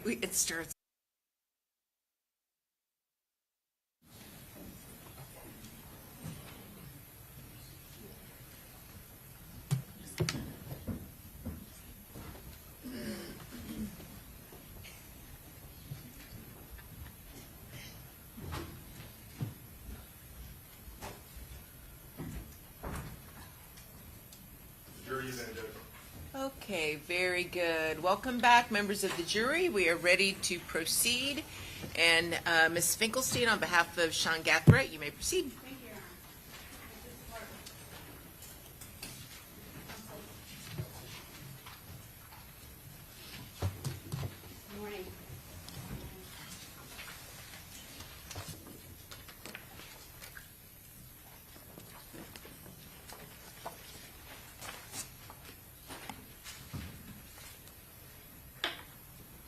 It starts. Okay, very good. Welcome back, members of the jury. We are ready to proceed. And Ms. Finkelstein, on behalf of Sean Gathright, you may proceed. Thank you, Your Honor. Good morning.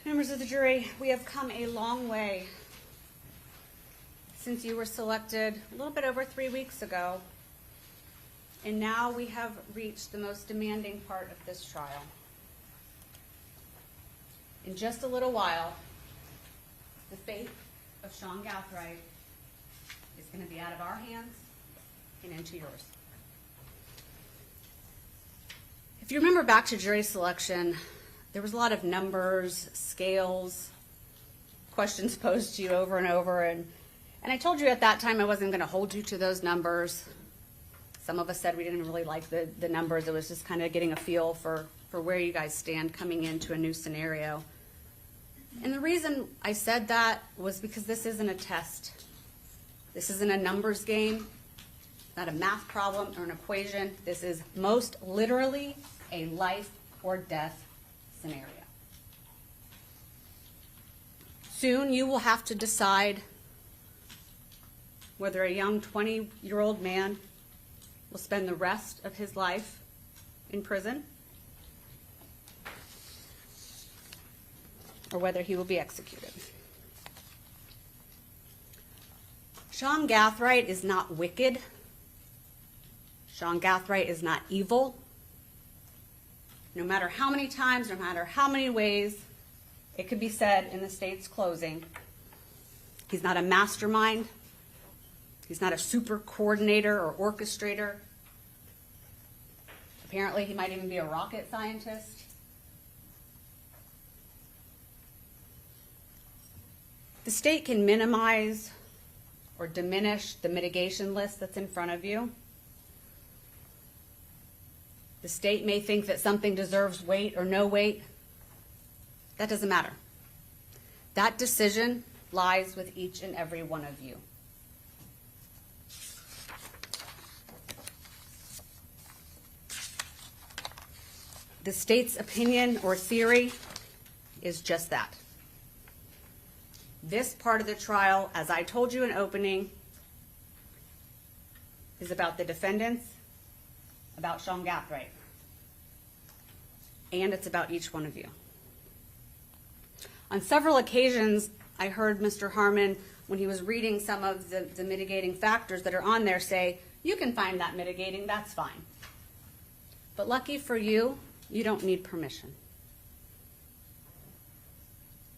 Members of the jury, we have come a long way since you were selected a little bit over 3 weeks ago, and now we have reached the most demanding part of this trial. In just a little while, the fate of Sean Gathright is going to be out of our hands and into yours. If you remember back to jury selection, there was a lot of numbers, scales, questions posed to you over and over, and I told you at that time I wasn't going to hold you to those numbers. Some of us said we didn't really like the numbers. It was just kind of getting a feel for where you guys stand coming into a new scenario. And the reason I said that was because this isn't a test. This isn't a numbers game, not a math problem or an equation. This is most literally a life or death scenario. Soon you will have to decide whether a young 20-year-old man will spend the rest of his life in prison or whether he will be executed. Sean Gathright is not wicked. Sean Gathright is not evil. No matter how many times, no matter how many ways it could be said in the state's closing, he's not a mastermind. He's not a super coordinator or orchestrator. Apparently, he might even be a rocket scientist. The state can minimize or diminish the mitigation list that's in front of you. The state may think that something deserves weight or no weight. That doesn't matter. That decision lies with each and every one of you. The state's opinion or theory is just that. This part of the trial, as I told you in opening, is about the defendants, about Sean Gathright, and it's about each one of you. On several occasions, I heard Mr. Harmon, when he was reading some of the mitigating factors that are on there, say, you can find that mitigating, that's fine. But lucky for you, you don't need permission.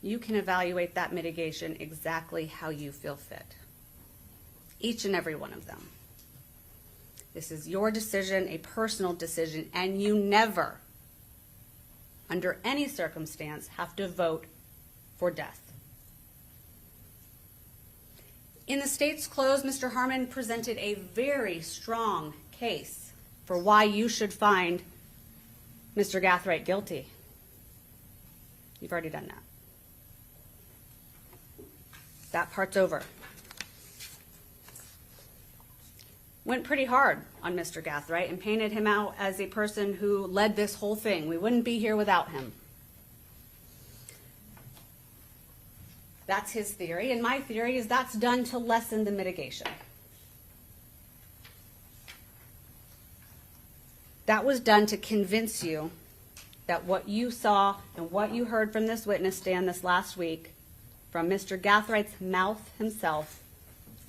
You can evaluate that mitigation exactly how you feel fit. Each and every one of them. This is your decision, a personal decision, and you never, under any circumstance, have to vote for death. In the state's close, Mr. Harmon presented a very strong case for why you should find Mr. Gathright guilty. You've already done that. That part's over. Went pretty hard on Mr. Gathright and painted him out as a person who led this whole thing. We wouldn't be here without him. That's his theory, and my theory is that's done to lessen the mitigation. That was done to convince you that what you saw and what you heard from this witness stand this last week from Mr. Gathwright's mouth himself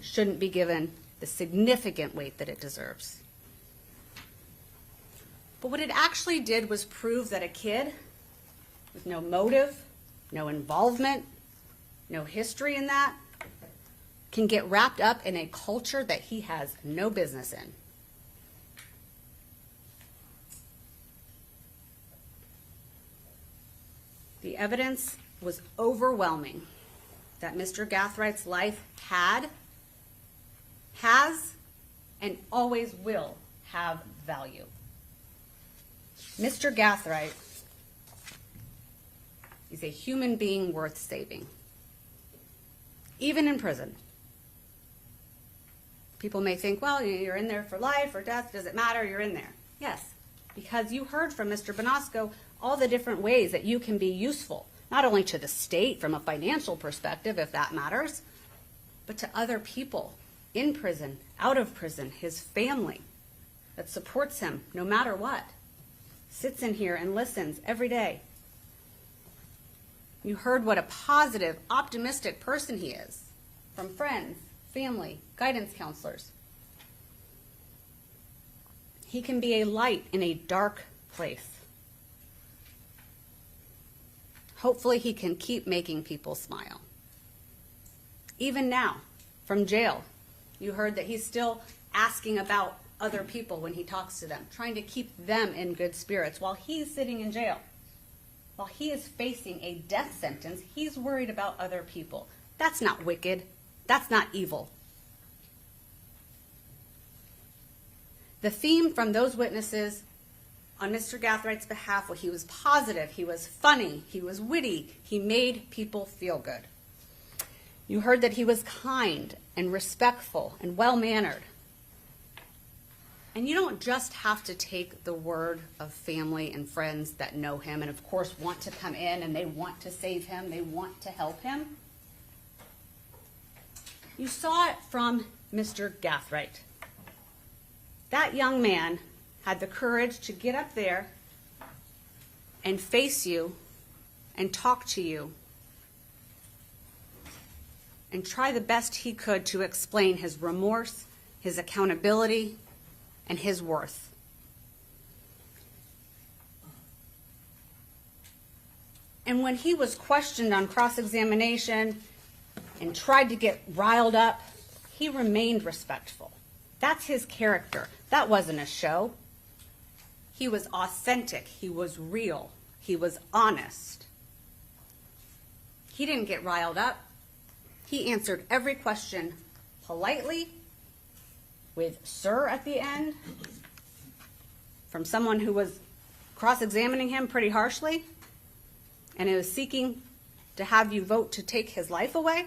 shouldn't be given the significant weight that it deserves. But what it actually did was prove that a kid with no motive, no involvement, no history in that, can get wrapped up in a culture that he has no business in. The evidence was overwhelming that Mr. Gathright's life has, and always will have value. Mr. Gathright is a human being worth saving. Even in prison. People may think, well, you're in there for life or death. Does it matter? You're in there. Yes, because you heard from Mr. Bonasco all the different ways that you can be useful, not only to the state from a financial perspective, if that matters, but to other people in prison, out of prison, his family that supports him no matter what, sits in here and listens every day. You heard what a positive, optimistic person he is from friends, family, guidance counselors. He can be a light in a dark place. Hopefully he can keep making people smile. Even now, from jail, you heard that he's still asking about other people when he talks to them, trying to keep them in good spirits while he's sitting in jail. While he is facing a death sentence, he's worried about other people. That's not wicked. That's not evil. The theme from those witnesses on Mr. Gathright's behalf was he was positive, he was funny, he was witty, he made people feel good. You heard that he was kind and respectful and well-mannered. And you don't just have to take the word of family and friends that know him and, of course, want to come in and they want to save him, they want to help him. You saw it from Mr. Gathright. That young man had the courage to get up there and face you and talk to you and try the best he could to explain his remorse, his accountability, and his worth. And when he was questioned on cross-examination and tried to get riled up, he remained respectful. That's his character. That wasn't a show. He was authentic. He was real. He was honest. He didn't get riled up. He answered every question politely, with "sir" at the end, from someone who was cross-examining him pretty harshly, and who was seeking to have you vote to take his life away.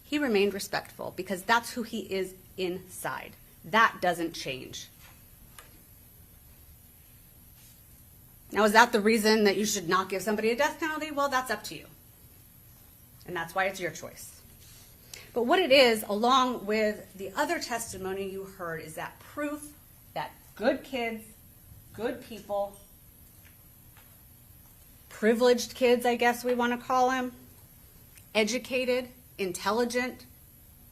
He remained respectful because that's who he is inside. That doesn't change. Now, is that the reason that you should not give somebody a death penalty? Well, that's up to you. And that's why it's your choice. But what it is, along with the other testimony you heard, is that proof that good kids, good people, privileged kids, I guess we want to call them, educated, intelligent,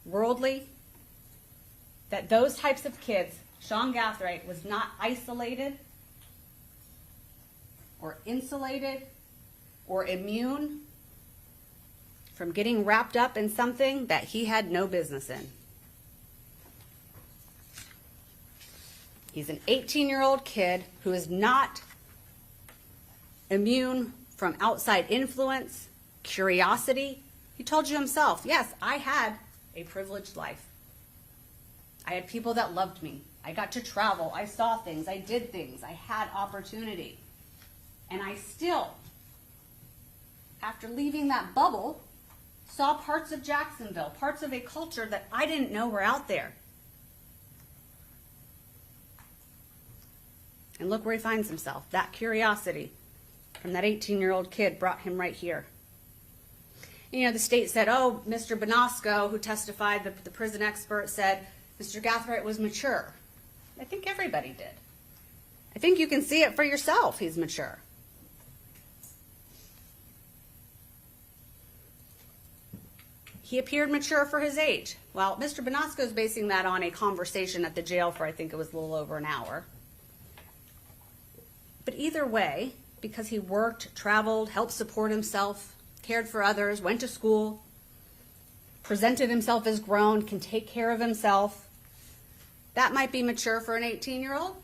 worldly, that those types of kids, Sean Gathright was not isolated or insulated or immune from getting wrapped up in something that he had no business in. He's an 18-year-old kid who is not immune from outside influence, curiosity. He told you himself, yes, I had a privileged life. I had people that loved me. I got to travel. I saw things. I did things. I had opportunity. And I still, after leaving that bubble, saw parts of Jacksonville, parts of a culture that I didn't know were out there. And look where he finds himself. That curiosity from that 18-year-old kid brought him right here. You know, the state said, oh, Mr. Bonasco, who testified, the prison expert, said Mr. Gathright was mature. I think everybody did. I think you can see it for yourself. He's mature. He appeared mature for his age. Well, Mr. Bonasco is basing that on a conversation at the jail for, I think it was a little over an hour. But either way, because he worked, traveled, helped support himself, cared for others, went to school, presented himself as grown, can take care of himself. That might be mature for an 18-year-old,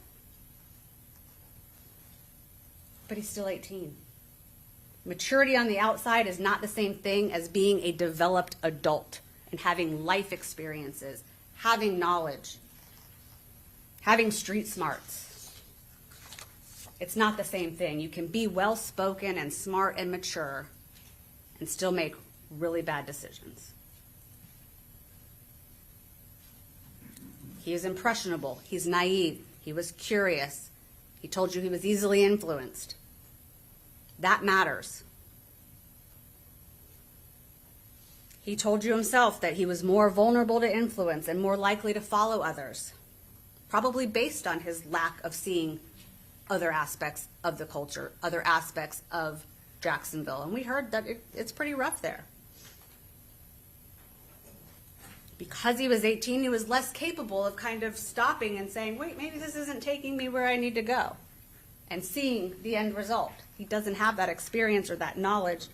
but he's still 18. Maturity on the outside is not the same thing as being a developed adult and having life experiences, having knowledge, having street smarts. It's not the same thing. You can be well-spoken and smart and mature and still make really bad decisions. He is impressionable. He's naive. He was curious. He told you he was easily influenced. That matters. He told you himself that he was more vulnerable to influence and more likely to follow others, probably based on his lack of seeing other aspects of the culture, other aspects of Jacksonville. And we heard that it's pretty rough there. Because he was 18, he was less capable of kind of stopping and saying, wait, maybe this isn't taking me where I need to go, and seeing the end result. He doesn't have that experience or that knowledge.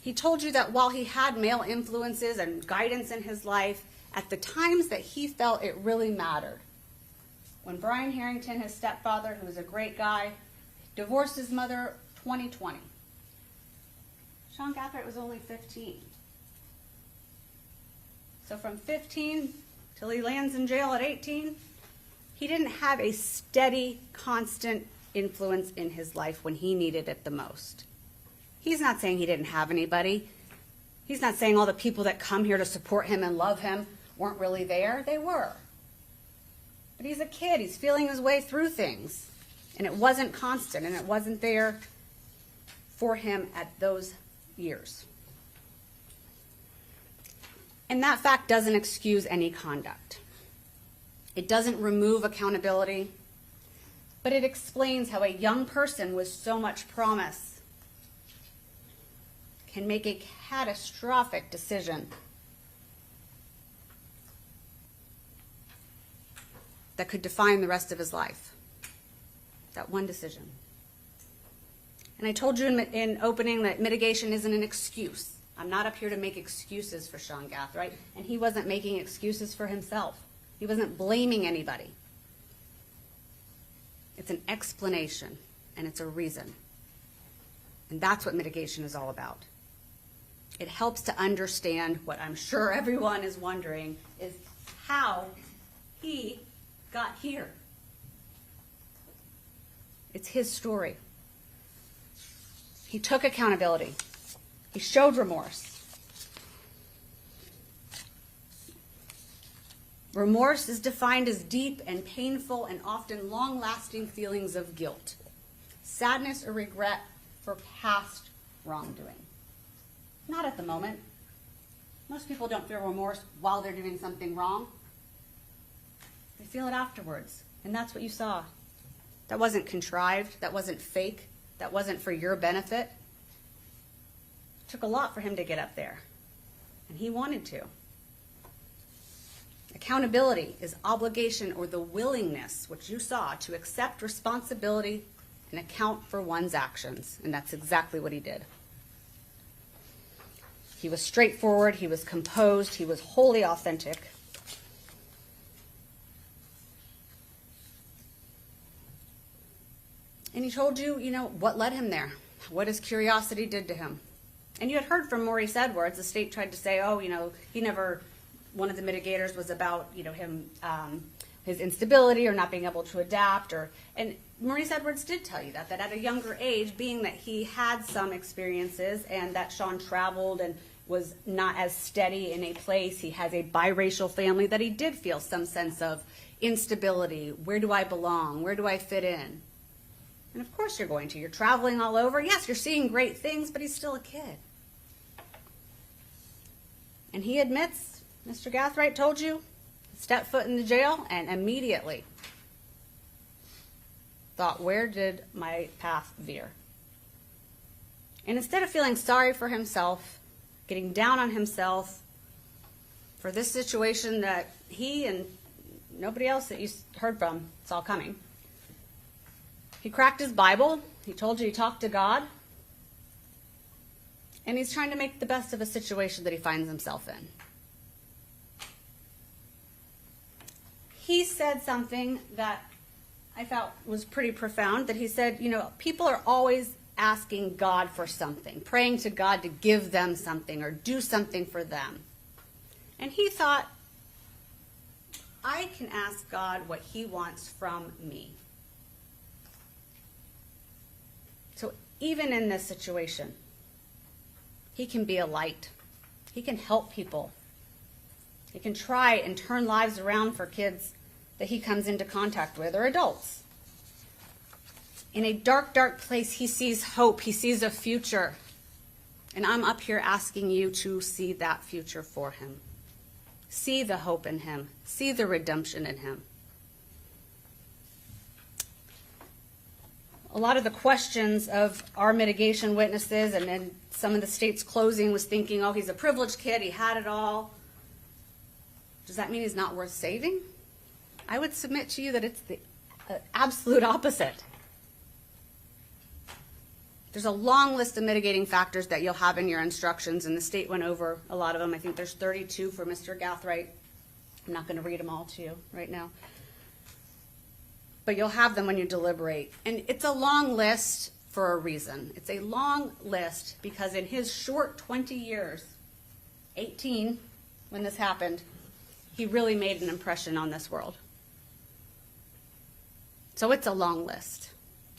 He told you that while he had male influences and guidance in his life, at the times that he felt it really mattered. When Brian Harrington, his stepfather, who was a great guy, divorced his mother 2020. Sean Gathright was only 15. So from 15 till he lands in jail at 18, he didn't have a steady, constant influence in his life when he needed it the most. He's not saying he didn't have anybody. He's not saying all the people that come here to support him and love him weren't really there. They were. But he's a kid. He's feeling his way through things. And it wasn't constant, and it wasn't there for him at those years. And that fact doesn't excuse any conduct. It doesn't remove accountability, but it explains how a young person with so much promise can make a catastrophic decision that could define the rest of his life. That one decision. And I told you in opening that mitigation isn't an excuse. I'm not up here to make excuses for Sean Gathright, and he wasn't making excuses for himself. He wasn't blaming anybody. It's an explanation, and it's a reason. And that's what mitigation is all about. It helps to understand what I'm sure everyone is wondering is how he got here. It's his story. He took accountability. He showed remorse. Remorse is defined as deep and painful and often long-lasting feelings of guilt, sadness or regret for past wrongdoing. Not at the moment. Most people don't feel remorse while they're doing something wrong. They feel it afterwards, and that's what you saw. That wasn't contrived. That wasn't fake. That wasn't for your benefit. It took a lot for him to get up there, and he wanted to. Accountability is obligation or the willingness, which you saw, to accept responsibility and account for one's actions, and that's exactly what he did. He was straightforward, he was composed, he was wholly authentic. And he told you, what led him there, what his curiosity did to him. And you had heard from Maurice Edwards, the state tried to say, one of the mitigators was about, him, his instability or not being able to adapt. And Maurice Edwards did tell you that at a younger age, being that he had some experiences and that Sean traveled and was not as steady in a place, he has a biracial family, that he did feel some sense of instability. Where do I belong? Where do I fit in? And of course you're going to. You're traveling all over. Yes, you're seeing great things, but he's still a kid. And he admits, Mr. Gathright told you, stepped foot in the jail and immediately thought, where did my path veer? And instead of feeling sorry for himself, getting down on himself for this situation that he and nobody else that you heard from, it's all coming, he cracked his Bible. He told you he talked to God. And he's trying to make the best of a situation that he finds himself in. He said something that I felt was pretty profound, that he said, people are always asking God for something, praying to God to give them something or do something for them. And he thought, I can ask God what he wants from me. So even in this situation, he can be a light. He can help people. He can try and turn lives around for kids that he comes into contact with, or adults. In a dark, dark place, he sees hope. He sees a future. And I'm up here asking you to see that future for him. See the hope in him. See the redemption in him. A lot of the questions of our mitigation witnesses and then some of the state's closing was thinking, oh, he's a privileged kid, he had it all. Does that mean he's not worth saving? I would submit to you that it's the absolute opposite. There's a long list of mitigating factors that you'll have in your instructions, and the state went over a lot of them. I think there's 32 for Mr. Gathright. I'm not going to read them all to you right now. But you'll have them when you deliberate. And it's a long list for a reason. It's a long list because in his short 20 years, 18 when this happened, he really made an impression on this world. So it's a long list.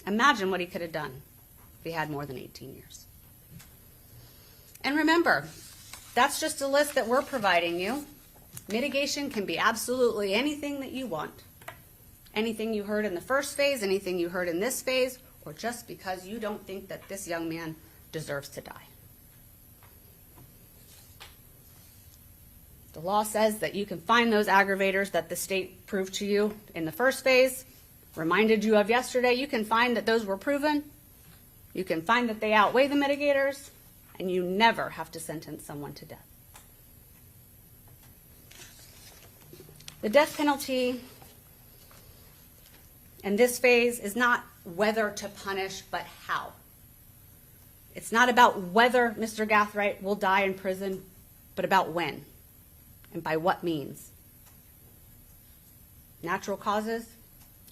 Imagine what he could have done if he had more than 18 years. And remember, that's just a list that we're providing you. Mitigation can be absolutely anything that you want. Anything you heard in the first phase, anything you heard in this phase, or just because you don't think that this young man deserves to die. The law says that you can find those aggravators that the state proved to you in the first phase, reminded you of yesterday. You can find that those were proven. You can find that they outweigh the mitigators, and you never have to sentence someone to death. The death penalty in this phase is not whether to punish, but how. It's not about whether Mr. Gathright will die in prison, but about when and by what means. Natural causes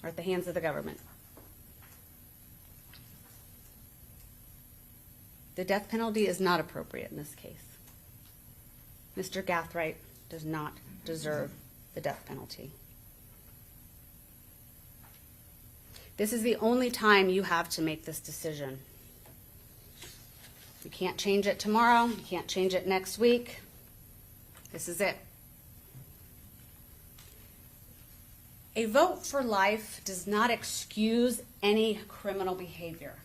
are at the hands of the government. The death penalty is not appropriate in this case. Mr. Gathright does not deserve the death penalty. This is the only time you have to make this decision. You can't change it tomorrow. You can't change it next week. This is it. A vote for life does not excuse any criminal behavior.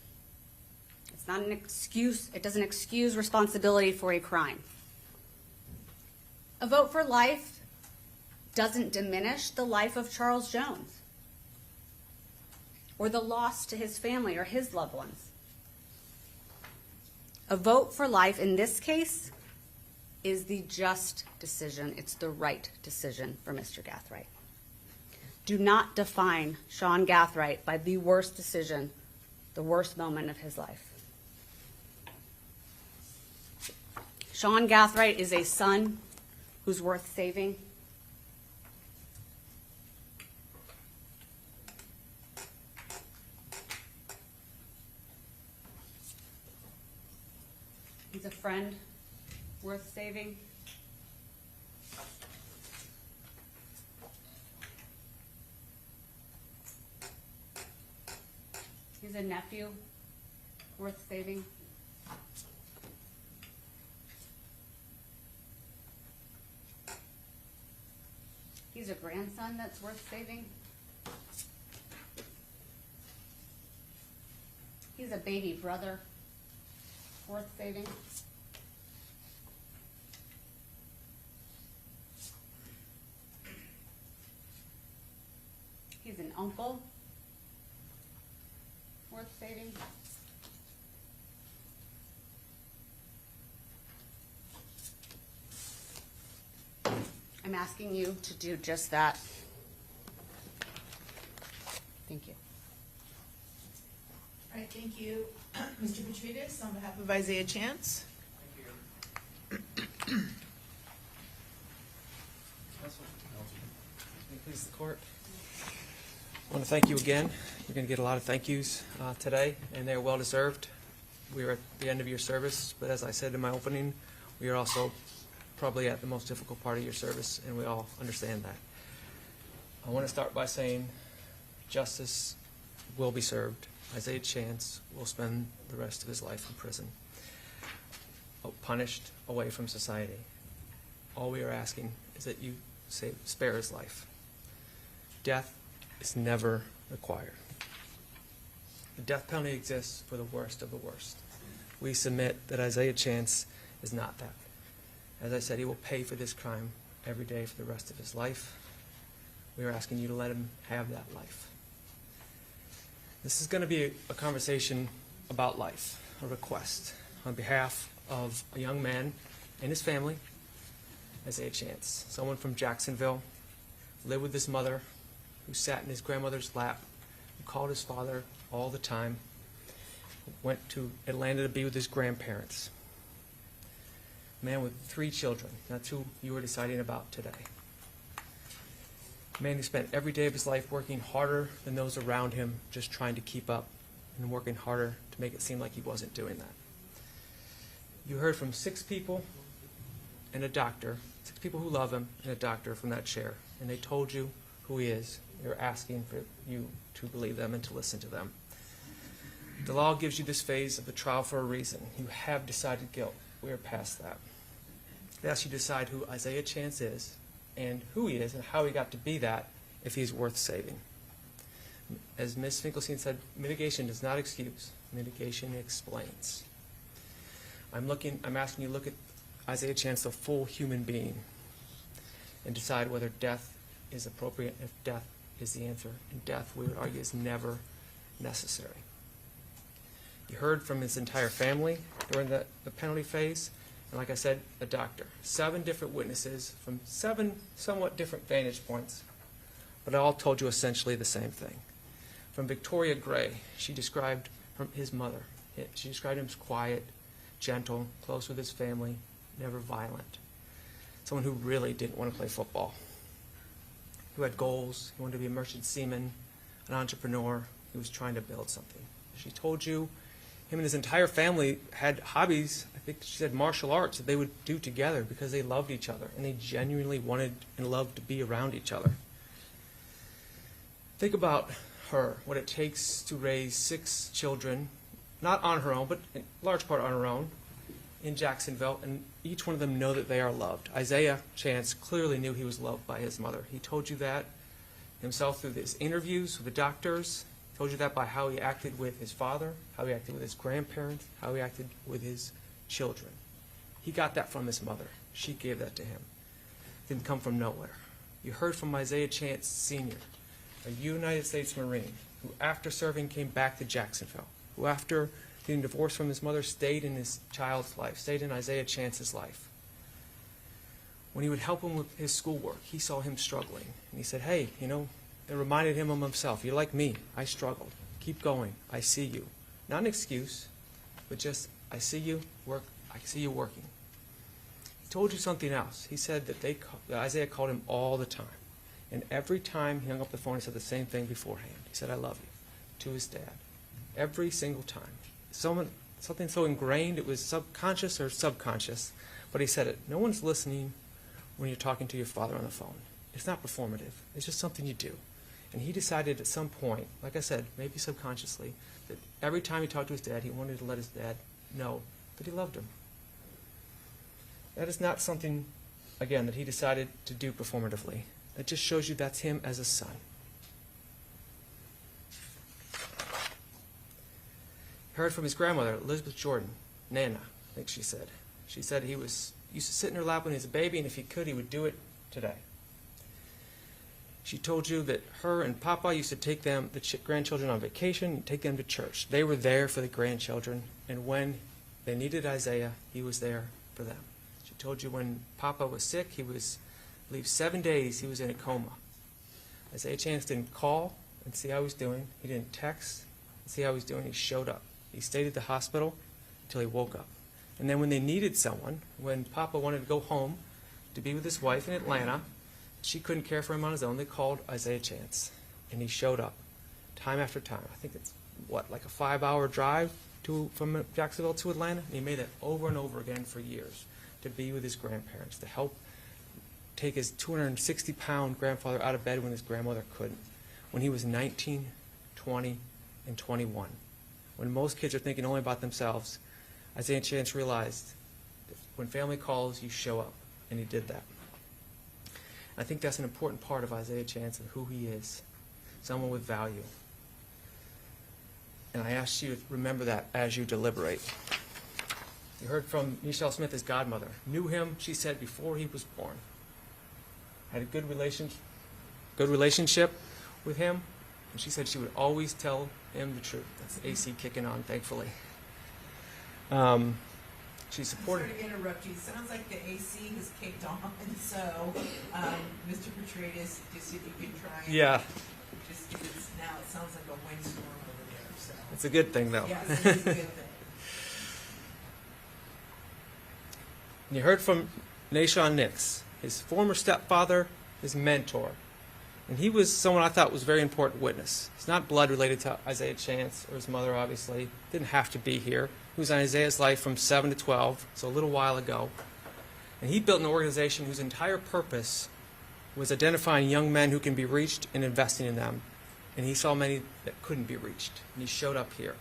It's not an excuse. It doesn't excuse responsibility for a crime. A vote for life doesn't diminish the life of Charles Jones or the loss to his family or his loved ones. A vote for life in this case is the just decision. It's the right decision for Mr. Gathright. Do not define Sean Gathright by the worst decision, the worst moment of his life. Sean Gathright is a son who's worth saving. He's a friend worth saving. He's a nephew worth saving. He's a grandson that's worth saving. He's a baby brother worth saving. He's an uncle worth saving. I'm asking you to do just that. Thank you. All right, thank you, Mr. Petridis. On behalf of Isaiah Chance. Please, the court. I want to thank you again. You're going to get a lot of thank yous today, and they're well deserved. We are at the end of your service, but as I said in my opening, we are also probably at the most difficult part of your service, and we all understand that. I want to start by saying justice will be served. Isaiah Chance will spend the rest of his life in prison, punished away from society. All we are asking is that you spare his life. Death is never required. The death penalty exists for the worst of the worst. We submit that Isaiah Chance is not that. As I said, he will pay for this crime every day for the rest of his life. We are asking you to let him have that life. This is going to be a conversation about life, a request on behalf of a young man and his family, Isaiah Chance, someone from Jacksonville, lived with his mother, who sat in his grandmother's lap, who called his father all the time, went to Atlanta to be with his grandparents. A man with 3 children. That's who you are deciding about today. A man who spent every day of his life working harder than those around him, just trying to keep up and working harder to make it seem like he wasn't doing that. You heard from 6 people and a doctor, 6 people who love him and a doctor from that chair, and they told you who he is. They're asking for you to believe them and to listen to them. The law gives you this phase of the trial for a reason. You have decided guilt. We are past that. It asks you to decide who Isaiah Chance is and who he is and how he got to be that, if he's worth saving. As Ms. Finkelstein said, mitigation does not excuse. Mitigation explains. I'm asking you to look at Isaiah Chance, a full human being, and decide whether death is appropriate, if death is the answer. And death, we would argue, is never necessary. You heard from his entire family during the penalty phase, and like I said, a doctor. 7 different witnesses from 7 somewhat different vantage points, but all told you essentially the same thing. From Victoria Gray, she described his mother. She described him as quiet, gentle, close with his family, never violent. Someone who really didn't want to play football, who had goals. He wanted to be a merchant seaman, an entrepreneur. He was trying to build something. She told you him and his entire family had hobbies, I think she said martial arts, that they would do together because they loved each other and they genuinely wanted and loved to be around each other. Think about her, what it takes to raise 6 children, not on her own, but in large part on her own, in Jacksonville, and each one of them know that they are loved. Isaiah Chance clearly knew he was loved by his mother. He told you that himself through his interviews with the doctors. He told you that by how he acted with his father, how he acted with his grandparents, how he acted with his children. He got that from his mother. She gave that to him. It didn't come from nowhere. You heard from Isaiah Chance Sr., a United States Marine, who after serving came back to Jacksonville, who after getting divorced from his mother stayed in his child's life, stayed in Isaiah Chance's life. When he would help him with his schoolwork, he saw him struggling. And he said, hey, it reminded him of himself. You're like me. I struggled. Keep going. I see you. Not an excuse, but just, I see you work. I see you working. He told you something else. He said that Isaiah called him all the time. And every time he hung up the phone, he said the same thing beforehand. He said, I love you, to his dad. Every single time. Something so ingrained, it was subconscious or subconscious, but he said it. No one's listening when you're talking to your father on the phone. It's not performative. It's just something you do. And he decided at some point, like I said, maybe subconsciously, that every time he talked to his dad, he wanted to let his dad know that he loved him. That is not something, again, that he decided to do performatively. That just shows you that's him as a son. Heard from his grandmother, Elizabeth Jordan, Nana, I think she said. She said he used to sit in her lap when he was a baby, and if he could, he would do it today. She told you that her and Papa used to take the grandchildren on vacation and take them to church. They were there for the grandchildren, and when they needed Isaiah, he was there for them. She told you when Papa was sick, I believe 7 days he was in a coma. Isaiah Chance didn't call and see how he was doing. He didn't text and see how he was doing. He showed up. He stayed at the hospital until he woke up. And then when they needed someone, when Papa wanted to go home to be with his wife in Atlanta, she couldn't care for him on his own, they called Isaiah Chance. And he showed up time after time. I think it's, like a 5-hour drive from Jacksonville to Atlanta? And he made that over and over again for years to be with his grandparents, to help take his 260-pound grandfather out of bed when his grandmother couldn't. When he was 19, 20, and 21. When most kids are thinking only about themselves, Isaiah Chance realized that when family calls, you show up. And he did that. I think that's an important part of Isaiah Chance and who he is. Someone with value. And I ask you to remember that as you deliberate. You heard from Michelle Smith, his godmother. Knew him, she said, before he was born. Had a good relationship with him. And she said she would always tell him the truth. That's the AC kicking on, thankfully. She supported. I'm sorry to interrupt you. It sounds like the AC has kicked on, so Mr. Petraeus, just if you could try and Yeah. just because now it sounds like a windstorm over there. So It's a good thing, though. yes, it is a good thing. You heard from Nashawn Nix, his former stepfather, his mentor. And he was someone I thought was a very important witness. He's not blood related to Isaiah Chance or his mother, obviously. Didn't have to be here. He was in Isaiah's life from 7 to 12, so a little while ago. And he built an organization whose entire purpose was identifying young men who can be reached and investing in them. And he saw many that couldn't be reached. And he showed up here.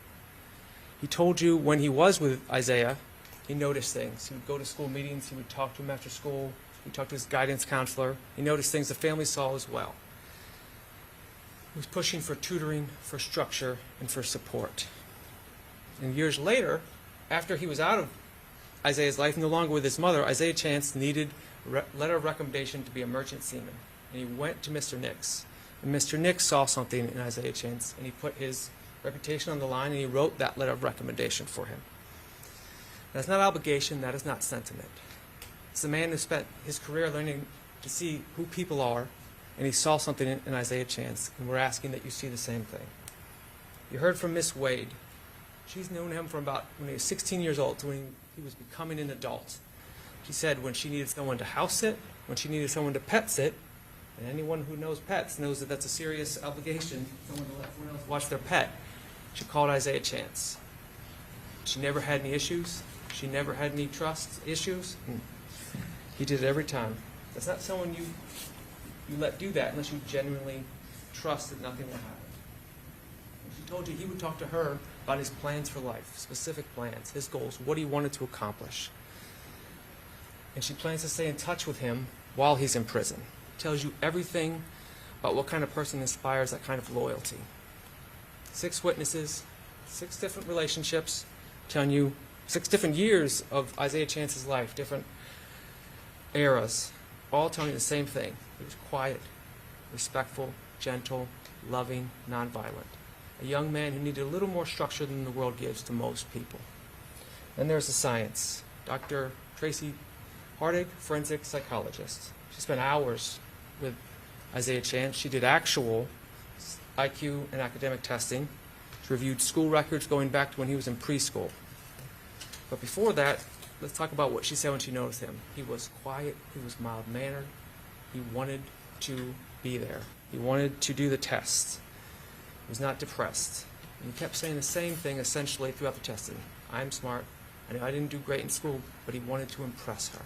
He told you when he was with Isaiah, he noticed things. He would go to school meetings. He would talk to him after school. He would talk to his guidance counselor. He noticed things the family saw as well. He was pushing for tutoring, for structure, and for support. And years later, after he was out of Isaiah's life, no longer with his mother, Isaiah Chance needed a letter of recommendation to be a merchant seaman. And he went to Mr. Nix. And Mr. Nix saw something in Isaiah Chance, and he put his reputation on the line, and he wrote that letter of recommendation for him. That's not obligation, that is not sentiment. It's a man who spent his career learning to see who people are, and he saw something in Isaiah Chance, and we're asking that you see the same thing. You heard from Miss Wade. She's known him from about when he was 16 years old to when he was becoming an adult. She said when she needed someone to house sit, when she needed someone to pet sit, and anyone who knows pets knows that that's a serious obligation, someone to let someone else watch their pet, she called Isaiah Chance. She never had any issues. She never had any trust issues. He did it every time. That's not someone you let do that unless you genuinely trust that nothing will happen. And she told you he would talk to her about his plans for life, specific plans, his goals, what he wanted to accomplish. And she plans to stay in touch with him while he's in prison. Tells you everything about what kind of person inspires that kind of loyalty. 6 witnesses, 6 different relationships, telling you 6 different years of Isaiah Chance's life, different eras, all telling you the same thing. He was quiet, respectful, gentle, loving, nonviolent. A young man who needed a little more structure than the world gives to most people. Then there's the science. Dr. Tracy Hardig, forensic psychologist. She spent hours with Isaiah Chance. She did actual IQ and academic testing. She reviewed school records going back to when he was in preschool. But before that, let's talk about what she said when she noticed him. He was quiet. He was mild-mannered. He wanted to be there. He wanted to do the test. He was not depressed. And he kept saying the same thing essentially throughout the testing. I'm smart. I know I didn't do great in school, but he wanted to impress her.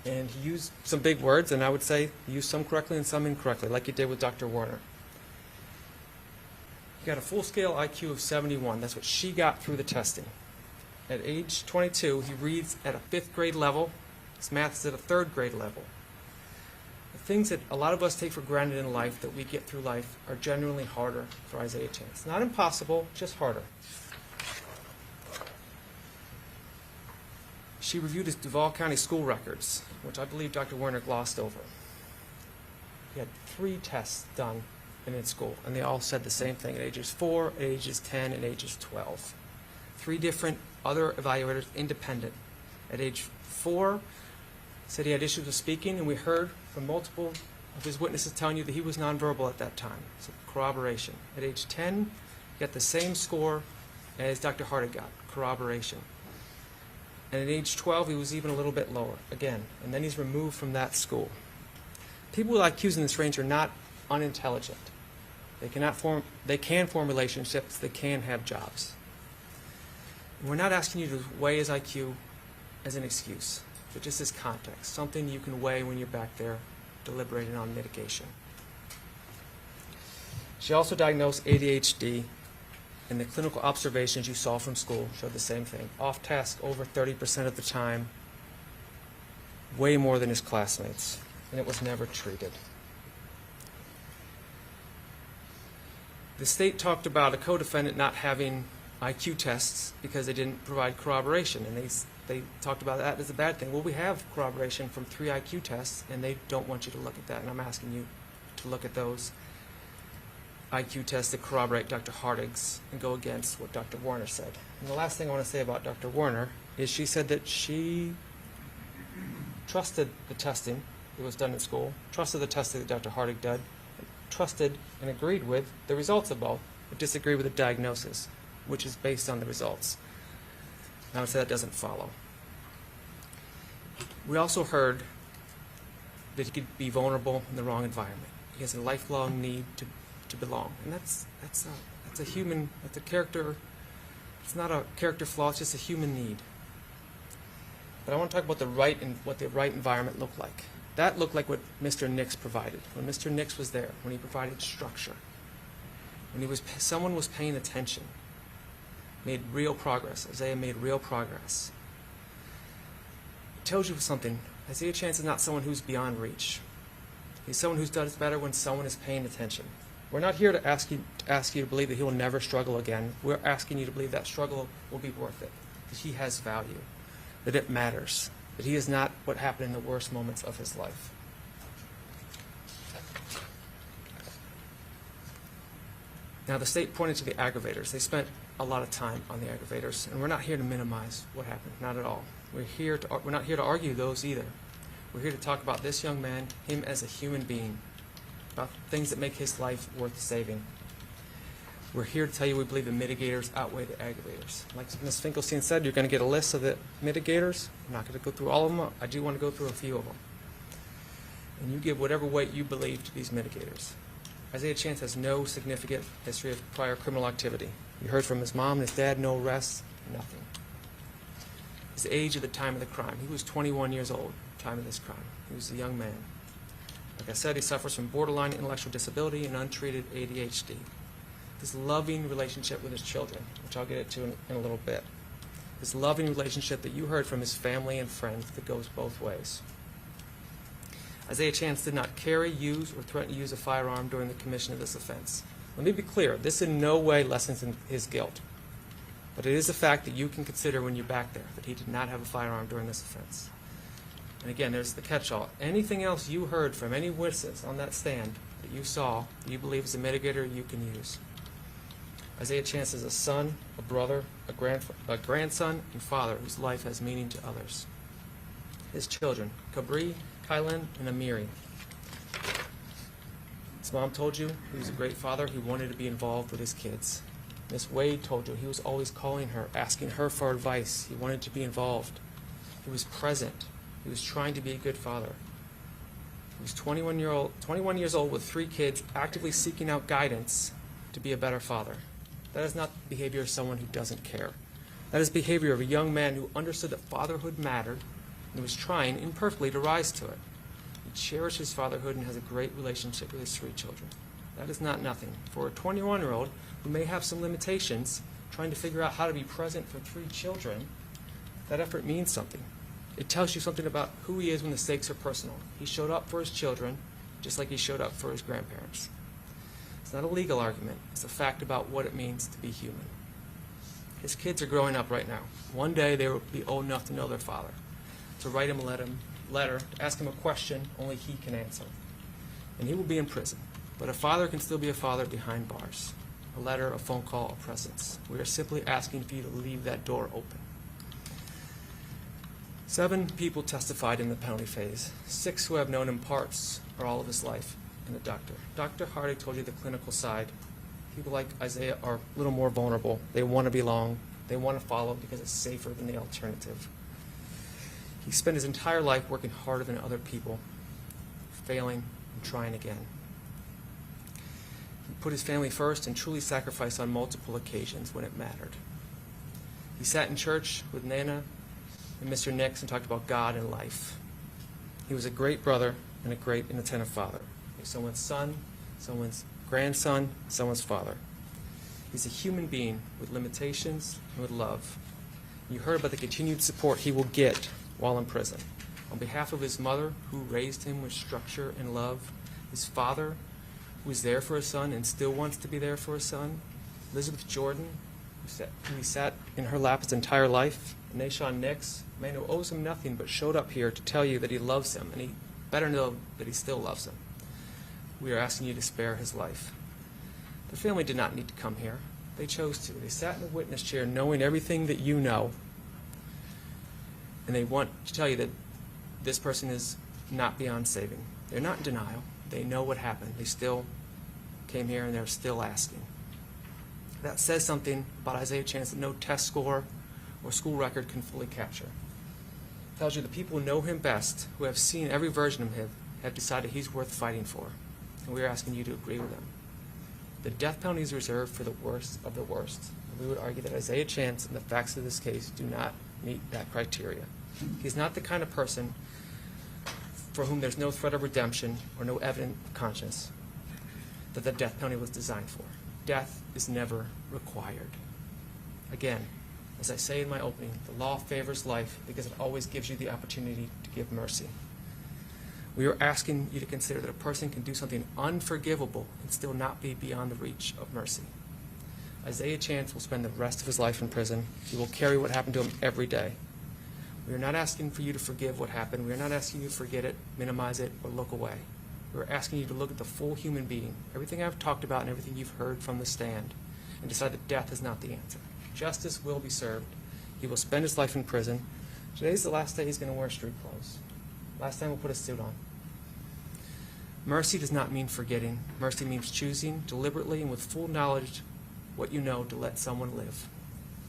And he used some big words, and I would say he used some correctly and some incorrectly, like he did with Dr. Warner. He got a full-scale IQ of 71. That's what she got through the testing. At age 22, he reads at a 5th grade level. His math is at a 3rd grade level. The things that a lot of us take for granted in life that we get through life are genuinely harder for Isaiah Chance. Not impossible, just harder. She reviewed his Duval County school records, which I believe Dr. Werner glossed over. He had 3 tests done in his school, and they all said the same thing at ages 4, at ages 10, and ages 12. 3 different other evaluators, independent. At age 4, said he had issues with speaking, and we heard from multiple of his witnesses telling you that he was nonverbal at that time. So corroboration. At age 10, he got the same score as Dr. Hardig got, corroboration. And at age 12, he was even a little bit lower, again, and then he's removed from that school. People with IQs in this range are not unintelligent. They can form relationships, they can have jobs. And we're not asking you to weigh his IQ as an excuse, but just as context, something you can weigh when you're back there deliberating on mitigation. She also diagnosed ADHD, and the clinical observations you saw from school showed the same thing. Off task over 30% of the time, way more than his classmates, and it was never treated. The state talked about a co-defendant not having IQ tests because they didn't provide corroboration, and they talked about that as a bad thing. Well, we have corroboration from 3 IQ tests, and they don't want you to look at that, and I'm asking you to look at those IQ tests that corroborate Dr. Hardig's and go against what Dr. Warner said. And the last thing I want to say about Dr. Warner is she said that she trusted the testing that was done at school, trusted the testing that Dr. Hardig did, trusted and agreed with the results of both, but disagreed with the diagnosis, which is based on the results. And I would say that doesn't follow. We also heard that he could be vulnerable in the wrong environment. He has a lifelong need to belong, and that's a human, that's a character. It's not a character flaw. It's just a human need. But I want to talk about what the right environment looked like. That looked like what Mr. Nix provided. When Mr. Nix was there, when he provided structure, when someone was paying attention, made real progress. Isaiah made real progress. It tells you something. Isaiah Chance is not someone who's beyond reach. He's someone who does better when someone is paying attention. We're not here to ask you to believe that he will never struggle again. We're asking you to believe that struggle will be worth it, that he has value, that it matters, that he is not what happened in the worst moments of his life. Now, the state pointed to the aggravators. They spent a lot of time on the aggravators, and we're not here to minimize what happened, not at all. We're not here to argue those either. We're here to talk about this young man, him as a human being, about things that make his life worth saving. We're here to tell you we believe the mitigators outweigh the aggravators. Like Ms. Finkelstein said, you're going to get a list of the mitigators. I'm not going to go through all of them. I do want to go through a few of them. And you give whatever weight you believe to these mitigators. Isaiah Chance has no significant history of prior criminal activity. You heard from his mom and his dad, no arrests, nothing. His age at the time of the crime, he was 21 years old at the time of this crime. He was a young man. Like I said, he suffers from borderline intellectual disability and untreated ADHD. This loving relationship with his children, which I'll get into in a little bit. This loving relationship that you heard from his family and friends that goes both ways. Isaiah Chance did not carry, use, or threaten to use a firearm during the commission of this offense. Let me be clear, this in no way lessens his guilt. But it is a fact that you can consider when you're back there, that he did not have a firearm during this offense. And again, there's the catch-all. Anything else you heard from any witnesses on that stand that you saw, that you believe is a mitigator, you can use. Isaiah Chance is a son, a brother, a grandson, and father whose life has meaning to others. His children, Kabri, Kylan, and Amiri. His mom told you he was a great father. He wanted to be involved with his kids. Miss Wade told you he was always calling her, asking her for advice. He wanted to be involved. He was present. He was trying to be a good father. He was 21 years old with 3 kids, actively seeking out guidance to be a better father. That is not the behavior of someone who doesn't care. That is the behavior of a young man who understood that fatherhood mattered and was trying imperfectly to rise to it. He cherished his fatherhood and has a great relationship with his 3 children. That is not nothing. For a 21-year-old who may have some limitations, trying to figure out how to be present for 3 children, that effort means something. It tells you something about who he is when the stakes are personal. He showed up for his children just like he showed up for his grandparents. It's not a legal argument. It's a fact about what it means to be human. His kids are growing up right now. One day they will be old enough to know their father, to write him a letter, to ask him a question only he can answer. And he will be in prison. But a father can still be a father behind bars. A letter, a phone call, a presence. We are simply asking for you to leave that door open. 7 people testified in the penalty phase, 6 who have known him parts or all of his life, and a doctor. Dr. Hardig told you the clinical side. People like Isaiah are a little more vulnerable. They want to belong. They want to follow because it's safer than the alternative. He spent his entire life working harder than other people, failing and trying again. He put his family first and truly sacrificed on multiple occasions when it mattered. He sat in church with Nana and Mr. Nix and talked about God and life. He was a great brother and a great and attentive father. He was someone's son, someone's grandson, someone's father. He's a human being with limitations and with love. You heard about the continued support he will get while in prison. On behalf of his mother, who raised him with structure and love, his father, who was there for his son and still wants to be there for his son, Elizabeth Jordan, who he sat in her lap his entire life, and Nashawn Nix, a man who owes him nothing but showed up here to tell you that he loves him, and he better know that he still loves him. We are asking you to spare his life. The family did not need to come here. They chose to. They sat in the witness chair knowing everything that you know, and they want to tell you that this person is not beyond saving. They're not in denial. They know what happened. They still came here, and they're still asking. That says something about Isaiah Chance that no test score or school record can fully capture. It tells you the people who know him best, who have seen every version of him, have decided he's worth fighting for. And we are asking you to agree with them. The death penalty is reserved for the worst of the worst. And we would argue that Isaiah Chance and the facts of this case do not meet that criteria. He's not the kind of person for whom there's no threat of redemption or no evident conscience that the death penalty was designed for. Death is never required. Again, as I say in my opening, the law favors life because it always gives you the opportunity to give mercy. We are asking you to consider that a person can do something unforgivable and still not be beyond the reach of mercy. Isaiah Chance will spend the rest of his life in prison. He will carry what happened to him every day. We are not asking for you to forgive what happened. We are not asking you to forget it, minimize it, or look away. We are asking you to look at the full human being, everything I've talked about and everything you've heard from the stand, and decide that death is not the answer. Justice will be served. He will spend his life in prison. Today's the last day he's going to wear street clothes. Last time we'll put a suit on. Mercy does not mean forgetting. Mercy means choosing deliberately and with full knowledge what you know to let someone live.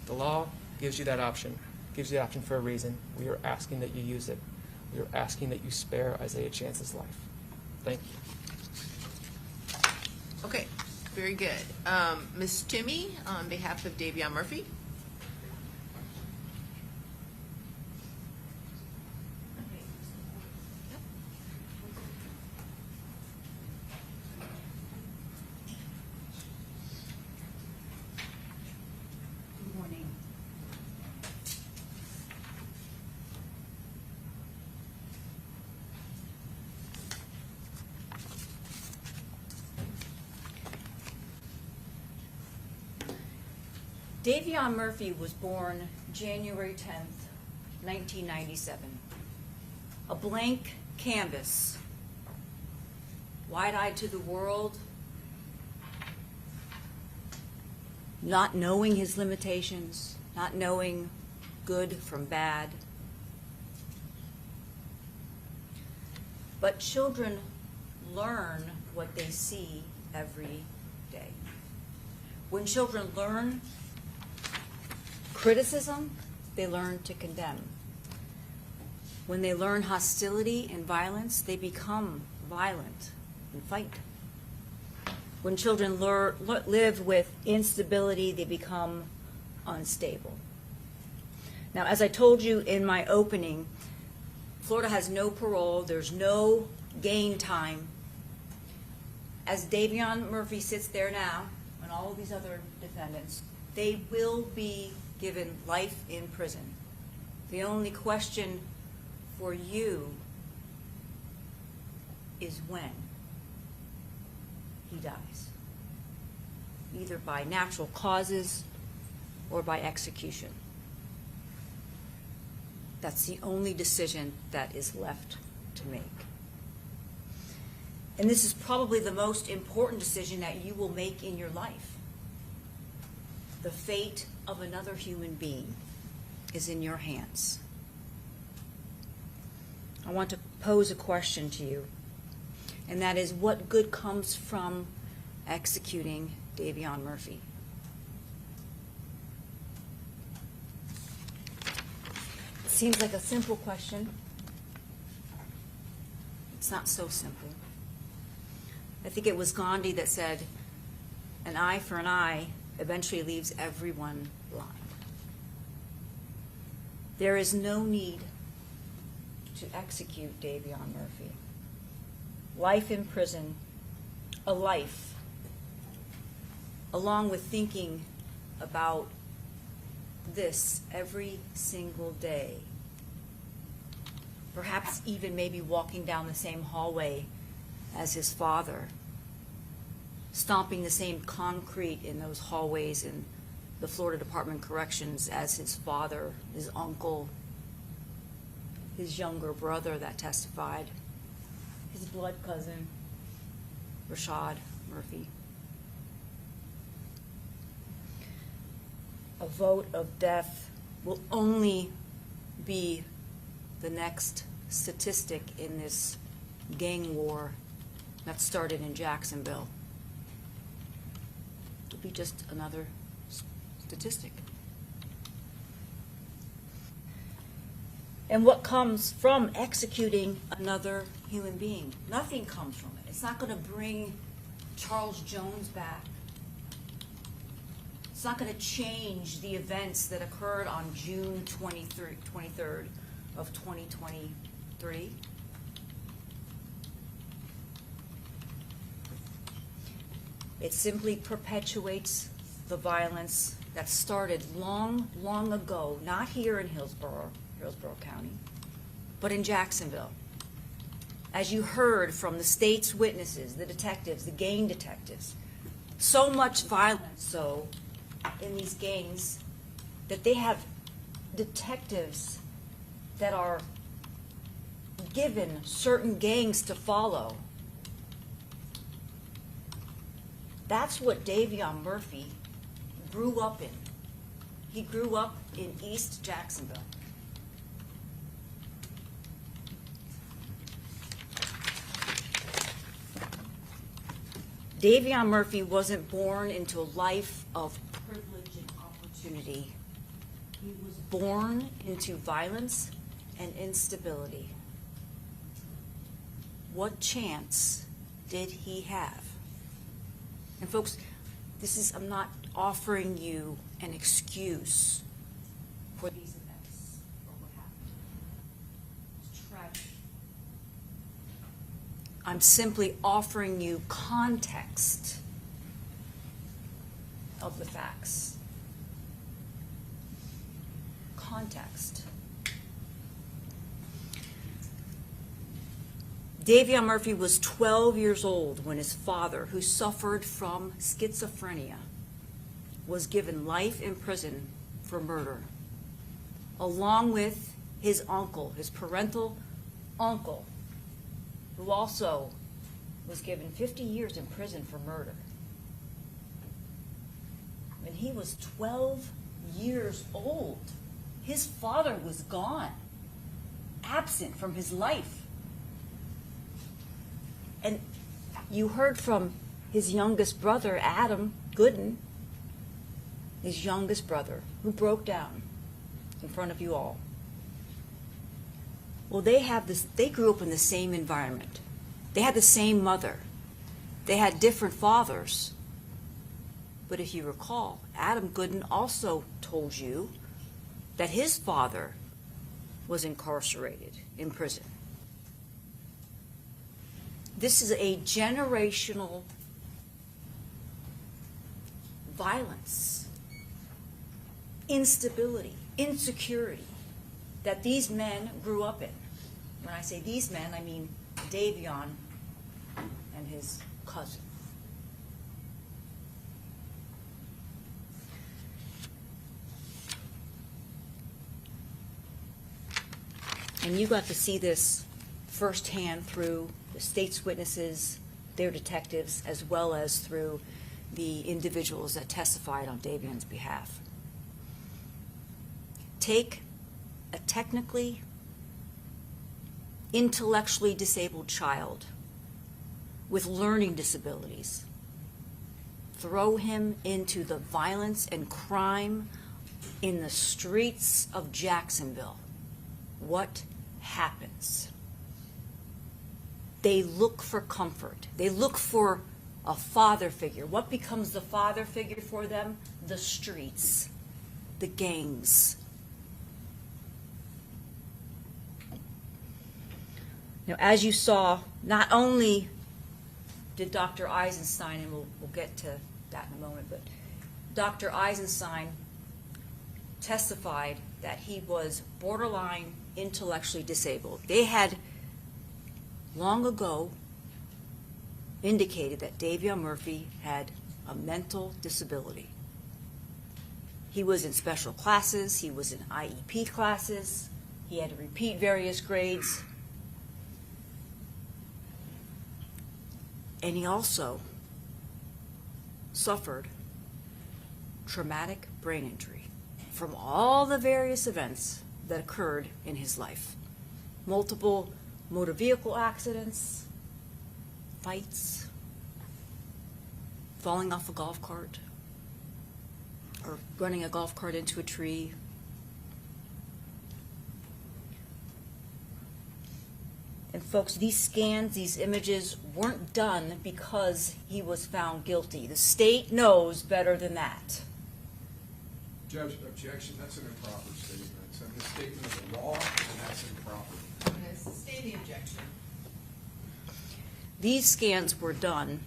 The law gives you that option, gives you the option for a reason. We are asking that you use it. We are asking that you spare Isaiah Chance's life. Thank you. Okay, very good. Ms. Toomey, on behalf of Davion Murphy. Good morning. Davion Murphy was born January 10th, 1997. A blank canvas, wide-eyed to the world, not knowing his limitations, not knowing good from bad. But children learn what they see every day. When children learn criticism, they learn to condemn. When they learn hostility and violence, they become violent and fight. When children live with instability, they become unstable. Now, as I told you in my opening, Florida has no parole. There's no gain time. As Davion Murphy sits there now, and all of these other defendants, they will be given life in prison. The only question for you is when he dies, either by natural causes or by execution. That's the only decision that is left to make. And this is probably the most important decision that you will make in your life. The fate of another human being is in your hands. I want to pose a question to you, and that is, what good comes from executing Davion Murphy? It seems like a simple question. It's not so simple. I think it was Gandhi that said, an eye for an eye eventually leaves everyone blind. There is no need to execute Davion Murphy. Life in prison, a life, along with thinking about this every single day. Perhaps even maybe walking down the same hallway as his father, stomping the same concrete in those hallways in the Florida Department of Corrections as his father, his uncle, his younger brother that testified, his blood cousin, Rashad Murphy. A vote of death will only be the next statistic in this gang war that started in Jacksonville. It'll be just another statistic. And what comes from executing another human being? Nothing comes from it. It's not going to bring Charles Jones back. It's not going to change the events that occurred on June 23rd of 2023. It simply perpetuates the violence that started long, long ago, not here in Hillsborough County, but in Jacksonville. As you heard from the state's witnesses, the detectives, the gang detectives, so much violence so in these gangs that they have detectives that are given certain gangs to follow. That's what Davion Murphy grew up in. He grew up in East Jacksonville. Davion Murphy wasn't born into a life of privilege and opportunity. He was born into violence and instability. What chance did he have? And folks, I'm not offering you an excuse for these events or what happened. It's tragic. I'm simply offering you context of the facts. Context. Davion Murphy was 12 years old when his father, who suffered from schizophrenia, was given life in prison for murder, along with his uncle, his parental uncle, who also was given 50 years in prison for murder. When he was 12 years old, his father was gone, absent from his life. And you heard from his youngest brother, Adam Gooden, his youngest brother, who broke down in front of you all. Well, they grew up in the same environment. They had the same mother. They had different fathers. But if you recall, Adam Gooden also told you that his father was incarcerated in prison. This is a generational violence, instability, insecurity that these men grew up in. When I say these men, I mean Davion and his cousin. And you got to see this firsthand through the state's witnesses, their detectives, as well as through the individuals that testified on Davion's behalf. Take a technically, intellectually disabled child with learning disabilities, throw him into the violence and crime in the streets of Jacksonville, what happens? They look for comfort. They look for a father figure. What becomes the father figure for them? The streets, the gangs. Now, as you saw, not only did Dr. Eisenstein, and we'll get to that in a moment, but Dr. Eisenstein testified that he was borderline intellectually disabled. They had long ago indicated that Davion Murphy had a mental disability. He was in special classes, he was in IEP classes, he had to repeat various grades, and he also suffered traumatic brain injury from all the various events that occurred in his life. Multiple motor vehicle accidents, fights, falling off a golf cart, or running a golf cart into a tree. And folks, these scans, these images weren't done because he was found guilty. The state knows better than that. Judge, objection, that's an improper statement. It's a misstatement of the law, and that's improper. Sustain the objection. These scans were done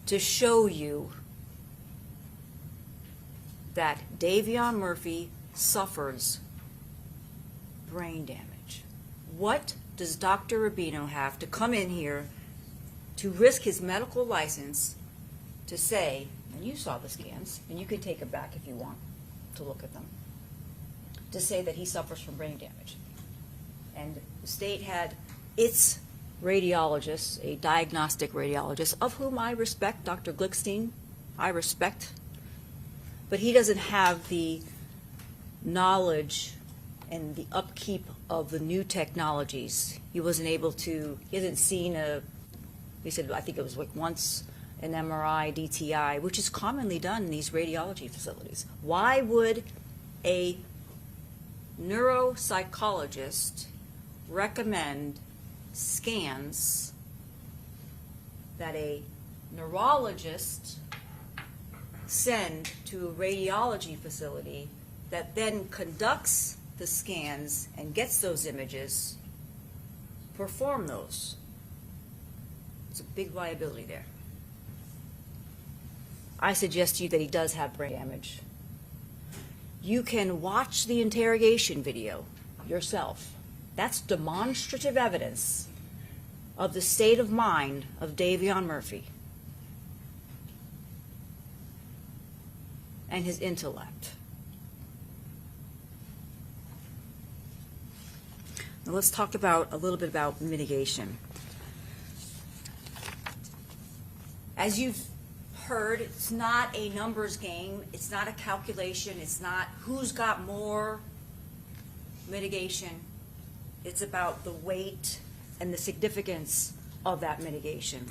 to show you that Davion Murphy suffers brain damage. What does Dr. Rubino have to come in here to risk his medical license to say, and you saw the scans, and you can take it back if you want to look at them, to say that he suffers from brain damage? And the state had its radiologist, a diagnostic radiologist, of whom I respect, Dr. Glickstein, I respect, but he doesn't have the knowledge and the upkeep of the new technologies. He wasn't able to, he hasn't seen he said, I think it was like once an MRI, DTI, which is commonly done in these radiology facilities. Why would a neuropsychologist recommend scans that a neurologist send to a radiology facility that then conducts the scans and gets those images, perform those? It's a big liability there. I suggest to you that he does have brain damage. You can watch the interrogation video yourself. That's demonstrative evidence of the state of mind of Davion Murphy and his intellect. Now let's talk about a little bit about mitigation. As you've heard, it's not a numbers game, it's not a calculation, it's not who's got more mitigation. It's about the weight and the significance of that mitigation.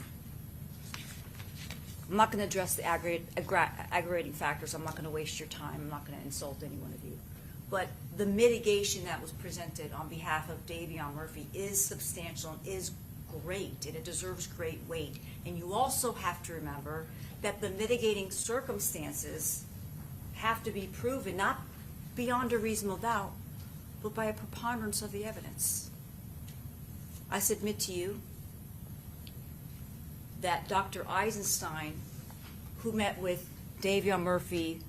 I'm not going to address the aggravating factors. I'm not going to waste your time. I'm not going to insult any one of you. But the mitigation that was presented on behalf of Davion Murphy is substantial and is great, and it deserves great weight. And you also have to remember that the mitigating circumstances have to be proven, not beyond a reasonable doubt, but by a preponderance of the evidence. I submit to you that Dr. Eisenstein, who met with Davion Murphy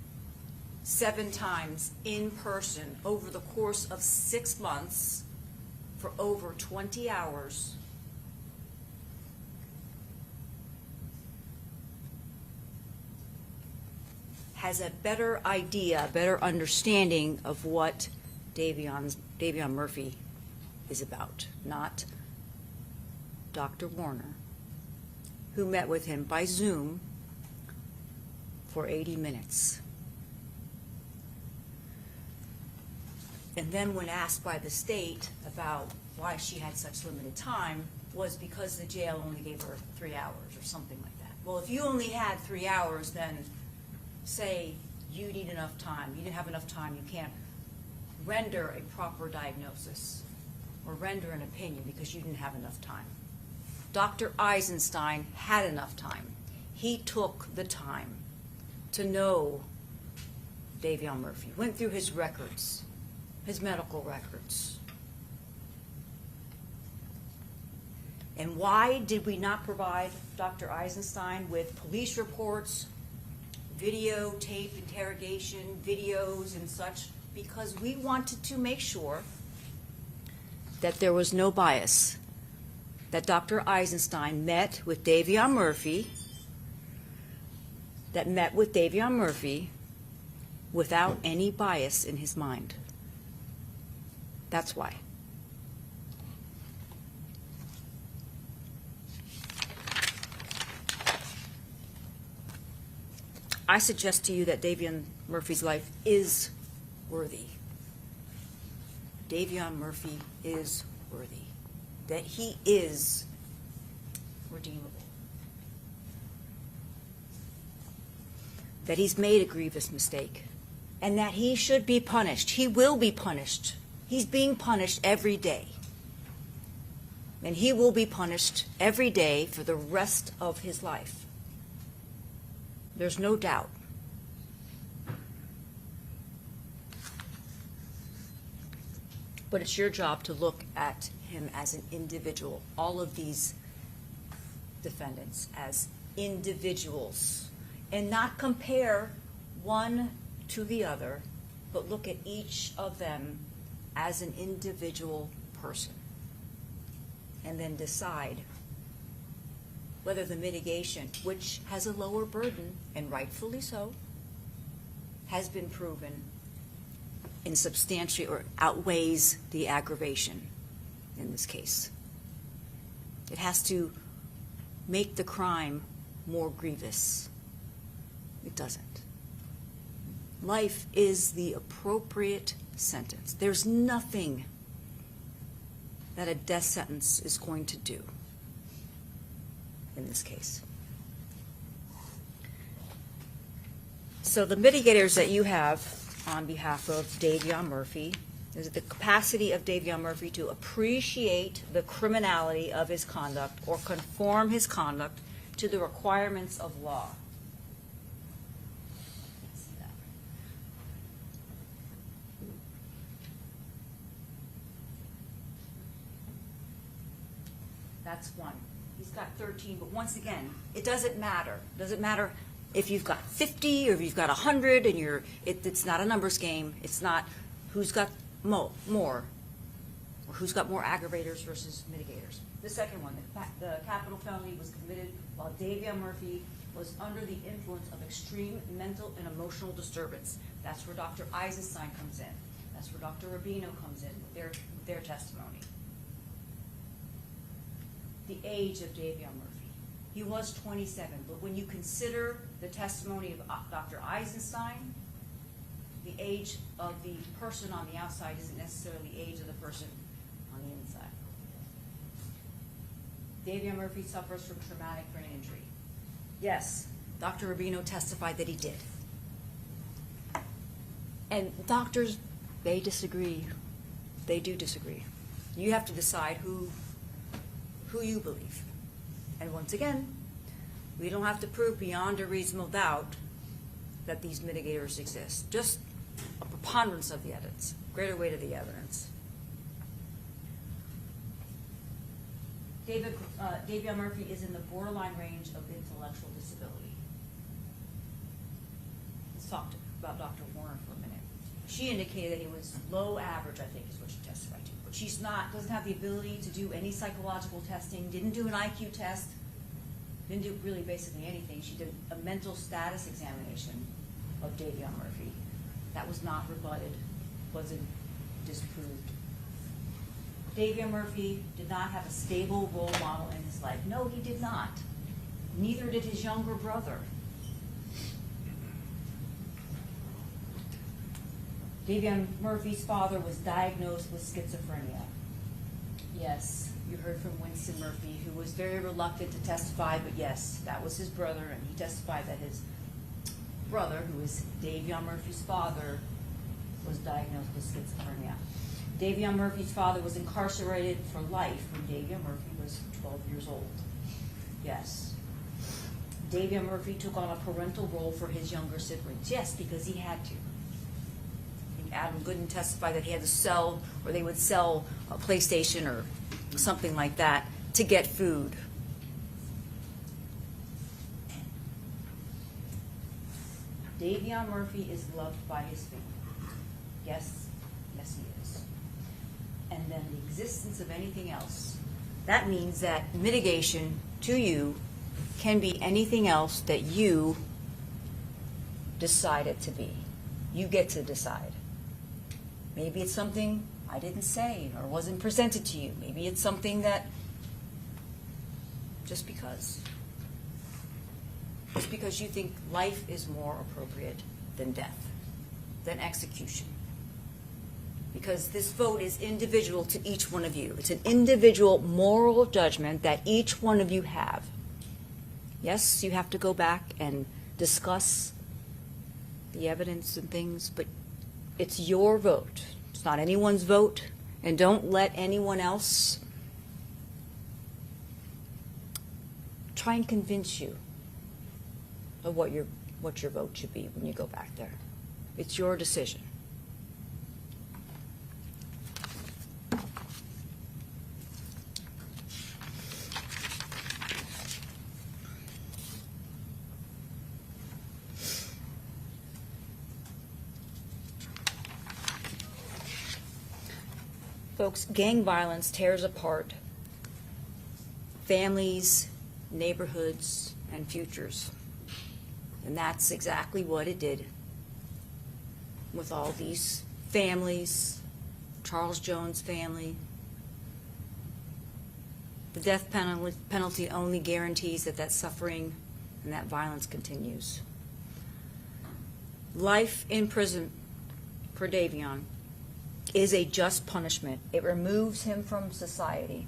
7 times in person over the course of 6 months for over 20 hours, has a better idea, a better understanding of what Davion Murphy is about, not Dr. Warner, who met with him by Zoom for 80 minutes. And then when asked by the state about why she had such limited time, was because the jail only gave her 3 hours or something like that. Well, if you only had 3 hours, then say you need enough time. You didn't have enough time. You can't render a proper diagnosis or render an opinion because you didn't have enough time. Dr. Eisenstein had enough time. He took the time to know Davion Murphy, went through his records, his medical records. And why did we not provide Dr. Eisenstein with police reports, videotape interrogation, videos and such? Because we wanted to make sure that there was no bias, that Dr. Eisenstein met with Davion Murphy, without any bias in his mind. That's why. I suggest to you that Davion Murphy's life is worthy. Davion Murphy is worthy. That he is redeemable. That he's made a grievous mistake. And that he should be punished. He will be punished. He's being punished every day. And he will be punished every day for the rest of his life. There's no doubt. But it's your job to look at him as an individual, all of these defendants as individuals, and not compare one to the other, but look at each of them as an individual person, and then decide whether the mitigation, which has a lower burden, and rightfully so, has been proven in substantially or outweighs the aggravation in this case. It has to make the crime more grievous. It doesn't. Life is the appropriate sentence. There's nothing that a death sentence is going to do in this case. So the mitigators that you have on behalf of Davion Murphy is the capacity of Davion Murphy to appreciate the criminality of his conduct or conform his conduct to the requirements of law. That's one. He's got 13, but once again, it doesn't matter. It doesn't matter if you've got 50 or if you've got 100 and it's not a numbers game. It's not who's got more or who's got more aggravators versus mitigators. The second one, the capital felony was committed while Davion Murphy was under the influence of extreme mental and emotional disturbance. That's where Dr. Eisenstein comes in. That's where Dr. Rubino comes in with their testimony. The age of Davion Murphy. He was 27, but when you consider the testimony of Dr. Eisenstein, the age of the person on the outside isn't necessarily the age of the person on the inside. Davion Murphy suffers from traumatic brain injury. Yes, Dr. Rubino testified that he did. And doctors, they disagree. They do disagree. You have to decide who you believe. And once again, we don't have to prove beyond a reasonable doubt that these mitigators exist. Just a preponderance of the evidence, greater weight of the evidence. Davion Murphy is in the borderline range of intellectual disability. Let's talk about Dr. Warner for a minute. She indicated that he was low average, I think is what she testified to. But she's doesn't have the ability to do any psychological testing, didn't do an IQ test, didn't do really basically anything. She did a mental status examination of Davion Murphy. That was not rebutted, wasn't disproved. Davion Murphy did not have a stable role model in his life. No, he did not. Neither did his younger brother. Davion Murphy's father was diagnosed with schizophrenia. Yes, You heard from Winston Murphy, who was very reluctant to testify, but yes, that was his brother, and he testified that his brother, who is Davion Murphy's father, was diagnosed with schizophrenia. Davion Murphy's father was incarcerated for life when Davion Murphy was 12 years old. Yes. Davion Murphy took on a parental role for his younger siblings. Yes, because he had to. I think Adam Gooden testified that he had to sell, or they would sell a PlayStation or something like that to get food. Davion Murphy is loved by his family. Yes, yes he is. And then the existence of anything else. That means that mitigation to you can be anything else that you decide it to be. You get to decide. Maybe it's something I didn't say or wasn't presented to you. Maybe it's something that just because you think life is more appropriate than death, than execution. Because this vote is individual to each one of you. It's an individual moral judgment that each one of you have. Yes, you have to go back and discuss the evidence and things, but it's your vote. It's not anyone's vote, and don't let anyone else try and convince you of what your vote should be when you go back there. It's your decision. Folks, gang violence tears apart families, neighborhoods, and futures. And that's exactly what it did with all these families, Charles Jones' family. The death penalty only guarantees that suffering and that violence continues. Life in prison for Davion is a just punishment. It removes him from society.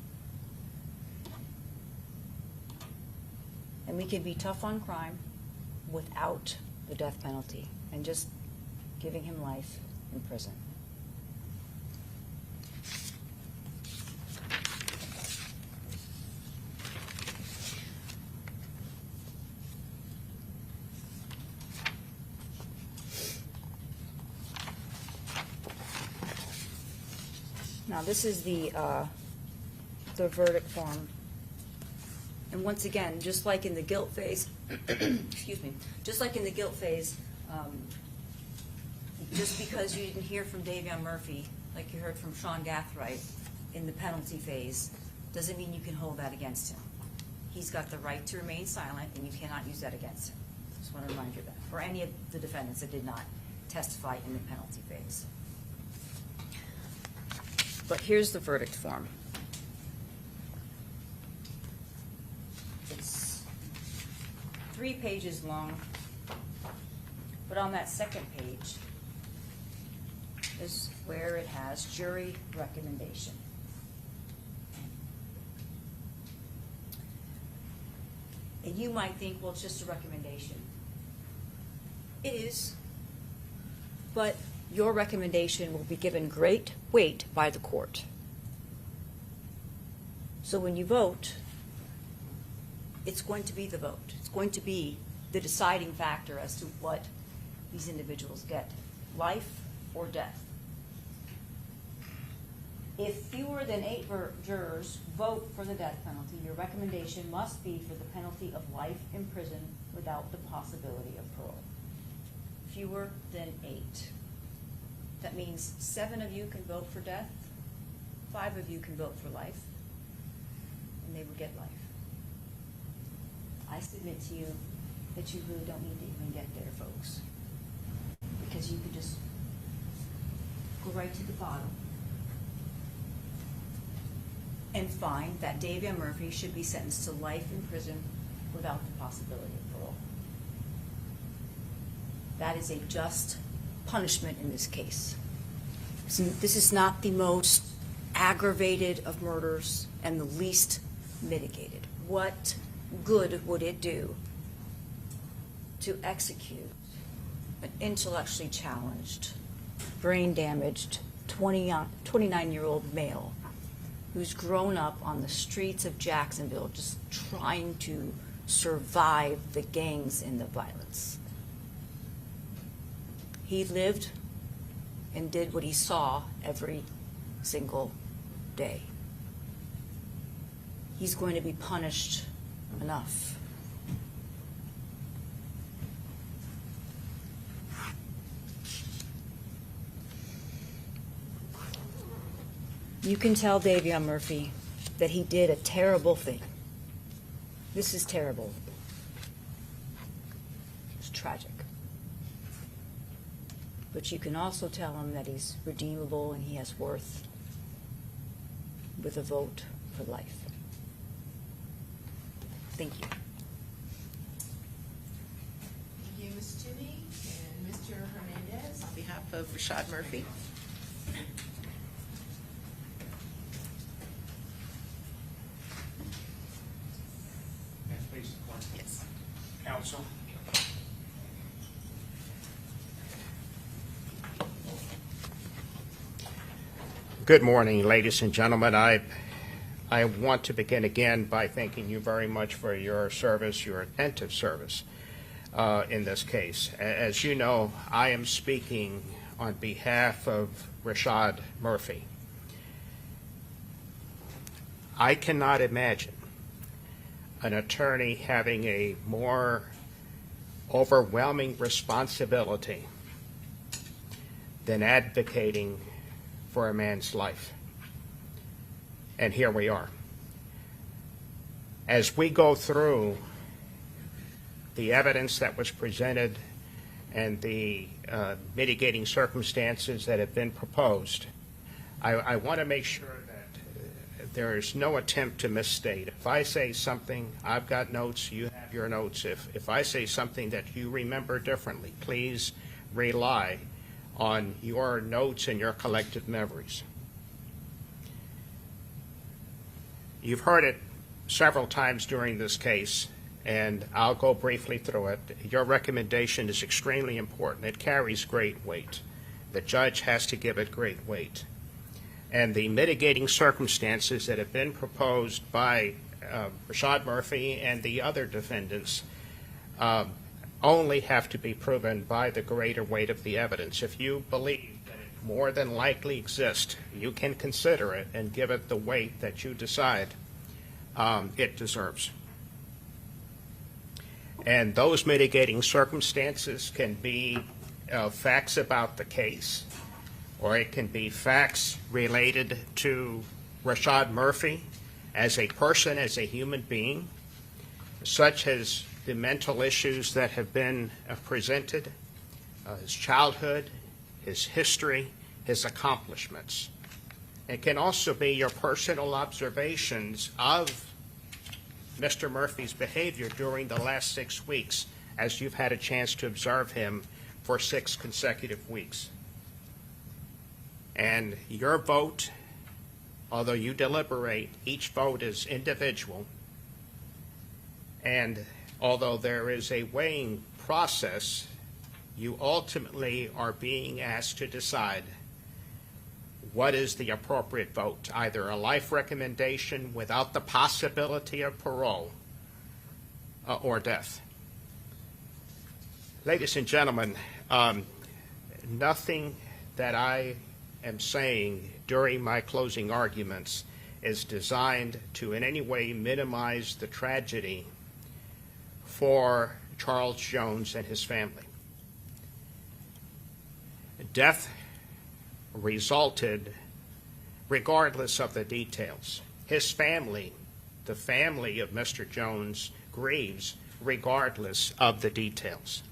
And we can be tough on crime without the death penalty and just giving him life in prison. Now, this is the verdict form. And once again, just like in the guilt phase, excuse me, just like in the guilt phase, just because you didn't hear from Davion Murphy, like you heard from Sean Gathright in the penalty phase, doesn't mean you can hold that against him. He's got the right to remain silent, and you cannot use that against him. Just want to remind you of that, for any of the defendants that did not testify in the penalty phase. But here's the verdict form. It's 3 pages long, but on that second page is where it has jury recommendation. And you might think, well, it's just a recommendation. It is, but your recommendation will be given great weight by the court. So when you vote, it's going to be the vote. It's going to be the deciding factor as to what these individuals get, life or death. If fewer than 8 jurors vote for the death penalty, your recommendation must be for the penalty of life in prison without the possibility of parole. Fewer than 8. That means 7 of you can vote for death, 5 of you can vote for life, and they would get life. I submit to you that you really don't need to even get there, folks, because you could just go right to the bottom and find that Davion Murphy should be sentenced to life in prison without the possibility of parole. That is a just punishment in this case. This is not the most aggravated of murders and the least mitigated. What good would it do to execute an intellectually challenged, brain damaged 29-year-old male who's grown up on the streets of Jacksonville just trying to survive the gangs and the violence? He lived and did what he saw every single day. He's going to be punished enough. You can tell Davion Murphy that he did a terrible thing. This is terrible. It's tragic. But you can also tell him that he's redeemable and he has worth with a vote for life. Thank you. Thank you, Ms. Toomey. And Mr. Hernandez, on behalf of Rashad Murphy. Please, Yes. counsel. Good morning, ladies and gentlemen. I want to begin again by thanking you very much for your service, your attentive service in this case. As you know, I am speaking on behalf of Rashad Murphy. I cannot imagine an attorney having a more overwhelming responsibility than advocating for a man's life. And here we are. As we go through the evidence that was presented and the mitigating circumstances that have been proposed, I want to make sure that there is no attempt to misstate. If I say something, I've got notes, you have your notes. If I say something that you remember differently, please rely on your notes and your collective memories. You've heard it several times during this case, and I'll go briefly through it. Your recommendation is extremely important. It carries great weight. The judge has to give it great weight. And the mitigating circumstances that have been proposed by Rashad Murphy and the other defendants only have to be proven by the greater weight of the evidence. If you believe that it more than likely exists, you can consider it and give it the weight that you decide it deserves. And those mitigating circumstances can be facts about the case, or it can be facts related to Rashad Murphy as a person, as a human being, such as the mental issues that have been presented, his childhood, his history, his accomplishments. It can also be your personal observations of Mr. Murphy's behavior during the last 6 weeks, as you've had a chance to observe him for 6 consecutive weeks. And your vote, although you deliberate, each vote is individual, and although there is a weighing process, you ultimately are being asked to decide what is the appropriate vote, either a life recommendation without the possibility of parole or death. Ladies and gentlemen, nothing that I am saying during my closing arguments is designed to in any way minimize the tragedy for Charles Jones and his family. Death resulted regardless of the details. His family, the family of Mr. Jones, grieves regardless of the details.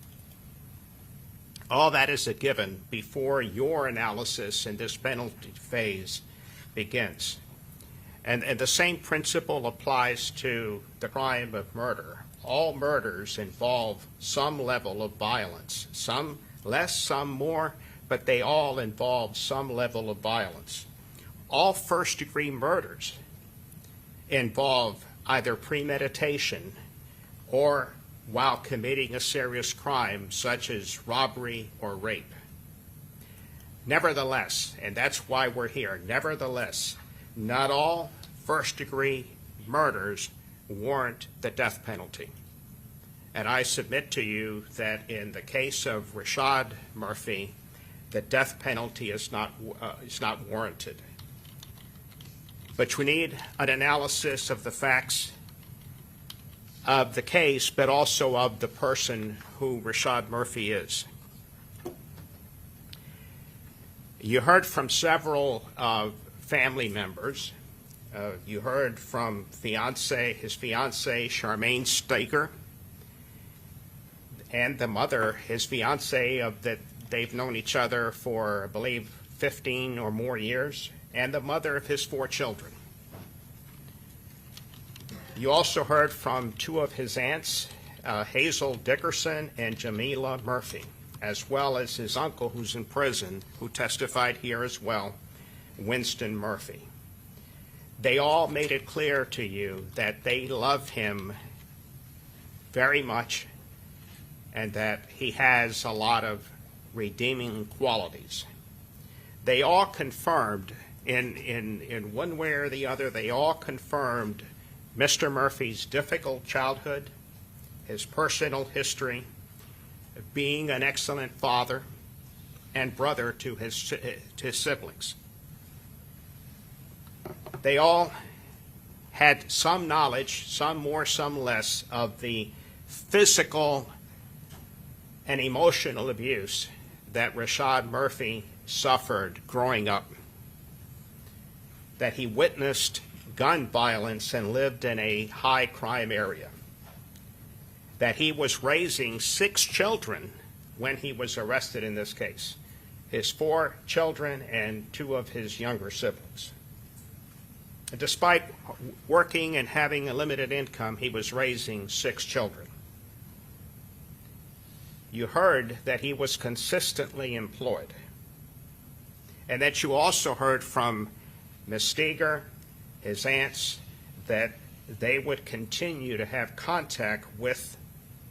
All that is a given before your analysis in this penalty phase begins. And the same principle applies to the crime of murder. All murders involve some level of violence, some less, some more, but they all involve some level of violence. all first-degree murders involve either premeditation or while committing a serious crime such as robbery or rape. Nevertheless, and that's why we're here, nevertheless, not all first-degree murders warrant the death penalty. And I submit to you that in the case of Rashad Murphy, the death penalty is not warranted. But we need an analysis of the facts of the case, but also of the person who Rashad Murphy is. You heard from several family members. You heard from his fiancée, Charmaine Staker, and the mother, his fiancée, that they've known each other for, I believe, 15 or more years, and the mother of his 4 children. You also heard from 2 of his aunts, Hazel Dickerson and Jamila Murphy, as well as his uncle who's in prison, who testified here as well, Winston Murphy. They all made it clear to you that they love him very much and that he has a lot of redeeming qualities. They all confirmed, in one way or the other, they all confirmed Mr. Murphy's difficult childhood, his personal history, being an excellent father and brother to his siblings. They all had some knowledge, some more, some less, of the physical and emotional abuse that Rashad Murphy suffered growing up, that he witnessed gun violence and lived in a high crime area, that he was raising 6 children when he was arrested in this case, his 4 children and 2 of his younger siblings. Despite working and having a limited income, he was raising 6 children. You heard that he was consistently employed, and that you also heard from Ms. Steger, his aunts, that they would continue to have contact with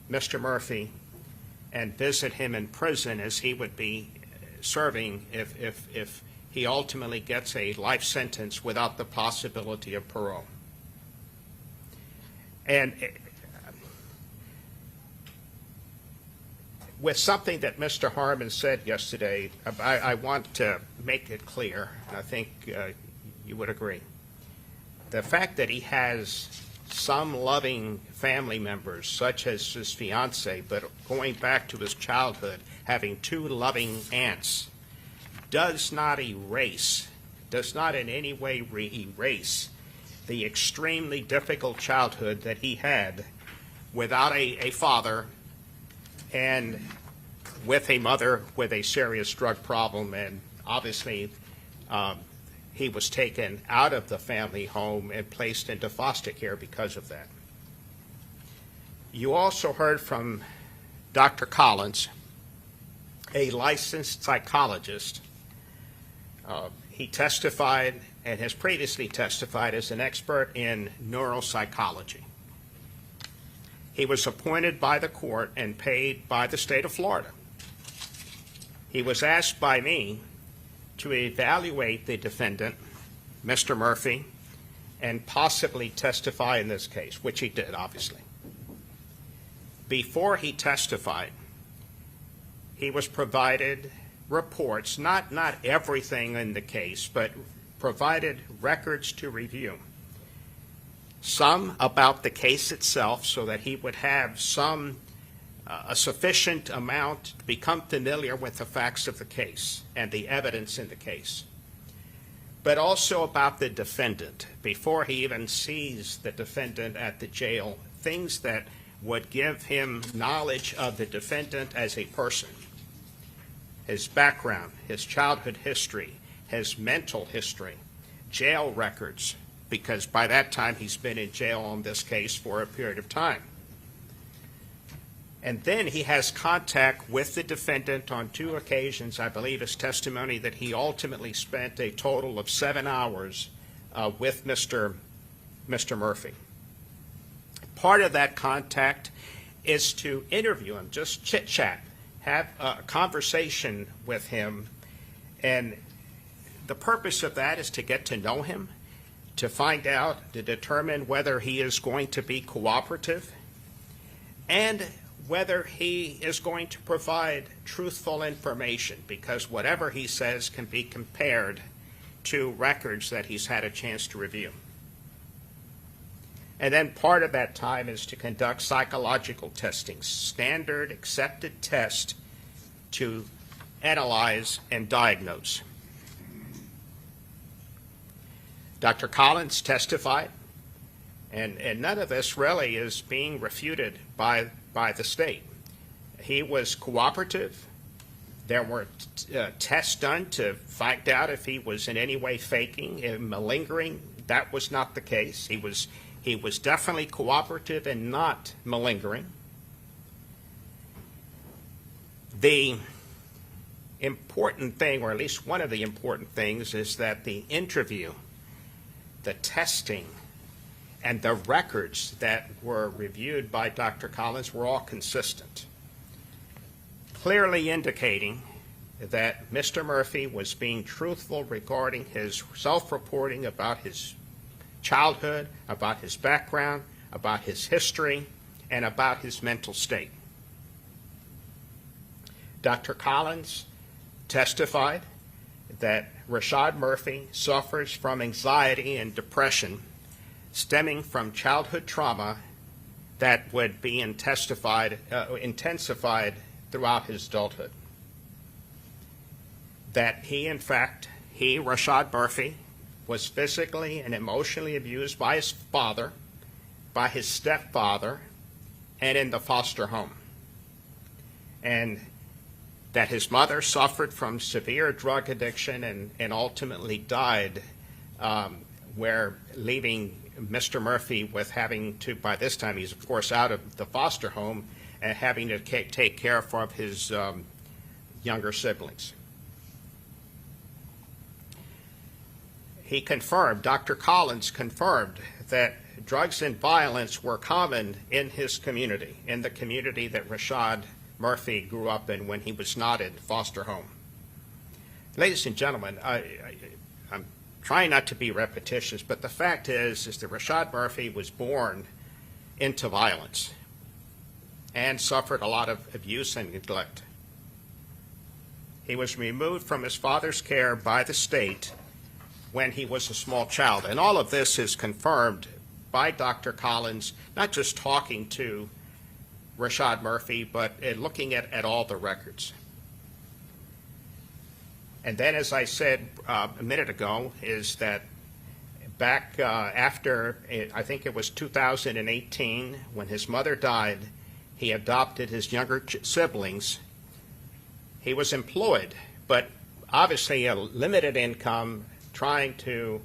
Mr. Murphy and visit him in prison as he would be serving if he ultimately gets a life sentence without the possibility of parole. And with something that Mr. Harmon said yesterday, I want to make it clear, and I think you would agree. The fact that he has some loving family members, such as his fiancée, but going back to his childhood, having 2 loving aunts, does not in any way erase the extremely difficult childhood that he had without a father and with a mother with a serious drug problem, and obviously he was taken out of the family home and placed into foster care because of that. You also heard from Dr. Collins, a licensed psychologist. He testified and has previously testified as an expert in neuropsychology. He was appointed by the court and paid by the state of Florida. He was asked by me to evaluate the defendant, Mr. Murphy, and possibly testify in this case, which he did, obviously. Before he testified, he was provided reports, not everything in the case, but provided records to review. Some about the case itself, so that he would have a sufficient amount to become familiar with the facts of the case and the evidence in the case. But also about the defendant, before he even sees the defendant at the jail, things that would give him knowledge of the defendant as a person, his background, his childhood history, his mental history, jail records, because by that time he's been in jail on this case for a period of time. And then he has contact with the defendant on 2 occasions. I believe his testimony that he ultimately spent a total of 7 hours with Mr. Murphy. Part of that contact is to interview him, just chit-chat, have a conversation with him. And the purpose of that is to get to know him, to find out, to determine whether he is going to be cooperative, and whether he is going to provide truthful information, because whatever he says can be compared to records that he's had a chance to review. And then part of that time is to conduct psychological testing, standard accepted test to analyze and diagnose. Dr. Collins testified, and none of this really is being refuted by the state. He was cooperative. There were tests done to find out if he was in any way faking and malingering. That was not the case. He was definitely cooperative and not malingering. The important thing, or at least one of the important things, is that the interview, the testing, and the records that were reviewed by Dr. Collins were all consistent, clearly indicating that Mr. Murphy was being truthful regarding his self-reporting about his childhood, about his background, about his history, and about his mental state. Dr. Collins testified that Rashad Murphy suffers from anxiety and depression stemming from childhood trauma that would be intensified throughout his adulthood. That he, Rashad Murphy, was physically and emotionally abused by his father, by his stepfather, and in the foster home. And that his mother suffered from severe drug addiction and ultimately died, where leaving Mr. Murphy with having to, by this time he's of course out of the foster home, and having to take care of his younger siblings. Dr. Collins confirmed that drugs and violence were common in his community, in the community that Rashad Murphy grew up in when he was not in foster home. Ladies and gentlemen, I'm trying not to be repetitious, but the fact is that Rashad Murphy was born into violence and suffered a lot of abuse and neglect. He was removed from his father's care by the state when he was a small child. And all of this is confirmed by Dr. Collins, not just talking to Rashad Murphy, but looking at all the records. And then, as I said a minute ago, is that back after, I think it was 2018, when his mother died, he adopted his younger siblings. He was employed, but obviously a limited income, trying to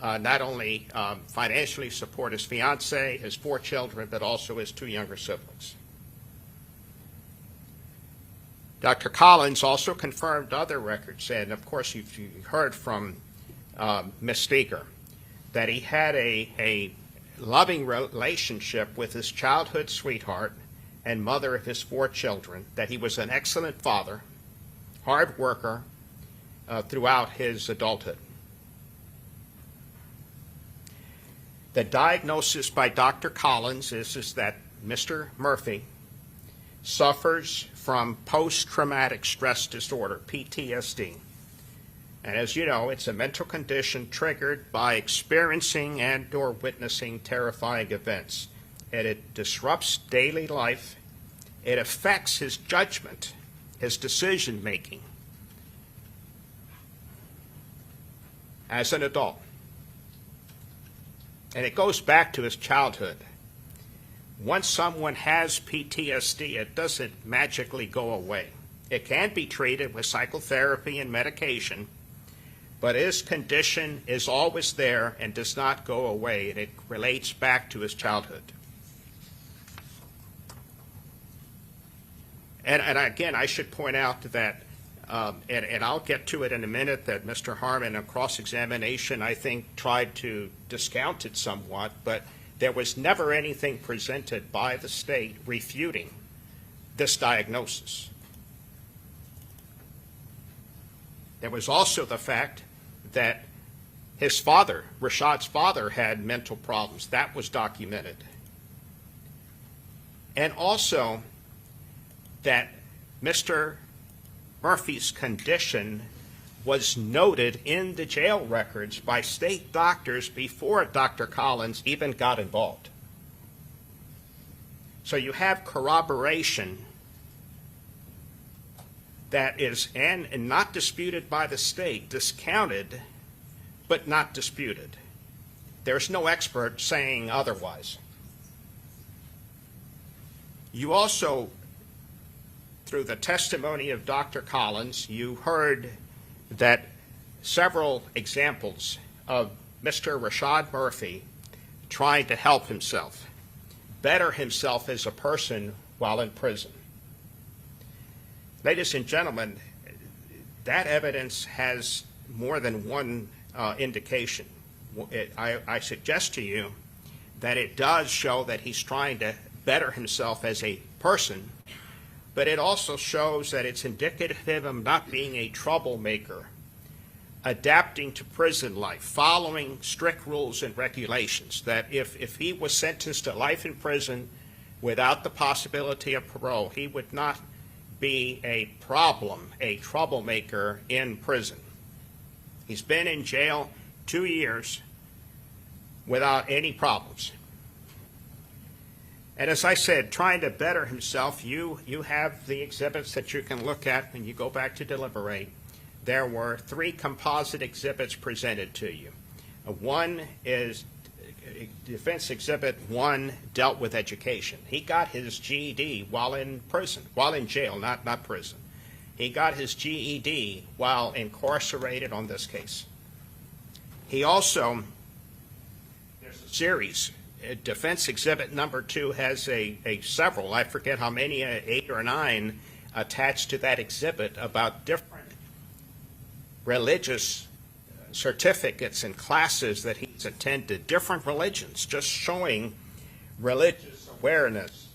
not only financially support his fiancée, his 4 children, but also his 2 younger siblings. Dr. Collins also confirmed other records, and of course you heard from Ms. Steger, that he had a loving relationship with his childhood sweetheart and mother of his 4 children, that he was an excellent father, hard worker throughout his adulthood. The diagnosis by Dr. Collins is that Mr. Murphy suffers from post-traumatic stress disorder, PTSD. And as you know, it's a mental condition triggered by experiencing and or witnessing terrifying events. And it disrupts daily life. It affects his judgment, his decision-making as an adult. And it goes back to his childhood. Once someone has PTSD, it doesn't magically go away. It can be treated with psychotherapy and medication, but his condition is always there and does not go away, and it relates back to his childhood. And again, I should point out that, and I'll get to it in a minute, that Mr. Harmon, on cross-examination, I think, tried to discount it somewhat, but there was never anything presented by the state refuting this diagnosis. There was also the fact that his father, Rashad's father, had mental problems. That was documented. And also that Mr. Murphy's condition was noted in the jail records by state doctors before Dr. Collins even got involved. So you have corroboration that is, and not disputed by the state, discounted, but not disputed. There's no expert saying otherwise. You also, through the testimony of Dr. Collins, you heard that several examples of Mr. Rashad Murphy trying to help himself, better himself as a person while in prison. Ladies and gentlemen, that evidence has more than one indication. I suggest to you that it does show that he's trying to better himself as a person, but it also shows that it's indicative of him not being a troublemaker, adapting to prison life, following strict rules and regulations, that if he was sentenced to life in prison without the possibility of parole, he would not be a problem, a troublemaker in prison. He's been in jail 2 years without any problems. And as I said, trying to better himself, you have the exhibits that you can look at when you go back to deliberate. There were 3 composite exhibits presented to you. One is Defense Exhibit 1 dealt with education. He got his GED while in prison, while in jail, not prison. He got his GED while incarcerated on this case. He also, there's a series, Defense Exhibit number 2 has a several, I forget how many, 8 or 9 attached to that exhibit about different religious certificates and classes that he's attended, different religions, just showing religious awareness.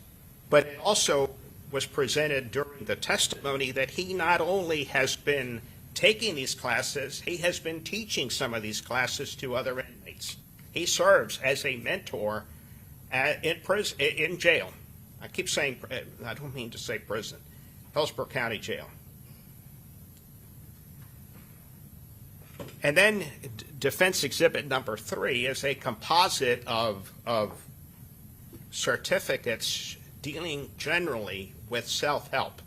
But it also was presented during the testimony that he not only has been taking these classes, he has been teaching some of these classes to other inmates. He serves as a mentor in prison, in jail. I keep saying, I don't mean to say prison, Hillsborough County Jail. And then Defense Exhibit number 3 is a composite of certificates dealing generally with self-help,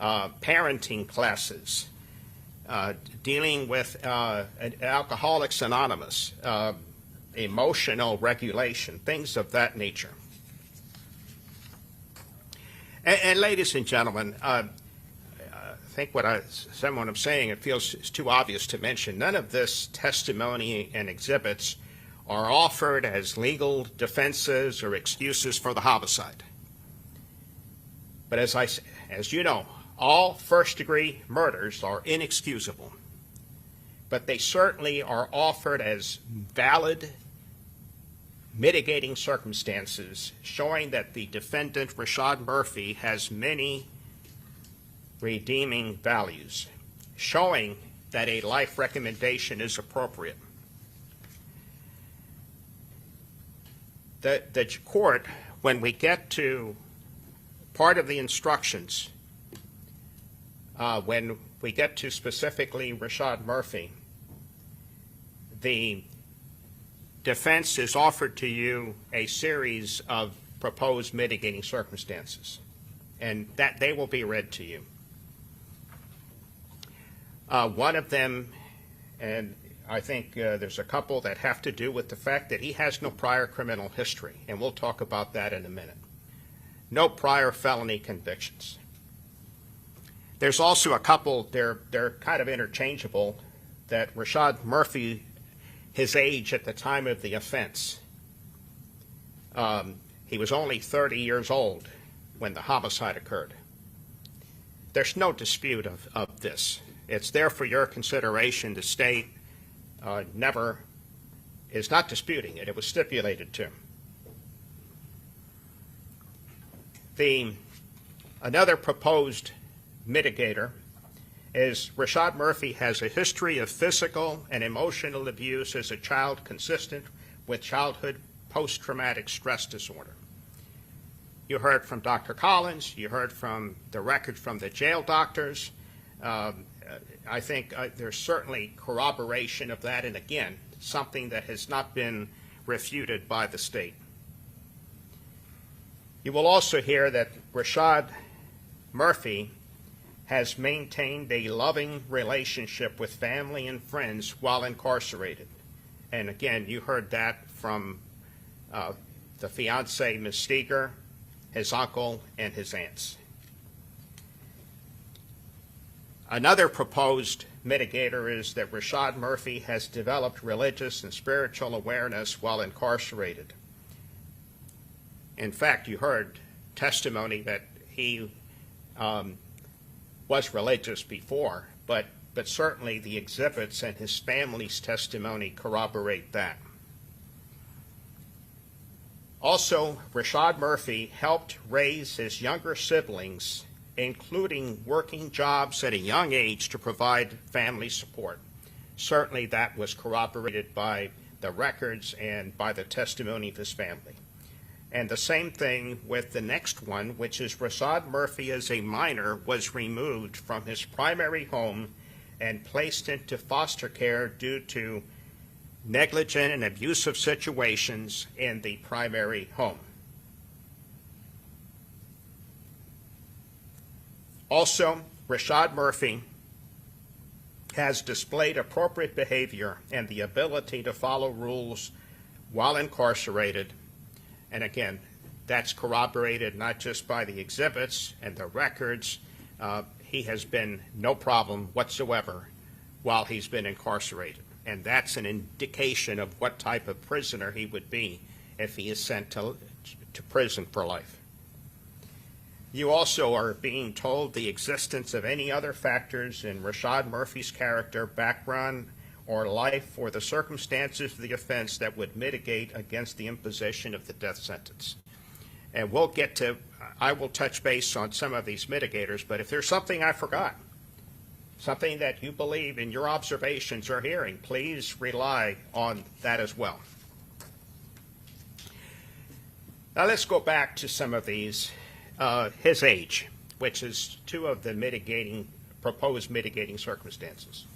parenting classes, dealing with Alcoholics Anonymous, emotional regulation, things of that nature. And ladies and gentlemen, I think what I'm saying, it feels it's too obvious to mention. None of this testimony and exhibits are offered as legal defenses or excuses for the homicide. But as you know, all first-degree murders are inexcusable. But they certainly are offered as valid mitigating circumstances showing that the defendant, Rashad Murphy, has many redeeming values, showing that a life recommendation is appropriate. The court, when we get to part of the instructions, when we get to specifically Rashad Murphy, the defense is offered to you a series of proposed mitigating circumstances, and that they will be read to you. One of them, and I think there's a couple that have to do with the fact that he has no prior criminal history, and we'll talk about that in a minute. No prior felony convictions. There's also a couple, they're kind of interchangeable, that Rashad Murphy, his age at the time of the offense, he was only 30 years old when the homicide occurred. there's no dispute of this. It's there for your consideration. The state never is not disputing it. It was stipulated to. Another proposed mitigator is Rashad Murphy has a history of physical and emotional abuse as a child consistent with childhood post-traumatic stress disorder. You heard from Dr. Collins. You heard from the record from the jail doctors. I think there's certainly corroboration of that, and again, something that has not been refuted by the state. You will also hear that Rashad Murphy has maintained a loving relationship with family and friends while incarcerated. And again, you heard that from the fiancee, Ms. Steger, his uncle, and his aunts. Another proposed mitigator is that Rashad Murphy has developed religious and spiritual awareness while incarcerated. In fact, you heard testimony that he was religious before, but certainly the exhibits and his family's testimony corroborate that. Also, Rashad Murphy helped raise his younger siblings, including working jobs at a young age to provide family support. Certainly that was corroborated by the records and by the testimony of his family. And the same thing with the next one, which is Rashad Murphy as a minor was removed from his primary home and placed into foster care due to negligent and abusive situations in the primary home. Also, Rashad Murphy has displayed appropriate behavior and the ability to follow rules while incarcerated. And again, that's corroborated not just by the exhibits and the records. He has been no problem whatsoever while he's been incarcerated. And that's an indication of what type of prisoner he would be if he is sent to prison for life. You also are being told the existence of any other factors in Rashad Murphy's character, background, or life, or the circumstances of the offense that would mitigate against the imposition of the death sentence. And I will touch base on some of these mitigators, but if there's something I forgot, something that you believe in your observations or hearing, please rely on that as well. Now let's go back to some of these. His age, which is two of the proposed mitigating circumstances.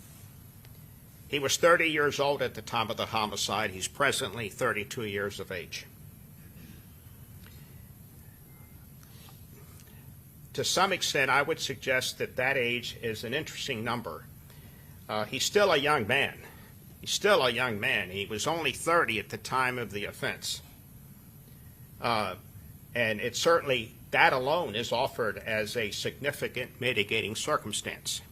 He was 30 years old at the time of the homicide. He's presently 32 years of age. To some extent, I would suggest that that age is an interesting number. He's still a young man. He's still a young man. He was only 30 at the time of the offense. And it certainly, that alone is offered as a significant mitigating circumstance.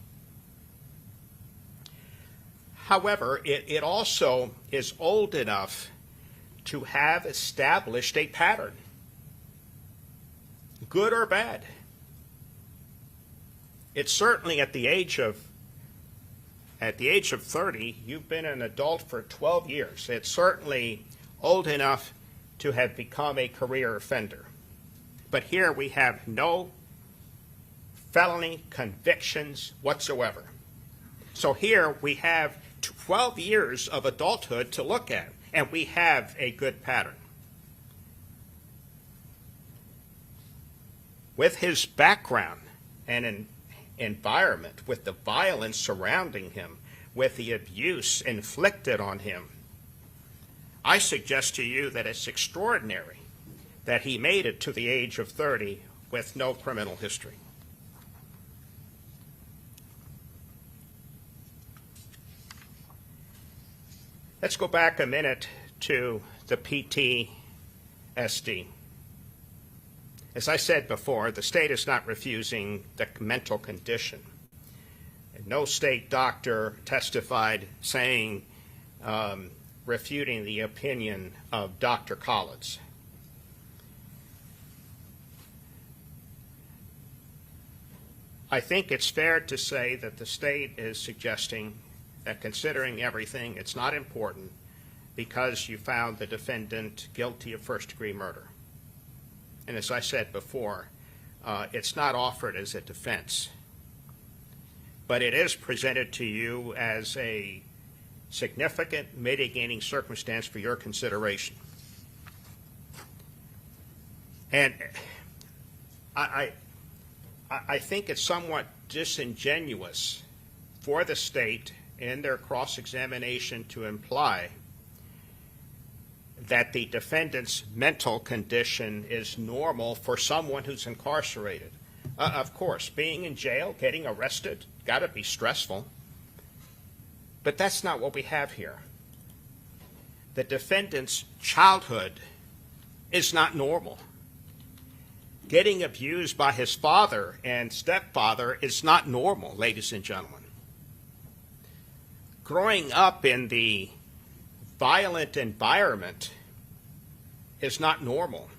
However, it also is old enough to have established a pattern, good or bad. It's certainly at the age of 30, you've been an adult for 12 years. It's certainly old enough to have become a career offender. But here we have no felony convictions whatsoever. So here we have 12 years of adulthood to look at, and we have a good pattern. With his background and an environment, with the violence surrounding him, with the abuse inflicted on him, I suggest to you that it's extraordinary that he made it to the age of 30 with no criminal history. Let's go back a minute to the PTSD. As I said before, the state is not refusing the mental condition. And no state doctor testified saying, refuting the opinion of Dr. Collins. I think it's fair to say that the state is suggesting that considering everything, it's not important because you found the defendant guilty of first-degree murder. And as I said before, it's not offered as a defense, but it is presented to you as a significant mitigating circumstance for your consideration. And I think it's somewhat disingenuous for the state in their cross-examination to imply that the defendant's mental condition is normal for someone who's incarcerated. Of course, being in jail, getting arrested, got to be stressful. But that's not what we have here. The defendant's childhood is not normal. Getting abused by his father and stepfather is not normal, ladies and gentlemen. Growing up in the violent environment is not normal.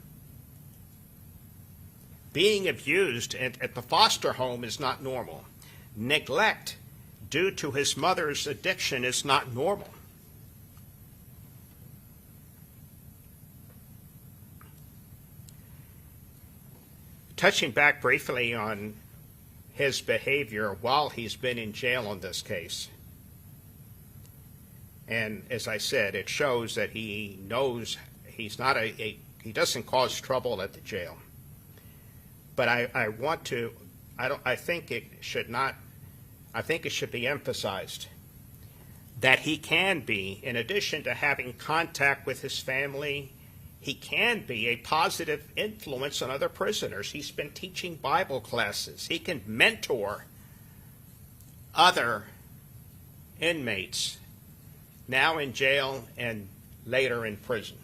Being abused at the foster home is not normal. Neglect due to his mother's addiction is not normal. Touching back briefly on his behavior while he's been in jail on this case, and as I said, it shows that he knows he's not he doesn't cause trouble at the jail. But I think it should be emphasized that he can be, in addition to having contact with his family, he can be a positive influence on other prisoners. He's been teaching Bible classes. He can mentor other inmates now in jail and later in prison.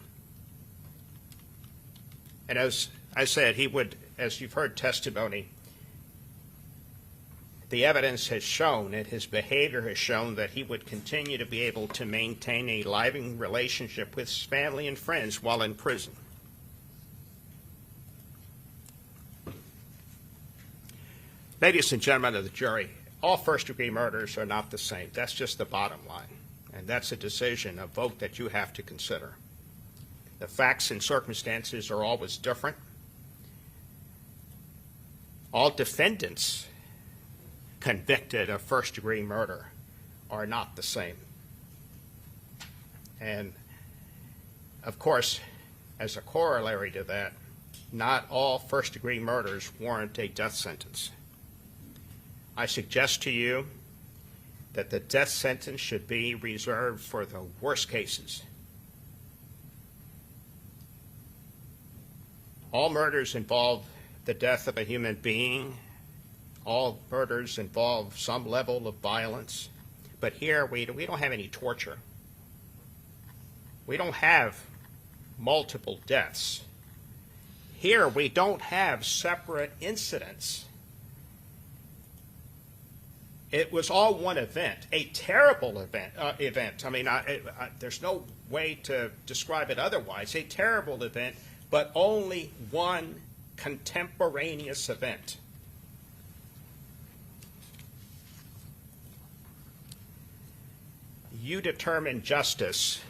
And as I said, he would, as you've heard testimony, the evidence has shown, and his behavior has shown, that he would continue to be able to maintain a living relationship with his family and friends while in prison. Ladies and gentlemen of the jury, all first-degree murders are not the same. That's just the bottom line. And that's a decision, a vote that you have to consider. The facts and circumstances are always different. All defendants convicted of first-degree murder are not the same. And, of course, as a corollary to that, not all first-degree murders warrant a death sentence. I suggest to you that the death sentence should be reserved for the worst cases. All murders involve the death of a human being. All murders involve some level of violence. But here we don't have any torture. We don't have multiple deaths. Here we don't have separate incidents. It was all one event, a terrible event. I mean, there's no way to describe it otherwise. A terrible event, but only one contemporaneous event. You determined justice.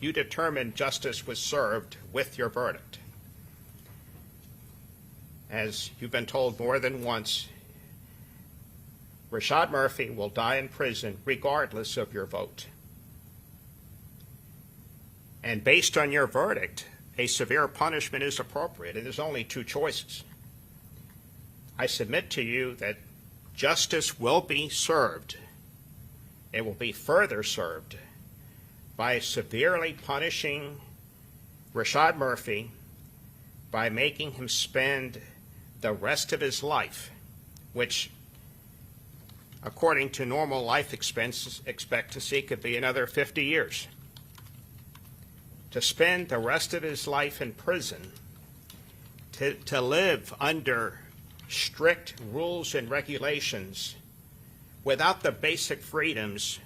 You determined justice was served with your verdict. As you've been told more than once, Rashad Murphy will die in prison regardless of your vote. And based on your verdict, a severe punishment is appropriate, and there's only two choices. I submit to you that justice will be served. It will be further served by severely punishing Rashad Murphy by making him spend the rest of his life, which according to normal life expectancy could be another 50 years, to spend the rest of his life in prison, to live under strict rules and regulations without the basic freedoms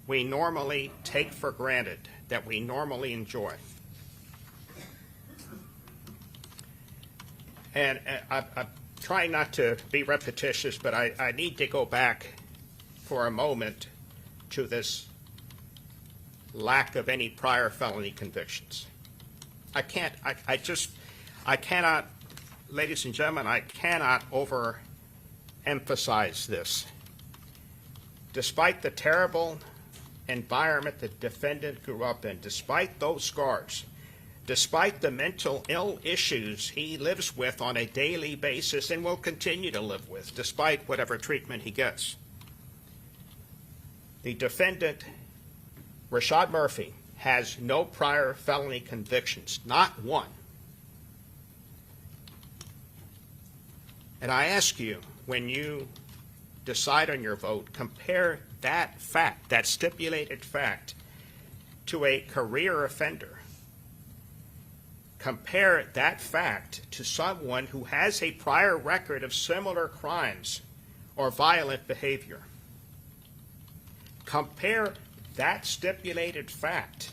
we normally take for granted, that we normally enjoy. And trying not to be repetitious, but I need to go back for a moment to this lack of any prior felony convictions. I cannot, ladies and gentlemen, I cannot overemphasize this. Despite the terrible environment the defendant grew up in, despite those scars, despite the mental ill issues he lives with on a daily basis and will continue to live with, despite whatever treatment he gets, the defendant, Rashad Murphy, has no prior felony convictions, not one. And I ask you, when you decide on your vote, compare that fact, that stipulated fact, to a career offender. Compare that fact to someone who has a prior record of similar crimes or violent behavior. Compare that stipulated fact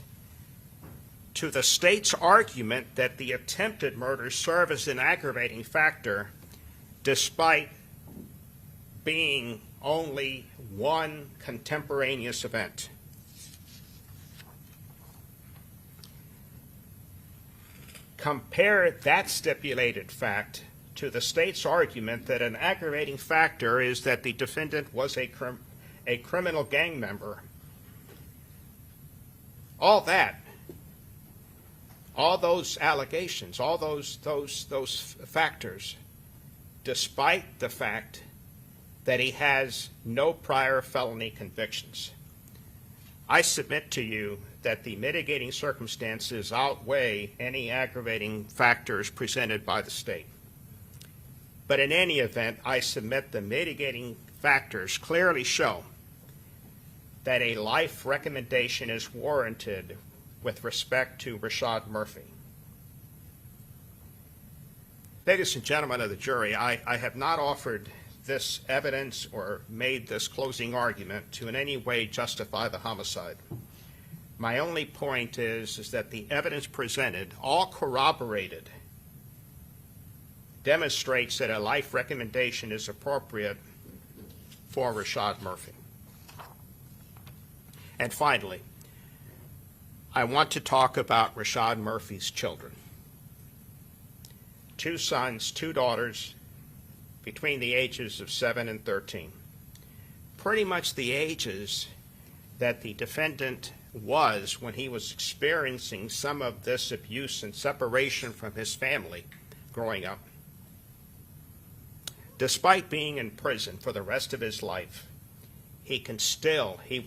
to the state's argument that the attempted murders serve as an aggravating factor despite being only one contemporaneous event. Compare that stipulated fact to the state's argument that an aggravating factor is that the defendant was a criminal gang member. All that, all those allegations, all those factors, despite the fact that he has no prior felony convictions. I submit to you that the mitigating circumstances outweigh any aggravating factors presented by the state. But in any event, I submit the mitigating factors clearly show that a life recommendation is warranted with respect to Rashad Murphy. Ladies and gentlemen of the jury, I have not offered this evidence or made this closing argument to in any way justify the homicide. My only point is that the evidence presented, all corroborated, demonstrates that a life recommendation is appropriate for Rashad Murphy. And finally, I want to talk about Rashad Murphy's children. 2 sons, 2 daughters, between the ages of 7 and 13. Pretty much the ages that the defendant was when he was experiencing some of this abuse and separation from his family growing up. Despite being in prison for the rest of his life, he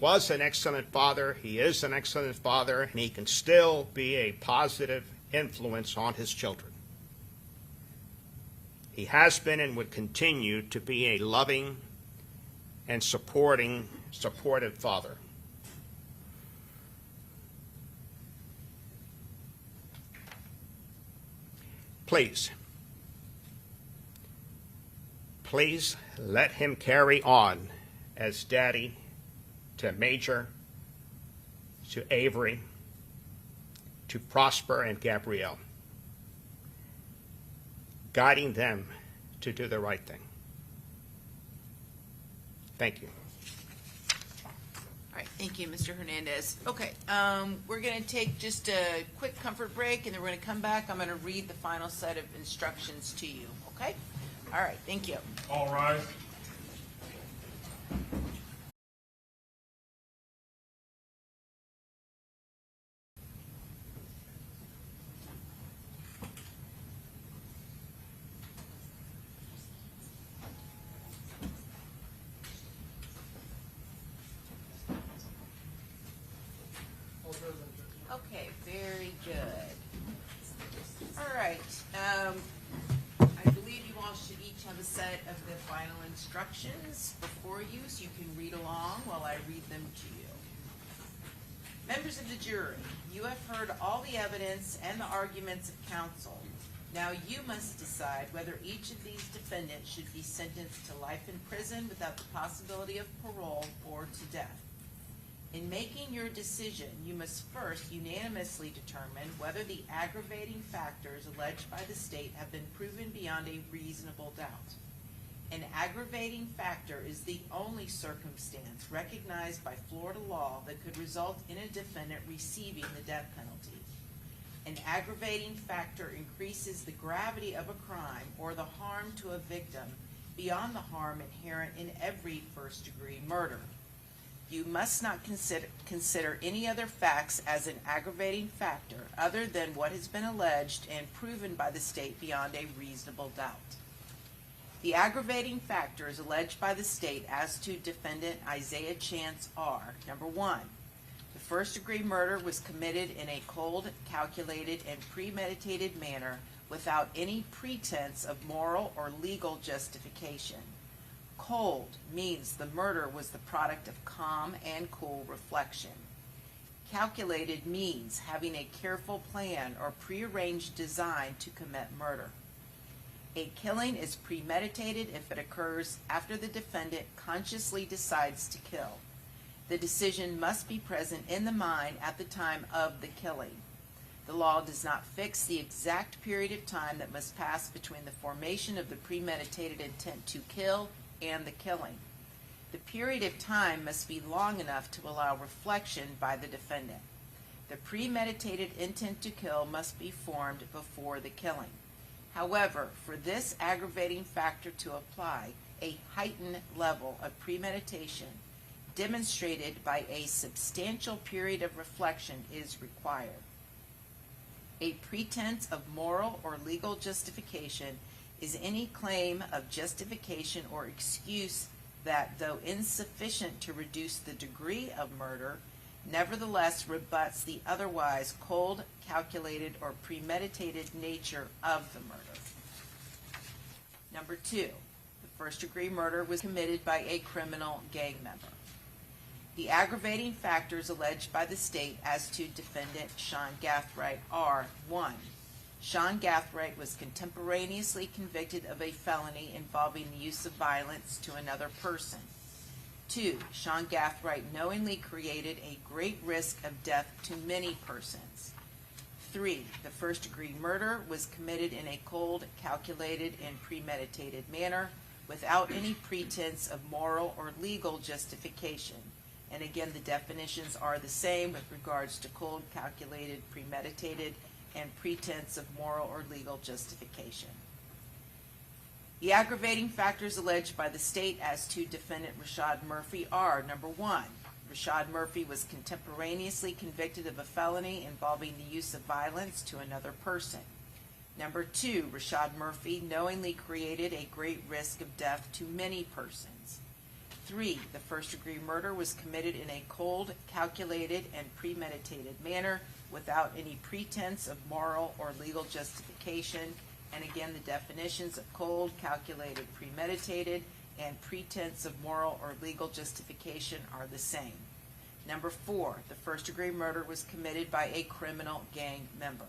was an excellent father, he is an excellent father, and he can still be a positive influence on his children. He has been and would continue to be a loving and supportive father. Please let him carry on as daddy to Major, to Avery, to Prosper and Gabrielle, guiding them to do the right thing. Thank you. All right, thank you, Mr. Hernandez. Okay, we're going to take just a quick comfort break, and then we're going to come back. I'm going to read the final set of instructions to you, okay? All right, thank you. All rise. Okay, very good. All right, I believe you all should each have a set of the final instructions before you, so you can read along while I read them to you. Members of the jury, you have heard all the evidence and the arguments of counsel. Now you must decide whether each of these defendants should be sentenced to life in prison without the possibility of parole or to death. In making your decision, you must first unanimously determine whether the aggravating factors alleged by the state have been proven beyond a reasonable doubt. An aggravating factor is the only circumstance recognized by Florida law that could result in a defendant receiving the death penalty. An aggravating factor increases the gravity of a crime or the harm to a victim beyond the harm inherent in every first-degree murder. You must not consider any other facts as an aggravating factor other than what has been alleged and proven by the state beyond a reasonable doubt. The aggravating factors alleged by the state as to defendant Isaiah Chance are, number one, the first-degree murder was committed in a cold, calculated, and premeditated manner without any pretense of moral or legal justification. Cold means the murder was the product of calm and cool reflection. Calculated means having a careful plan or prearranged design to commit murder. A killing is premeditated if it occurs after the defendant consciously decides to kill. The decision must be present in the mind at the time of the killing. The law does not fix the exact period of time that must pass between the formation of the premeditated intent to kill and the killing. The period of time must be long enough to allow reflection by the defendant. The premeditated intent to kill must be formed before the killing. However, for this aggravating factor to apply, a heightened level of premeditation demonstrated by a substantial period of reflection is required. A pretense of moral or legal justification is any claim of justification or excuse that, though insufficient to reduce the degree of murder, nevertheless rebuts the otherwise cold, calculated, or premeditated nature of the murder. Number two, the first-degree murder was committed by a criminal gang member. The aggravating factors alleged by the state as to defendant Sean Gathright are: 1. Sean Gathright was contemporaneously convicted of a felony involving the use of violence to another person. 2. Sean Gathright knowingly created a great risk of death to many persons. 3. The first-degree murder was committed in a cold, calculated, and premeditated manner without any pretense of moral or legal justification. And again, the definitions are the same with regards to cold, calculated, premeditated, and pretense of moral or legal justification. The aggravating factors alleged by the state as to defendant Rashad Murphy are: number 1, Rashad Murphy was contemporaneously convicted of a felony involving the use of violence to another person. Number 2, Rashad Murphy knowingly created a great risk of death to many persons. 3, the first-degree murder was committed in a cold, calculated, and premeditated manner without any pretense of moral or legal justification. And again, the definitions of cold, calculated, premeditated, and pretense of moral or legal justification are the same. Number 4, the first-degree murder was committed by a criminal gang member.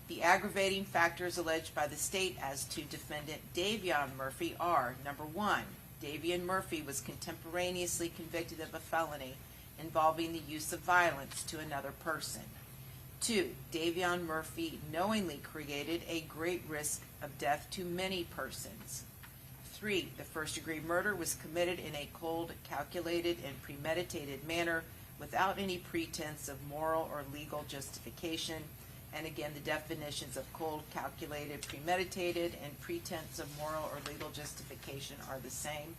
The aggravating factors alleged by the state as to defendant Davion Murphy are: number 1, Davion Murphy was contemporaneously convicted of a felony involving the use of violence to another person. 2, Davion Murphy knowingly created a great risk of death to many persons. 3, the first-degree murder was committed in a cold, calculated, and premeditated manner without any pretense of moral or legal justification. And again, the definitions of cold, calculated, premeditated, and pretense of moral or legal justification are the same.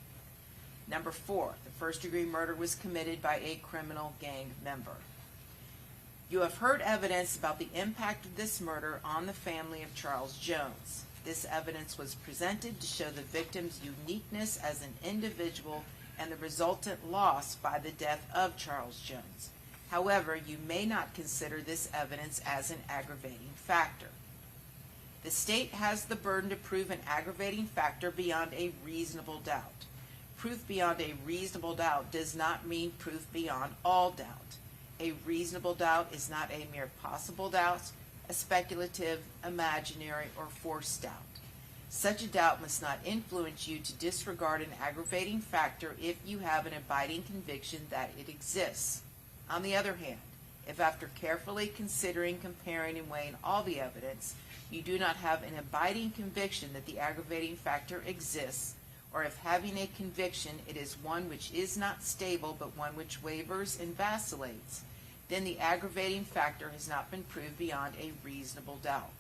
Number 4, the first-degree murder was committed by a criminal gang member. You have heard evidence about the impact of this murder on the family of Charles Jones. This evidence was presented to show the victim's uniqueness as an individual and the resultant loss by the death of Charles Jones. However, you may not consider this evidence as an aggravating factor. The state has the burden to prove an aggravating factor beyond a reasonable doubt. Proof beyond a reasonable doubt does not mean proof beyond all doubt. A reasonable doubt is not a mere possible doubt, a speculative, imaginary, or forced doubt. Such a doubt must not influence you to disregard an aggravating factor if you have an abiding conviction that it exists. On the other hand, if after carefully considering, comparing, and weighing all the evidence, you do not have an abiding conviction that the aggravating factor exists, or if having a conviction it is one which is not stable but one which wavers and vacillates, then the aggravating factor has not been proved beyond a reasonable doubt.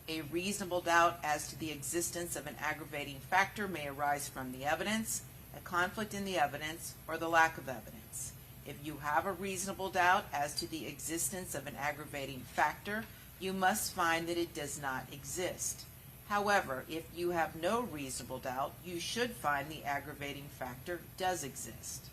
A reasonable doubt as to the existence of an aggravating factor may arise from the evidence, a conflict in the evidence, or the lack of evidence. If you have a reasonable doubt as to the existence of an aggravating factor, you must find that it does not exist. However, if you have no reasonable doubt, you should find the aggravating factor does exist.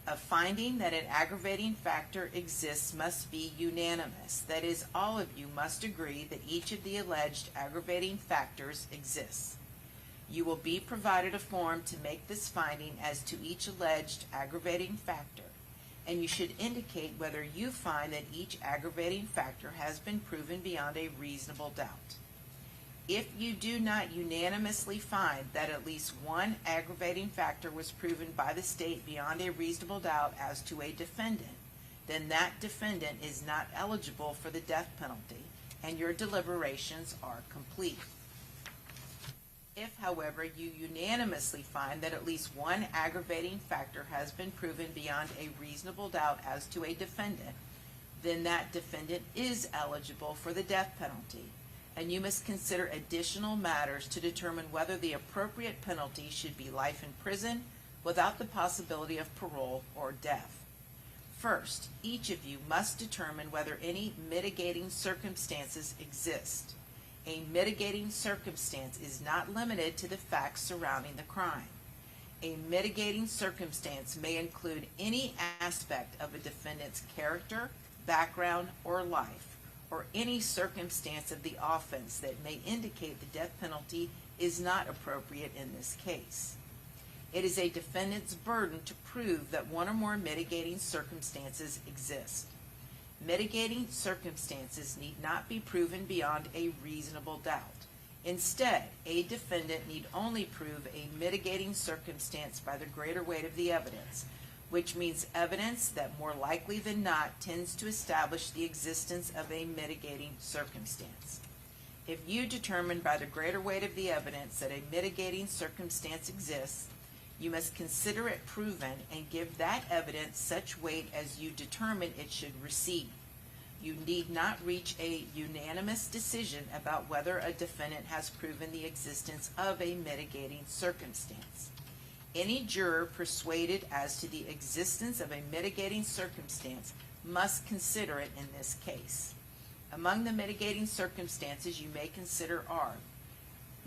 A finding that an aggravating factor exists must be unanimous. That is, all of you must agree that each of the alleged aggravating factors exists. You will be provided a form to make this finding as to each alleged aggravating factor, and you should indicate whether you find that each aggravating factor has been proven beyond a reasonable doubt. If you do not unanimously find that at least one aggravating factor was proven by the state beyond a reasonable doubt as to a defendant, then that defendant is not eligible for the death penalty, and your deliberations are complete. If, however, you unanimously find that at least one aggravating factor has been proven beyond a reasonable doubt as to a defendant, then that defendant is eligible for the death penalty, and you must consider additional matters to determine whether the appropriate penalty should be life in prison without the possibility of parole or death. First, each of you must determine whether any mitigating circumstances exist. A mitigating circumstance is not limited to the facts surrounding the crime. A mitigating circumstance may include any aspect of a defendant's character, background, or life, or any circumstance of the offense that may indicate the death penalty is not appropriate in this case. It is a defendant's burden to prove that one or more mitigating circumstances exist. Mitigating circumstances need not be proven beyond a reasonable doubt. Instead, a defendant need only prove a mitigating circumstance by the greater weight of the evidence, which means evidence that more likely than not tends to establish the existence of a mitigating circumstance. If you determine by the greater weight of the evidence that a mitigating circumstance exists, you must consider it proven and give that evidence such weight as you determine it should receive. You need not reach a unanimous decision about whether a defendant has proven the existence of a mitigating circumstance. Any juror persuaded as to the existence of a mitigating circumstance must consider it in this case. Among the mitigating circumstances you may consider are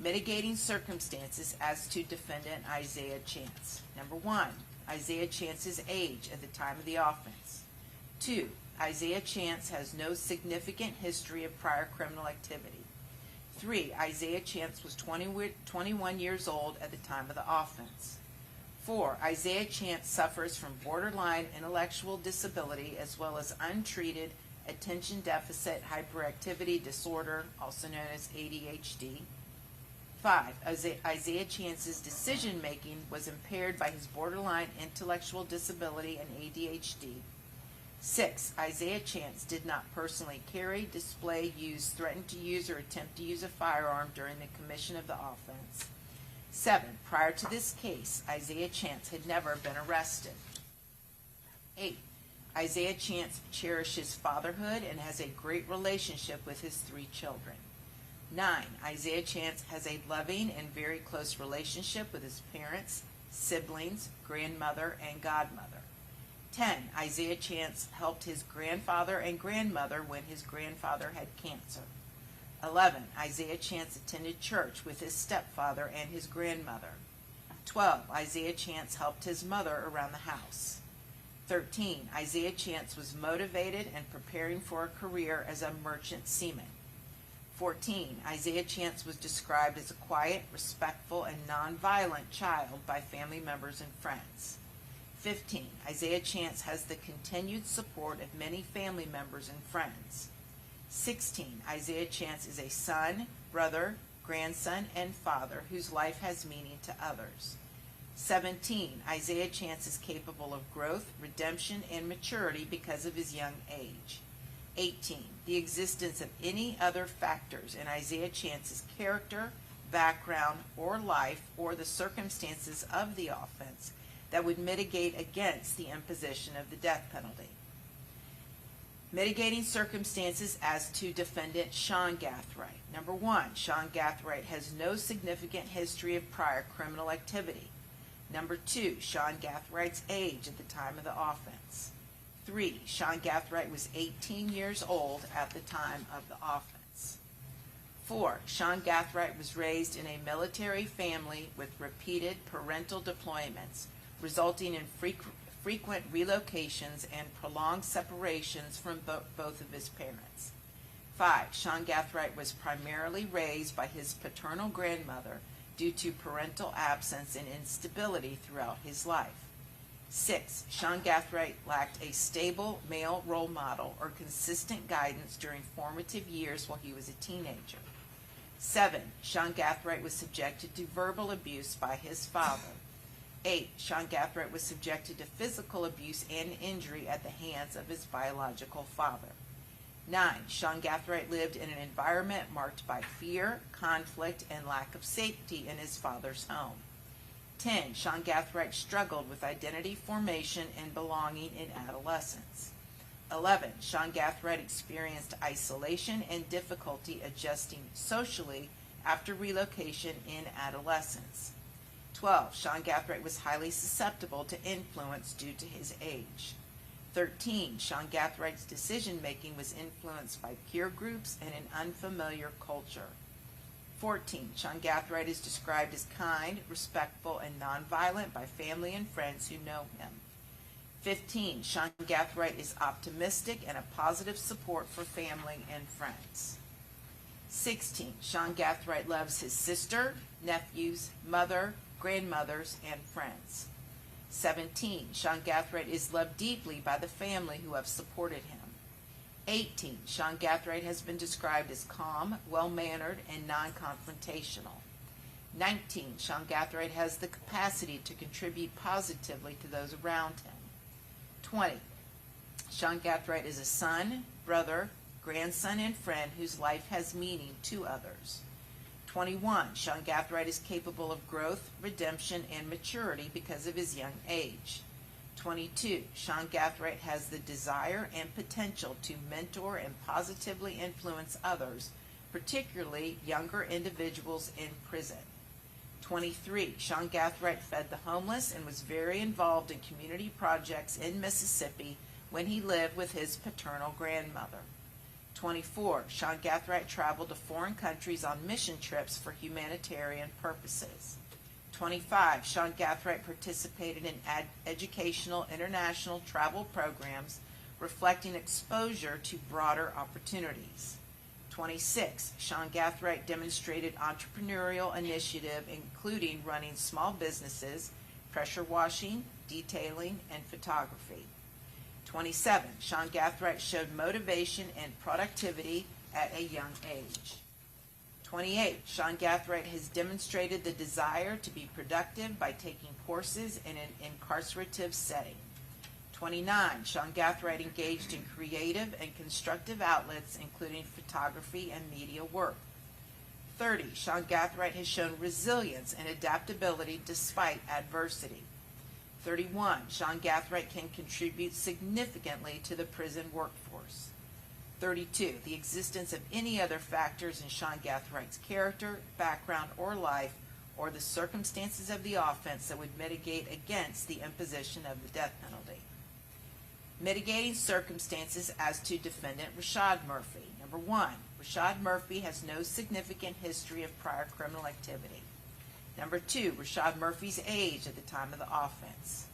mitigating circumstances as to defendant Isaiah Chance. Number 1, Isaiah Chance's age at the time of the offense. 2, Isaiah Chance has no significant history of prior criminal activity. 3, Isaiah Chance was 21 years old at the time of the offense. 4, Isaiah Chance suffers from borderline intellectual disability as well as untreated attention deficit hyperactivity disorder, also known as ADHD. 5, Isaiah Chance's decision-making was impaired by his borderline intellectual disability and ADHD. 6, Isaiah Chance did not personally carry, display, use, threaten to use, or attempt to use a firearm during the commission of the offense. 7, prior to this case, Isaiah Chance had never been arrested. 8, Isaiah Chance cherishes fatherhood and has a great relationship with his 3 children. 9, Isaiah Chance has a loving and very close relationship with his parents, siblings, grandmother, and godmother. 10, Isaiah Chance helped his grandfather and grandmother when his grandfather had cancer. 11, Isaiah Chance attended church with his stepfather and his grandmother. 12, Isaiah Chance helped his mother around the house. 13, Isaiah Chance was motivated and preparing for a career as a merchant seaman. 14, Isaiah Chance was described as a quiet, respectful, and nonviolent child by family members and friends. 15, Isaiah Chance has the continued support of many family members and friends. 16, Isaiah Chance is a son, brother, grandson, and father whose life has meaning to others. 17, Isaiah Chance is capable of growth, redemption, and maturity because of his young age. 18, the existence of any other factors in Isaiah Chance's character, background, or life, or the circumstances of the offense that would mitigate against the imposition of the death penalty. Mitigating circumstances as to defendant Sean Gathright. Number 1, Sean Gathright has no significant history of prior criminal activity. Number 2, Sean Gathright's age at the time of the offense. 3, Sean Gathright was 18 years old at the time of the offense. 4, Sean Gathright was raised in a military family with repeated parental deployments, resulting in frequent relocations and prolonged separations from both of his parents. 5, Sean Gathright was primarily raised by his paternal grandmother due to parental absence and instability throughout his life. 6, Sean Gathright lacked a stable male role model or consistent guidance during formative years while he was a teenager. 7, Sean Gathright was subjected to verbal abuse by his father. 8, Sean Gathright was subjected to physical abuse and injury at the hands of his biological father. 9, Sean Gathright lived in an environment marked by fear, conflict, and lack of safety in his father's home. 10, Sean Gathright struggled with identity formation and belonging in adolescence. 11, Sean Gathright experienced isolation and difficulty adjusting socially after relocation in adolescence. 12, Sean Gathright was highly susceptible to influence due to his age. 13, Sean Gathright's decision-making was influenced by peer groups and an unfamiliar culture. 14, Sean Gathright is described as kind, respectful, and nonviolent by family and friends who know him. 15, Sean Gathright is optimistic and a positive support for family and friends. 16, Sean Gathright loves his sister, nephews, mother, grandmothers, and friends. 17, Sean Gathright is loved deeply by the family who have supported him. 18, Sean Gathright has been described as calm, well-mannered, and non-confrontational. 19, Sean Gathright has the capacity to contribute positively to those around him. 20, Sean Gathright is a son, brother, grandson, and friend whose life has meaning to others. 21, Sean Gathright is capable of growth, redemption, and maturity because of his young age. 22, Sean Gathright has the desire and potential to mentor and positively influence others, particularly younger individuals in prison. 23, Sean Gathright fed the homeless and was very involved in community projects in Mississippi when he lived with his paternal grandmother. 24, Sean Gathright traveled to foreign countries on mission trips for humanitarian purposes. 25, Sean Gathright participated in educational international travel programs reflecting exposure to broader opportunities. 26, Sean Gathright demonstrated entrepreneurial initiative, including running small businesses, pressure washing, detailing, and photography. 27, Sean Gathright showed motivation and productivity at a young age. 28, Sean Gathright has demonstrated the desire to be productive by taking courses in an incarcerative setting. 29, Sean Gathright engaged in creative and constructive outlets, including photography and media work. 30, Sean Gathright has shown resilience and adaptability despite adversity. 31, Sean Gathright can contribute significantly to the prison workforce. 32, the existence of any other factors in Sean Gathright's character, background, or life, or the circumstances of the offense that would mitigate against the imposition of the death penalty. Mitigating circumstances as to defendant Rashad Murphy. Number 1, Rashad Murphy has no significant history of prior criminal activity. Number 2, Rashad Murphy's age at the time of the offense.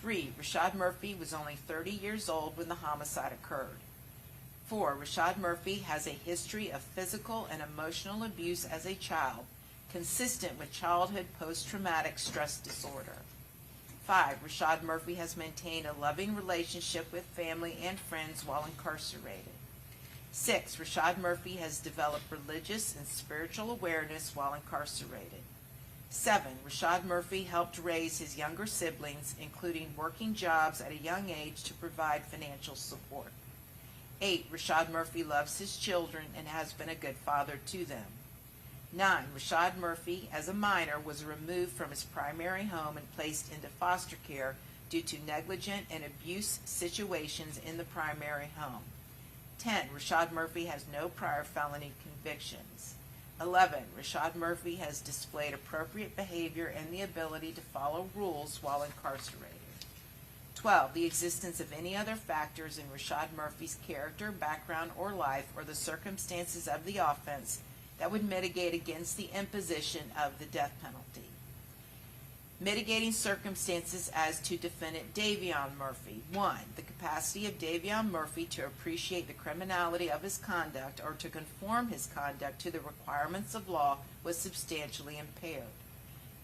3, Rashad Murphy was only 30 years old when the homicide occurred. 4, Rashad Murphy has a history of physical and emotional abuse as a child, consistent with childhood post-traumatic stress disorder. 5, Rashad Murphy has maintained a loving relationship with family and friends while incarcerated. 6, Rashad Murphy has developed religious and spiritual awareness while incarcerated. 7, Rashad Murphy helped raise his younger siblings, including working jobs at a young age to provide financial support. 8, Rashad Murphy loves his children and has been a good father to them. 9, Rashad Murphy, as a minor, was removed from his primary home and placed into foster care due to negligent and abuse situations in the primary home. 10, Rashad Murphy has no prior felony convictions. 11, Rashad Murphy has displayed appropriate behavior and the ability to follow rules while incarcerated. 12, the existence of any other factors in Rashad Murphy's character, background, or life, or the circumstances of the offense that would mitigate against the imposition of the death penalty. Mitigating circumstances as to defendant Davion Murphy. 1, the capacity of Davion Murphy to appreciate the criminality of his conduct or to conform his conduct to the requirements of law was substantially impaired.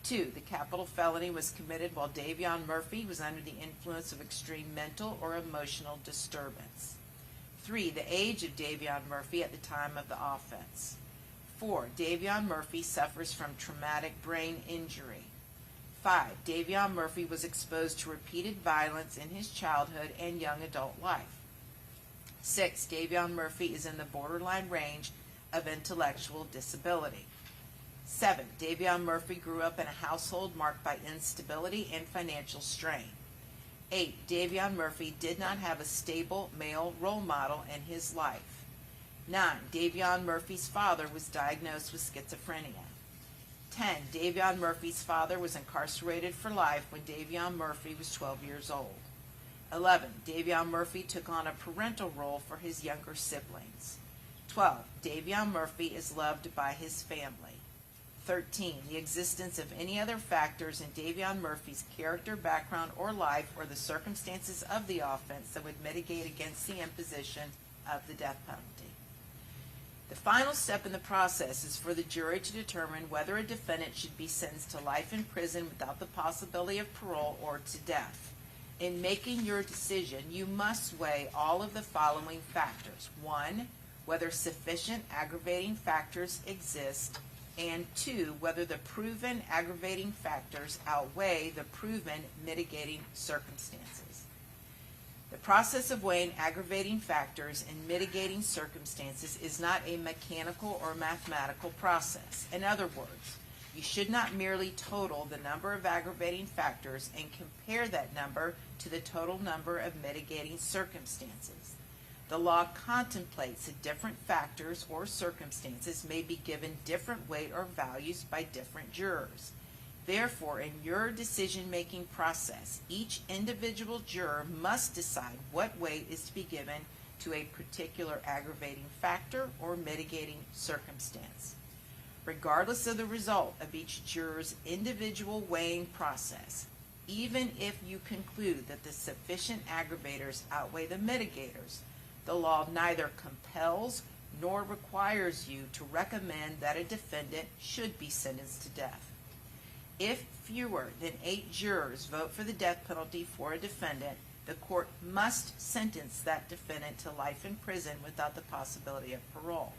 2, the capital felony was committed while Davion Murphy was under the influence of extreme mental or emotional disturbance. 3, the age of Davion Murphy at the time of the offense. 4, Davion Murphy suffers from traumatic brain injury. 5, Davion Murphy was exposed to repeated violence in his childhood and young adult life. 6, Davion Murphy is in the borderline range of intellectual disability. 7, Davion Murphy grew up in a household marked by instability and financial strain. 8, Davion Murphy did not have a stable male role model in his life. 9, Davion Murphy's father was diagnosed with schizophrenia. 10, Davion Murphy's father was incarcerated for life when Davion Murphy was 12 years old. 11, Davion Murphy took on a parental role for his younger siblings. 12, Davion Murphy is loved by his family. 13, the existence of any other factors in Davion Murphy's character, background, or life, or the circumstances of the offense that would mitigate against the imposition of the death penalty. The final step in the process is for the jury to determine whether a defendant should be sentenced to life in prison without the possibility of parole or to death. In making your decision, you must weigh all of the following factors. 1, whether sufficient aggravating factors exist, and 2, whether the proven aggravating factors outweigh the proven mitigating circumstances. The process of weighing aggravating factors and mitigating circumstances is not a mechanical or mathematical process. In other words, you should not merely total the number of aggravating factors and compare that number to the total number of mitigating circumstances. The law contemplates that different factors or circumstances may be given different weight or values by different jurors. Therefore, in your decision-making process, each individual juror must decide what weight is to be given to a particular aggravating factor or mitigating circumstance. Regardless of the result of each juror's individual weighing process, even if you conclude that the sufficient aggravators outweigh the mitigators, the law neither compels nor requires you to recommend that a defendant should be sentenced to death. If fewer than 8 jurors vote for the death penalty for a defendant, the court must sentence that defendant to life in prison without the possibility of parole.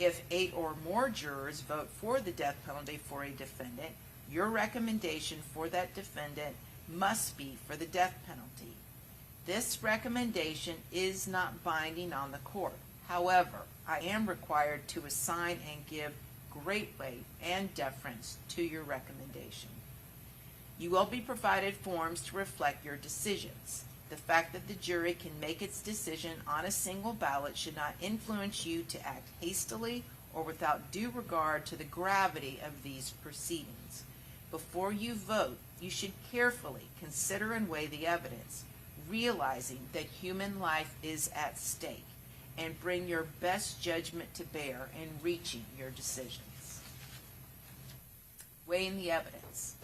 If 8 or more jurors vote for the death penalty for a defendant, your recommendation for that defendant must be for the death penalty. This recommendation is not binding on the court. However, I am required to assign and give great weight and deference to your recommendation. You will be provided forms to reflect your decisions. The fact that the jury can make its decision on a single ballot should not influence you to act hastily or without due regard to the gravity of these proceedings. Before you vote, you should carefully consider and weigh the evidence, realizing that human life is at stake, and bring your best judgment to bear in reaching your decisions. Weighing the evidence.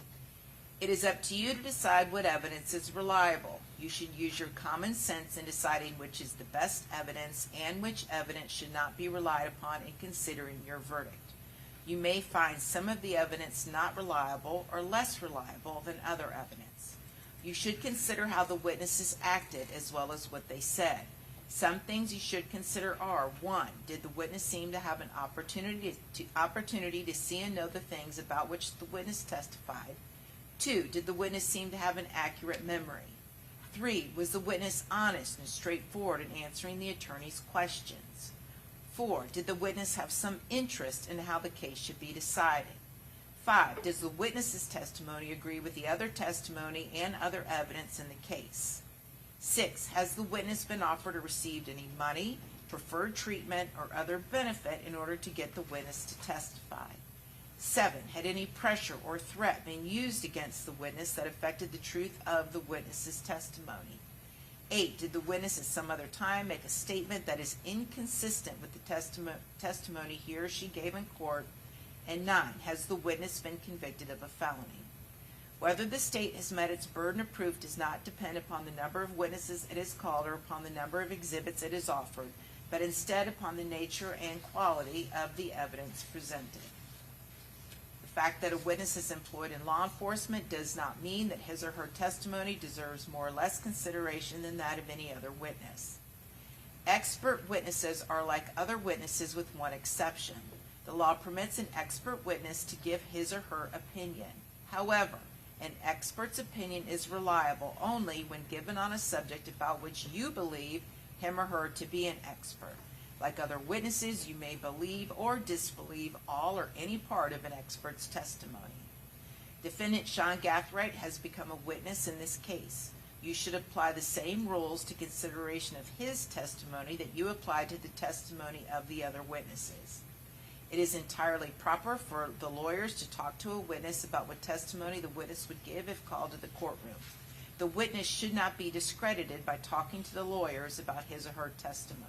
It is up to you to decide what evidence is reliable. You should use your common sense in deciding which is the best evidence and which evidence should not be relied upon in considering your verdict. You may find some of the evidence not reliable or less reliable than other evidence. You should consider how the witnesses acted as well as what they said. Some things you should consider are: 1, did the witness seem to have an opportunity to see and know the things about which the witness testified? 2, did the witness seem to have an accurate memory? 3, was the witness honest and straightforward in answering the attorney's questions? 4, did the witness have some interest in how the case should be decided? 5, does the witness's testimony agree with the other testimony and other evidence in the case? 6, has the witness been offered or received any money, preferred treatment, or other benefit in order to get the witness to testify? 7, had any pressure or threat been used against the witness that affected the truth of the witness's testimony? 8, did the witness at some other time make a statement that is inconsistent with the testimony he or she gave in court? And 9, has the witness been convicted of a felony? Whether the state has met its burden of proof does not depend upon the number of witnesses it has called or upon the number of exhibits it has offered, but instead upon the nature and quality of the evidence presented. The fact that a witness is employed in law enforcement does not mean that his or her testimony deserves more or less consideration than that of any other witness. Expert witnesses are like other witnesses with one exception. The law permits an expert witness to give his or her opinion. However, an expert's opinion is reliable only when given on a subject about which you believe him or her to be an expert. Like other witnesses, you may believe or disbelieve all or any part of an expert's testimony. Defendant Sean Gathright has become a witness in this case. You should apply the same rules to consideration of his testimony that you apply to the testimony of the other witnesses. It is entirely proper for the lawyers to talk to a witness about what testimony the witness would give if called to the courtroom. The witness should not be discredited by talking to the lawyers about his or her testimony.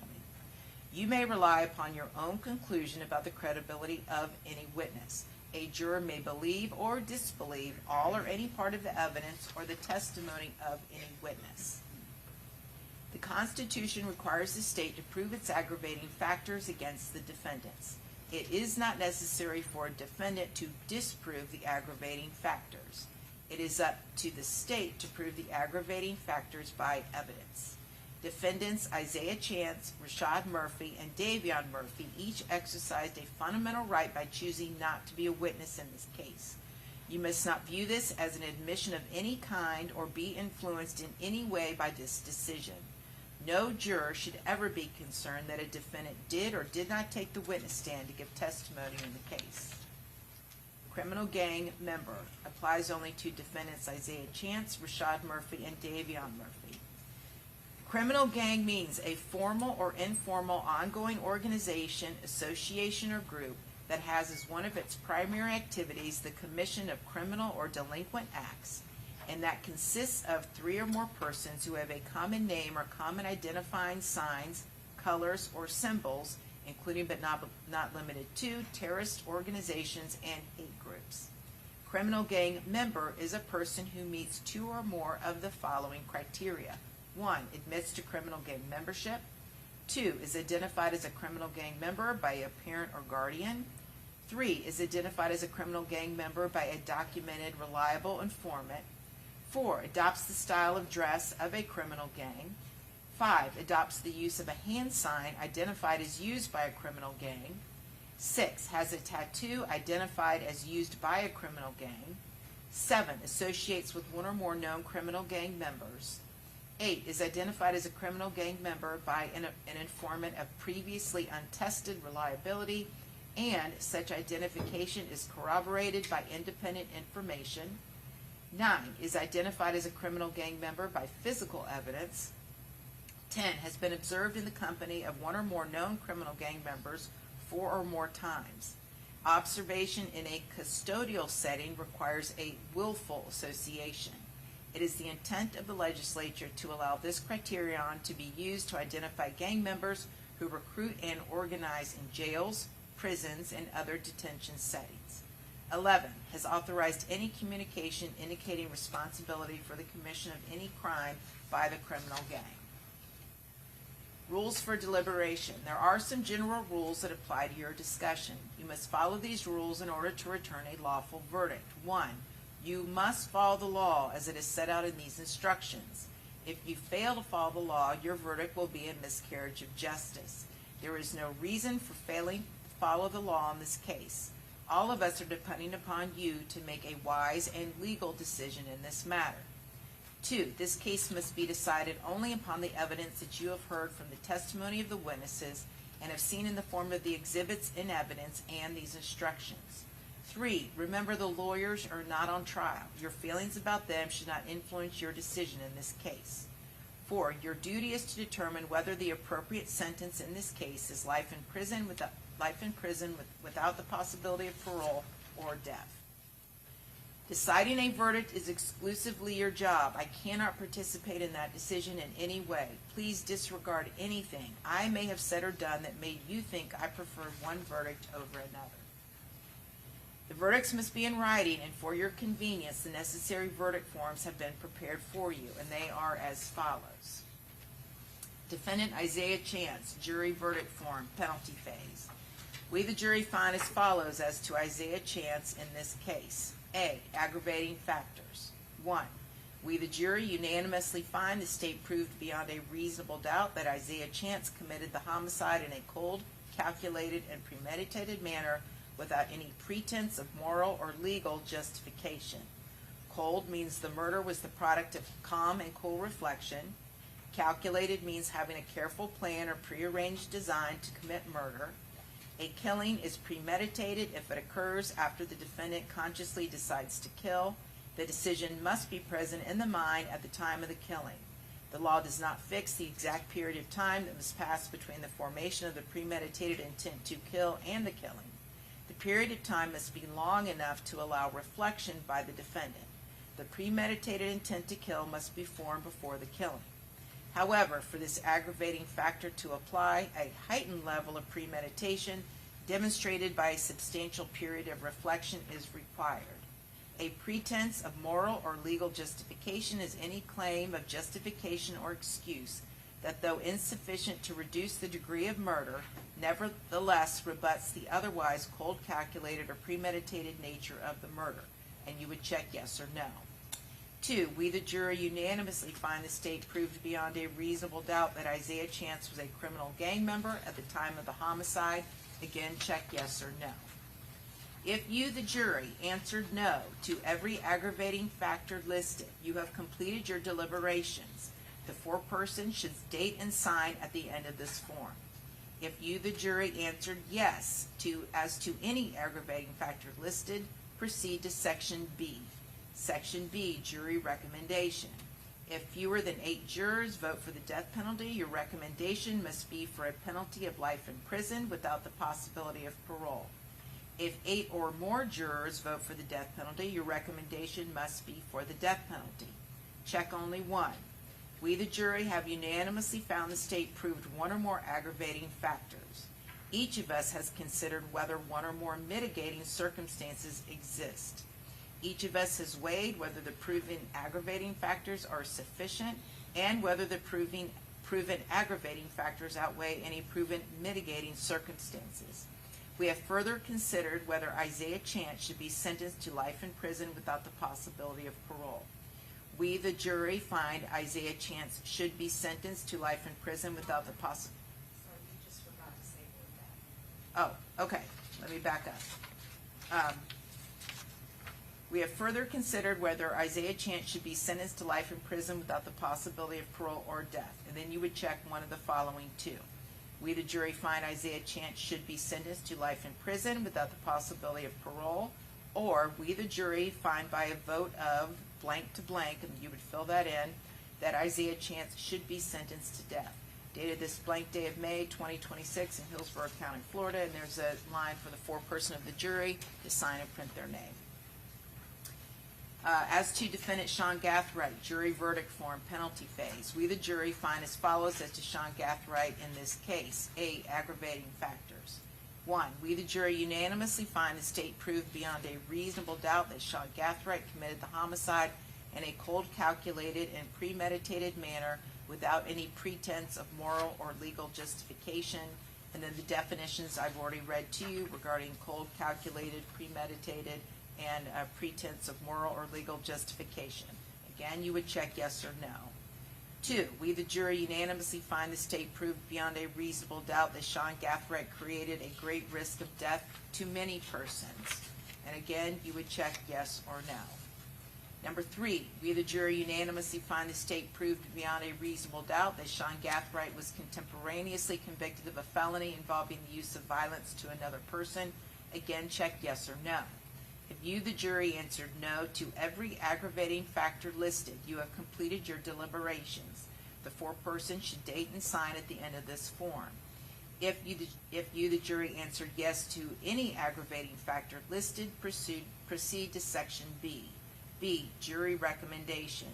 You may rely upon your own conclusion about the credibility of any witness. A juror may believe or disbelieve all or any part of the evidence or the testimony of any witness. The Constitution requires the state to prove its aggravating factors against the defendants. It is not necessary for a defendant to disprove the aggravating factors. It is up to the state to prove the aggravating factors by evidence. Defendants Isaiah Chance, Rashad Murphy, and Davion Murphy each exercised a fundamental right by choosing not to be a witness in this case. You must not view this as an admission of any kind or be influenced in any way by this decision. No juror should ever be concerned that a defendant did or did not take the witness stand to give testimony in the case. Criminal gang member applies only to defendants Isaiah Chance, Rashad Murphy, and Davion Murphy. Criminal gang means a formal or informal ongoing organization, association, or group that has as one of its primary activities the commission of criminal or delinquent acts, and that consists of 3 or more persons who have a common name or common identifying signs, colors, or symbols, including but not limited to terrorist organizations and hate groups. Criminal gang member is a person who meets 2 or more of the following criteria. 1, admits to criminal gang membership. 2, is identified as a criminal gang member by a parent or guardian. 3, is identified as a criminal gang member by a documented, reliable informant. 4, adopts the style of dress of a criminal gang. 5, adopts the use of a hand sign identified as used by a criminal gang. 6, has a tattoo identified as used by a criminal gang. 7, associates with 1 or more known criminal gang members. 8, is identified as a criminal gang member by an informant of previously untested reliability, and such identification is corroborated by independent information. 9, is identified as a criminal gang member by physical evidence. 10, has been observed in the company of 1 or more known criminal gang members 4 or more times. Observation in a custodial setting requires a willful association. It is the intent of the legislature to allow this criterion to be used to identify gang members who recruit and organize in jails, prisons, and other detention settings. 11, has authorized any communication indicating responsibility for the commission of any crime by the criminal gang. Rules for deliberation. There are some general rules that apply to your discussion. You must follow these rules in order to return a lawful verdict. 1, you must follow the law as it is set out in these instructions. If you fail to follow the law, your verdict will be a miscarriage of justice. There is no reason for failing to follow the law in this case. All of us are depending upon you to make a wise and legal decision in this matter. 2, this case must be decided only upon the evidence that you have heard from the testimony of the witnesses and have seen in the form of the exhibits in evidence and these instructions. 3, remember the lawyers are not on trial. Your feelings about them should not influence your decision in this case. 4, your duty is to determine whether the appropriate sentence in this case is life in prison without the possibility of parole or death. Deciding a verdict is exclusively your job. I cannot participate in that decision in any way. Please disregard anything I may have said or done that made you think I preferred one verdict over another. The verdicts must be in writing, and for your convenience, the necessary verdict forms have been prepared for you, and they are as follows. Defendant Isaiah Chance, jury verdict form, penalty phase. We, the jury, find as follows as to Isaiah Chance in this case. A, aggravating factors. 1, we, the jury, unanimously find the state proved beyond a reasonable doubt that Isaiah Chance committed the homicide in a cold, calculated, and premeditated manner without any pretense of moral or legal justification. Cold means the murder was the product of calm and cool reflection. Calculated means having a careful plan or prearranged design to commit murder. A killing is premeditated if it occurs after the defendant consciously decides to kill. The decision must be present in the mind at the time of the killing. The law does not fix the exact period of time that must pass between the formation of the premeditated intent to kill and the killing. The period of time must be long enough to allow reflection by the defendant. The premeditated intent to kill must be formed before the killing. However, for this aggravating factor to apply, a heightened level of premeditation demonstrated by a substantial period of reflection is required. A pretense of moral or legal justification is any claim of justification or excuse that, though insufficient to reduce the degree of murder, nevertheless rebuts the otherwise cold, calculated, or premeditated nature of the murder. And you would check yes or no. 2, we, the jury, unanimously find the state proved beyond a reasonable doubt that Isaiah Chance was a criminal gang member at the time of the homicide. Again, check yes or no. If you, the jury, answered no to every aggravating factor listed, you have completed your deliberations. The foreperson should date and sign at the end of this form. If you, the jury, answered yes as to any aggravating factor listed, proceed to Section B. Section B, jury recommendation. If fewer than 8 jurors vote for the death penalty, your recommendation must be for a penalty of life in prison without the possibility of parole. If 8 or more jurors vote for the death penalty, your recommendation must be for the death penalty. Check only 1. We, the jury, have unanimously found the state proved one or more aggravating factors. Each of us has considered whether one or more mitigating circumstances exist. Each of us has weighed whether the proven aggravating factors are sufficient and whether the proven aggravating factors outweigh any proven mitigating circumstances. We have further considered whether Isaiah Chance should be sentenced to life in prison without the possibility of parole. We, the jury, find Isaiah Chance should be sentenced to life in prison without the possibility. Sorry, you just forgot to say that. Oh, okay. Let me back up. We have further considered whether Isaiah Chance should be sentenced to life in prison without the possibility of parole or death. And then you would check one of the following 2. We, the jury, find Isaiah Chance should be sentenced to life in prison without the possibility of parole. Or we, the jury, find by a vote of blank to blank, and you would fill that in, that Isaiah Chance should be sentenced to death. Dated this blank day of May 2026 in Hillsborough County, Florida, and there's a line for the foreperson of the jury to sign and print their name. As to defendant Sean Gathright, jury verdict form, penalty phase, we, the jury, find as follows as to Sean Gathright in this case. A, aggravating factors. 1, we, the jury, unanimously find the state proved beyond a reasonable doubt that Sean Gathright committed the homicide in a cold, calculated, and premeditated manner without any pretense of moral or legal justification. And then the definitions I've already read to you regarding cold, calculated, premeditated, and a pretense of moral or legal justification. Again, you would check yes or no. 2, we the jury unanimously find the state proved beyond a reasonable doubt that Sean Gathright created a great risk of death to many persons. And again, you would check yes or no. Number 3, we the jury unanimously find the state proved beyond a reasonable doubt that Sean Gathright was contemporaneously convicted of a felony involving the use of violence to another person. Again, check yes or no. If you, the jury, answered no to every aggravating factor listed, you have completed your deliberations. The foreperson should date and sign at the end of this form. If you, the jury, answered yes to any aggravating factor listed, proceed to Section B. B, jury recommendation.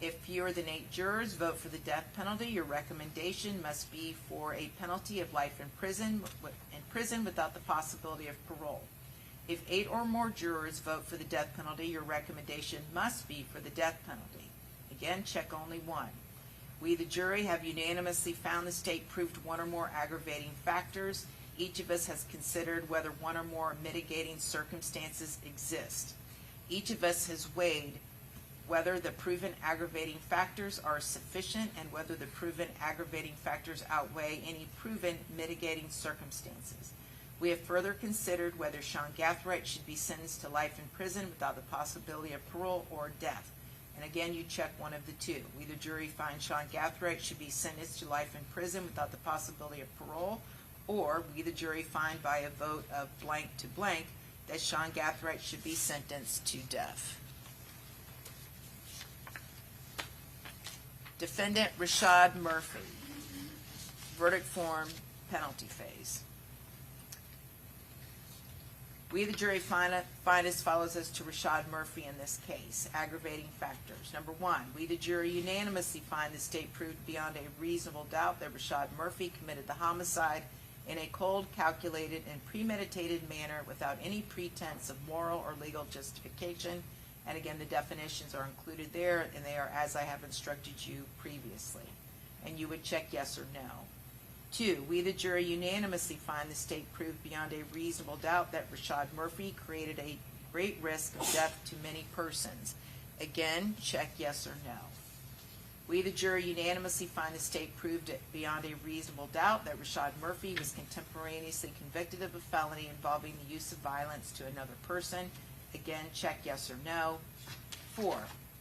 If fewer than 8 jurors vote for the death penalty, your recommendation must be for a penalty of life in prison without the possibility of parole. If 8 or more jurors vote for the death penalty, your recommendation must be for the death penalty. Again, check only one. We, the jury, have unanimously found the state proved one or more aggravating factors. Each of us has considered whether one or more mitigating circumstances exist. Each of us has weighed whether the proven aggravating factors are sufficient and whether the proven aggravating factors outweigh any proven mitigating circumstances. We have further considered whether Sean Gathright should be sentenced to life in prison without the possibility of parole or death. And again, you check one of the two. We, the jury, find Sean Gathright should be sentenced to life in prison without the possibility of parole, or we, the jury, find by a vote of blank to blank that Sean Gathright should be sentenced to death. Defendant Rashad Murphy. Verdict form, penalty phase. We, the jury, find as follows as to Rashad Murphy in this case. Aggravating factors. Number 1, we, the jury, unanimously find the state proved beyond a reasonable doubt that Rashad Murphy committed the homicide in a cold, calculated, and premeditated manner without any pretense of moral or legal justification. And again, the definitions are included there, and they are as I have instructed you previously. And you would check yes or no. 2, we, the jury, unanimously find the state proved beyond a reasonable doubt that Rashad Murphy created a great risk of death to many persons. Again, check yes or no. We, the jury, unanimously find the state proved beyond a reasonable doubt that Rashad Murphy was contemporaneously convicted of a felony involving the use of violence to another person. Again, check yes or no. 4,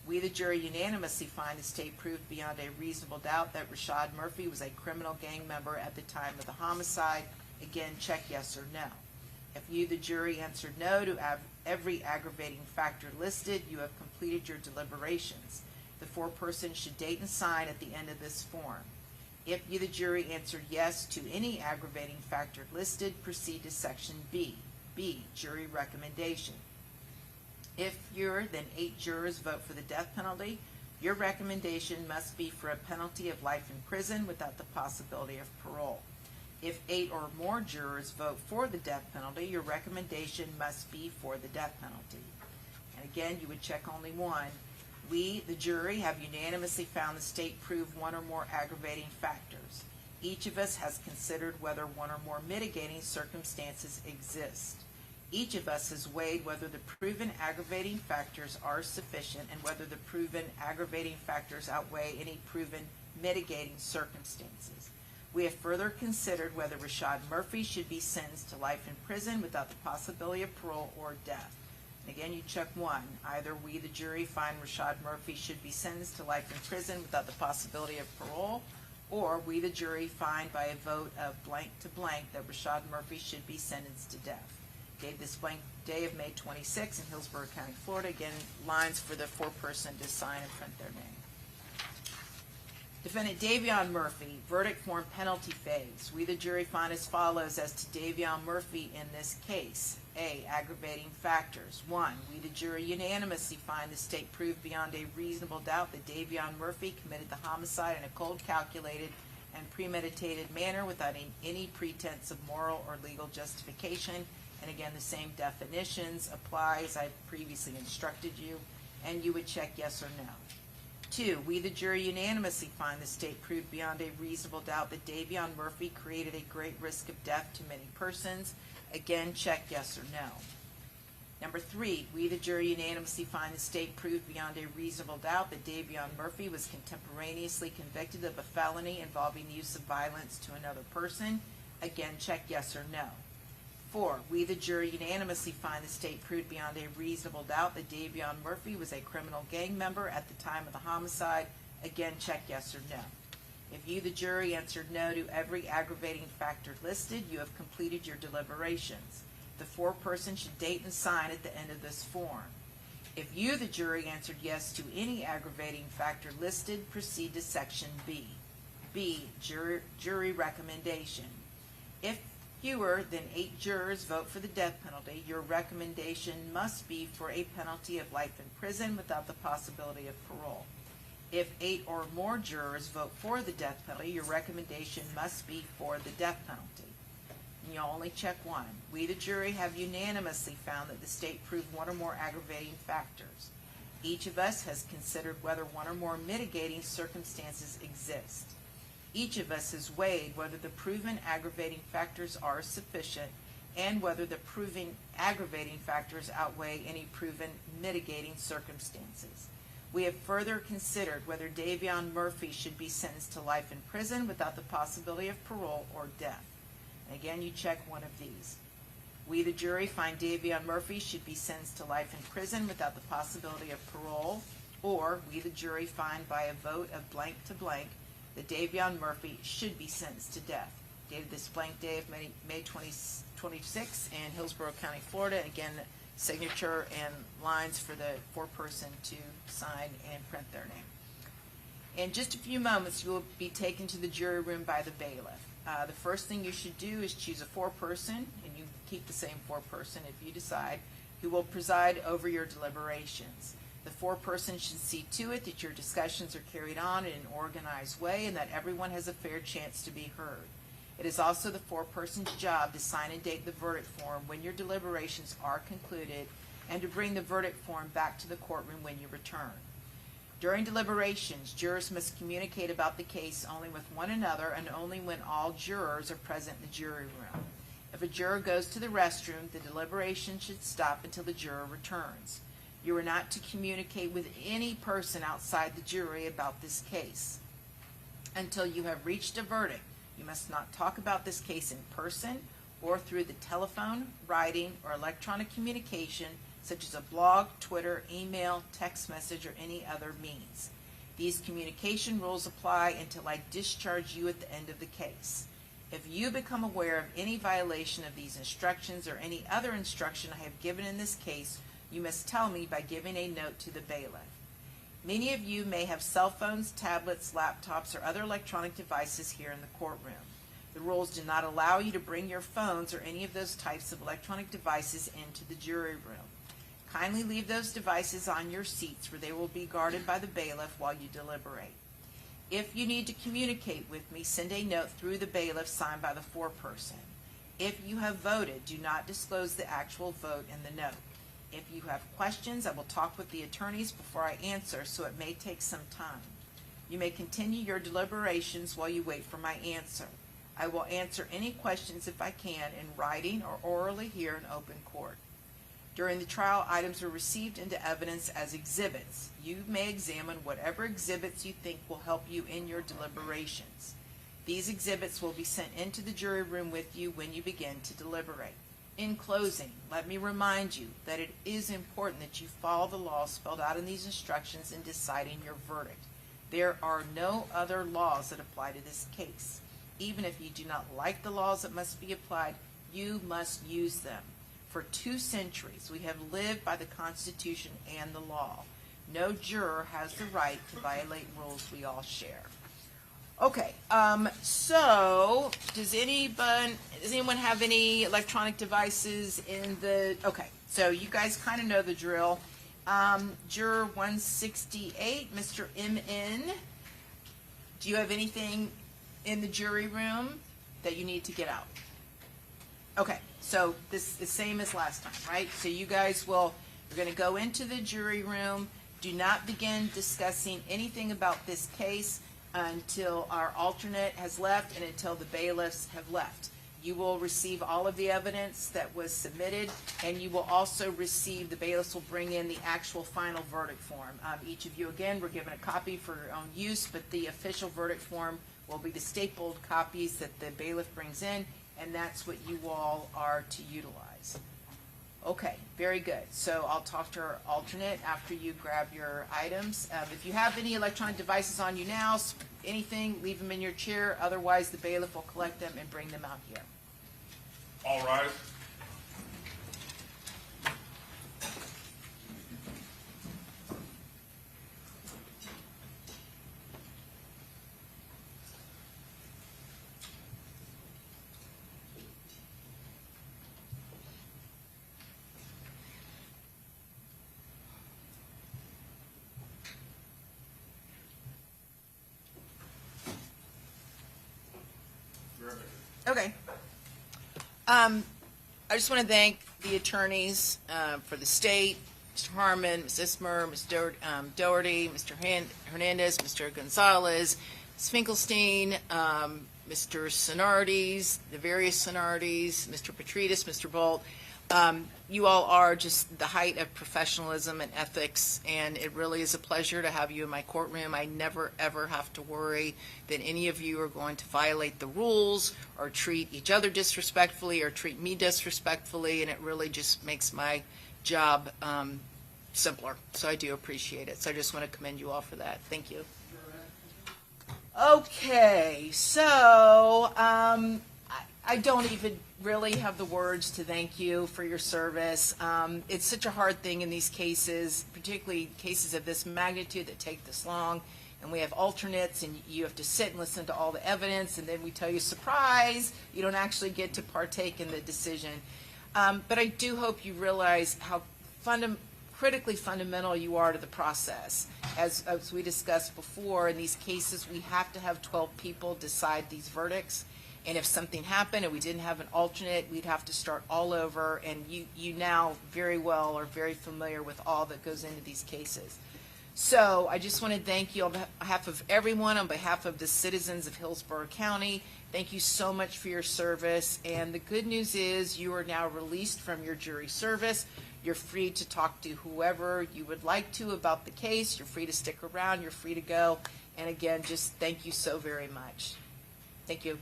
we, the jury, unanimously find the state proved beyond a reasonable doubt that Rashad Murphy was a criminal gang member at the time of the homicide. Again, check yes or no. If you, the jury, answered no to every aggravating factor listed, you have completed your deliberations. The foreperson should date and sign at the end of this form. If you, the jury, answered yes to any aggravating factor listed, proceed to Section B. B, jury recommendation. If fewer than 8 jurors vote for the death penalty, your recommendation must be for a penalty of life in prison without the possibility of parole. If 8 or more jurors vote for the death penalty, your recommendation must be for the death penalty. And again, you would check only one. We, the jury, have unanimously found the state proved one or more aggravating factors. Each of us has considered whether one or more mitigating circumstances exist. Each of us has weighed whether the proven aggravating factors are sufficient and whether the proven aggravating factors outweigh any proven mitigating circumstances. We have further considered whether Rashad Murphy should be sentenced to life in prison without the possibility of parole or death. And again, you check one. Either we, the jury, find Rashad Murphy should be sentenced to life in prison without the possibility of parole, or we, the jury, find by a vote of blank to blank that Rashad Murphy should be sentenced to death. Gave this blank day of May 26 in Hillsborough County, Florida. Again, lines for the foreperson to sign and print their name. Defendant Davion Murphy, verdict form, penalty phase. We, the jury, find as follows as to Davion Murphy in this case. A, aggravating factors. 1, we, the jury, unanimously find the state proved beyond a reasonable doubt that Davion Murphy committed the homicide in a cold, calculated, and premeditated manner without any pretense of moral or legal justification. And again, the same definitions apply as I previously instructed you, and you would check yes or no. 2, we, the jury, unanimously find the state proved beyond a reasonable doubt that Davion Murphy created a great risk of death to many persons. Again, check yes or no. Number 3, we the jury unanimously find the state proved beyond a reasonable doubt that Davion Murphy was contemporaneously convicted of a felony involving the use of violence to another person. Again, check yes or no. 4, we the jury unanimously find the state proved beyond a reasonable doubt that Davion Murphy was a criminal gang member at the time of the homicide. Again, check yes or no. If you, the jury, answered no to every aggravating factor listed, you have completed your deliberations. The foreperson should date and sign at the end of this form. If you, the jury, answered yes to any aggravating factor listed, proceed to Section B. B, jury recommendation. If fewer than 8 jurors vote for the death penalty, your recommendation must be for a penalty of life in prison without the possibility of parole. If 8 or more jurors vote for the death penalty, your recommendation must be for the death penalty. And you'll only check one. We, the jury, have unanimously found that the state proved one or more aggravating factors. Each of us has considered whether one or more mitigating circumstances exist. Each of us has weighed whether the proven aggravating factors are sufficient and whether the proven aggravating factors outweigh any proven mitigating circumstances. We have further considered whether Davion Murphy should be sentenced to life in prison without the possibility of parole or death. And again, you check one of these. We, the jury, find Davion Murphy should be sentenced to life in prison without the possibility of parole, or we, the jury, find by a vote of blank to blank that Davion Murphy should be sentenced to death. Dated this blank day of May 26 in Hillsborough County, Florida. Again, signature and lines for the foreperson to sign and print their name. In just a few moments, you will be taken to the jury room by the bailiff. The first thing you should do is choose a foreperson, and you keep the same foreperson if you decide, who will preside over your deliberations. The foreperson should see to it that your discussions are carried on in an organized way and that everyone has a fair chance to be heard. It is also the foreperson's job to sign and date the verdict form when your deliberations are concluded and to bring the verdict form back to the courtroom when you return. During deliberations, jurors must communicate about the case only with one another and only when all jurors are present in the jury room. If a juror goes to the restroom, the deliberation should stop until the juror returns. You are not to communicate with any person outside the jury about this case until you have reached a verdict. You must not talk about this case in person or through the telephone, writing, or electronic communication such as a blog, Twitter, email, text message, or any other means. These communication rules apply until I discharge you at the end of the case. If you become aware of any violation of these instructions or any other instruction I have given in this case, you must tell me by giving a note to the bailiff. Many of you may have cell phones, tablets, laptops, or other electronic devices here in the courtroom. The rules do not allow you to bring your phones or any of those types of electronic devices into the jury room. Kindly leave those devices on your seats where they will be guarded by the bailiff while you deliberate. If you need to communicate with me, send a note through the bailiff signed by the foreperson. If you have voted, do not disclose the actual vote in the note. If you have questions, I will talk with the attorneys before I answer, so it may take some time. You may continue your deliberations while you wait for my answer. I will answer any questions if I can in writing or orally here in open court. During the trial, items are received into evidence as exhibits. You may examine whatever exhibits you think will help you in your deliberations. These exhibits will be sent into the jury room with you when you begin to deliberate. In closing, let me remind you that it is important that you follow the law spelled out in these instructions in deciding your verdict. There are no other laws that apply to this case. Even if you do not like the laws that must be applied, you must use them. For 2 centuries, we have lived by the Constitution and the law. No juror has the right to violate rules we all share. Okay, so does anyone have any electronic devices in the, okay, so you guys kind of know the drill. Juror 168, Mr. M.N., do you have anything in the jury room that you need to get out? Okay, so this is the same as last time, right? So you guys you're going to go into the jury room. Do not begin discussing anything about this case until our alternate has left and until the bailiffs have left. You will receive all of the evidence that was submitted, and you will also receive, the bailiffs will bring in the actual final verdict form. Each of you, again, were given a copy for your own use, but the official verdict form will be the stapled copies that the bailiff brings in, and that's what you all are to utilize. Okay, very good. So I'll talk to our alternate after you grab your items. If you have any electronic devices on you now, anything, leave them in your chair. Otherwise, the bailiff will collect them and bring them out here. All rise. Okay. I just want to thank the attorneys for the state, Mr. Harmon, Ms. Ismer, Ms. Doherty, Mr. Hernandez, Mr. Gonzalez, Ms. Finkelstein, Mr. Sonardes, the various Sonardes, Mr. Petridis, Mr. Bolt. You all are just the height of professionalism and ethics, and it really is a pleasure to have you in my courtroom. I never, ever have to worry that any of you are going to violate the rules or treat each other disrespectfully or treat me disrespectfully, and it really just makes my job simpler. So I do appreciate it. So I just want to commend you all for that. Thank you. Okay, so I don't even really have the words to thank you for your service. It's such a hard thing in these cases, particularly cases of this magnitude that take this long, and we have alternates, and you have to sit and listen to all the evidence, and then we tell you, surprise, you don't actually get to partake in the decision. But I do hope you realize how critically fundamental you are to the process. As we discussed before, in these cases, we have to have 12 people decide these verdicts. And if something happened and we didn't have an alternate, we'd have to start all over. And you now very well are very familiar with all that goes into these cases. So I just want to thank you on behalf of everyone, on behalf of the citizens of Hillsborough County. Thank you so much for your service. And the good news is you are now released from your jury service. You're free to talk to whoever you would like to about the case. You're free to stick around. You're free to go. And again, just thank you so very much. Thank you.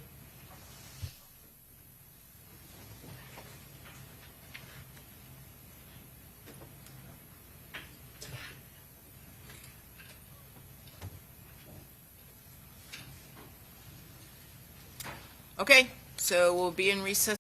Okay, so we'll be in recess.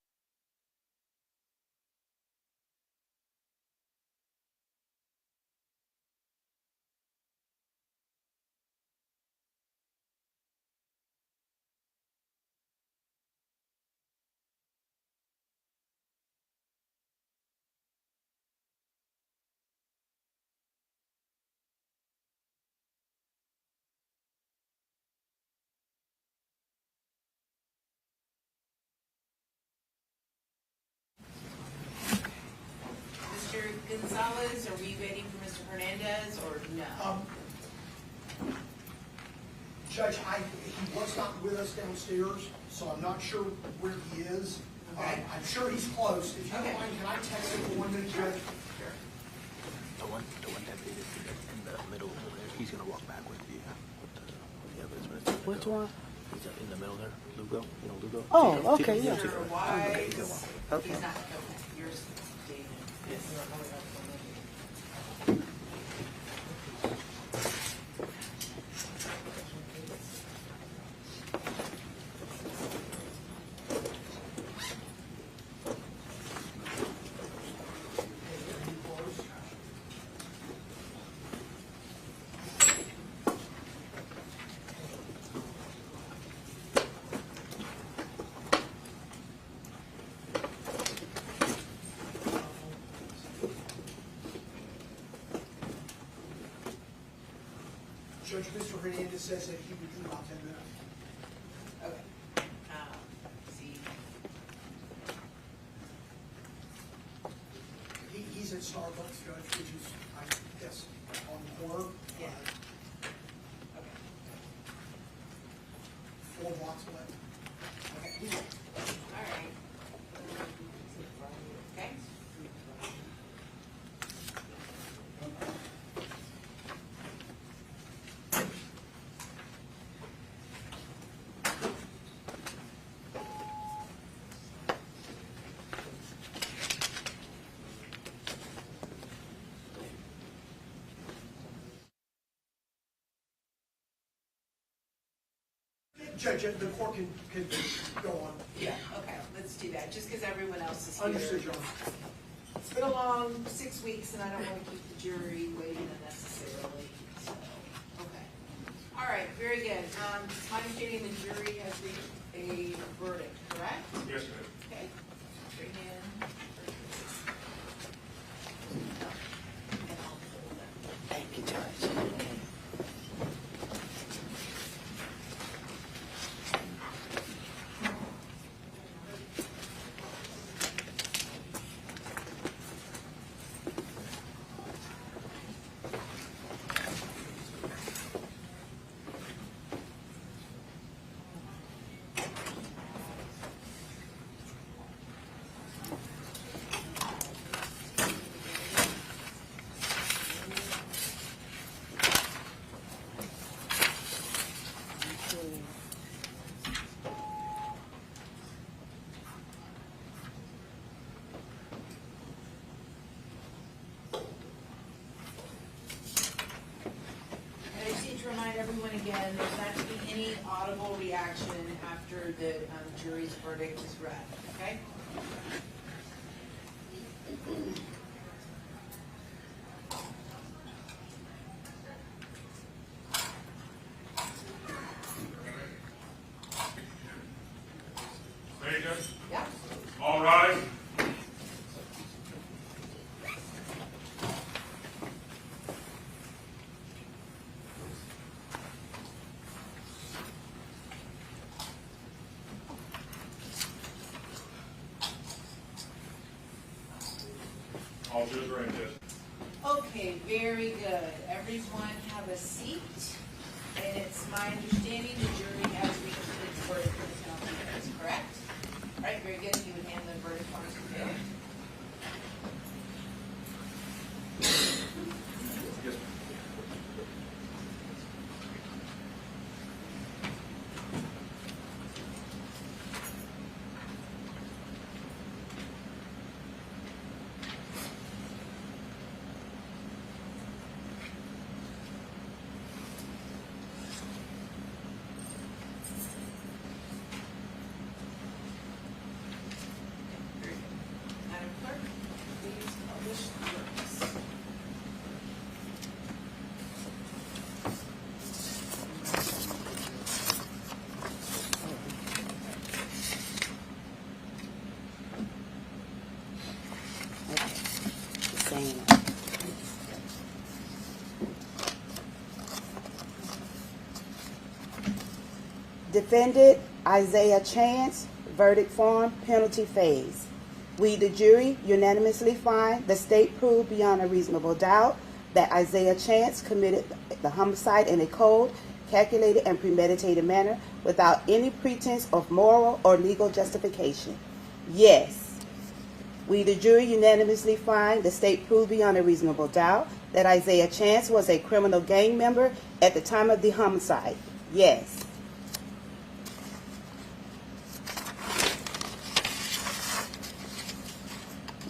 Mr. Gonzalez, are we waiting for Mr. Hernandez or no? Judge, he was not with us downstairs, so I'm not sure where he is. Okay. I'm sure he's close. If you don't Okay. mind, can I text him for 1 minute, Judge? The one deputy in the middle over there, he's gonna walk back with the evidence. Which one? He's in the middle there, Lugo, you know Lugo? Oh, okay, yeah. Mr. Wise, he's gonna walk. Okay. he's not, okay, yours, David. Yes. Judge, Mr. Hernandez says that he would do about 10 minutes. Okay. See. He's at Starbucks, Judge, which is, I guess, on the corner. Yeah. Okay. 4 blocks away. Okay. All right. Judge, the court can go on. Yeah, okay, let's do that, just because everyone else is here. Understood, Your Honor. It's been a long 6 weeks, and I don't want to keep the jury waiting unnecessarily, so, okay. All right, very good. It's my understanding the jury has reached a verdict, correct? Yes, ma'am. Okay. Straight in. And I'll hold them. Thank you, Judge. And I just need to remind everyone again, there's not to be any audible reaction after the jury's verdict is read, okay? Ready, Judge? Yeah? All rise. All judges are in, Judge. Okay, very good. Everyone have a seat. And it's my understanding the jury has reached its verdict for the penalty phase, correct? All right, very good. You would hand the verdict form to the judge. Yes, ma'am. Madam Clerk, please publish the verdicts. Defendant Isaiah Chance, verdict form, penalty phase. We, the jury, unanimously find the state proved beyond a reasonable doubt that Isaiah Chance committed the homicide in a cold, calculated, and premeditated manner without any pretense of moral or legal justification. Yes. We, the jury, unanimously find the state proved beyond a reasonable doubt that Isaiah Chance was a criminal gang member at the time of the homicide. Yes.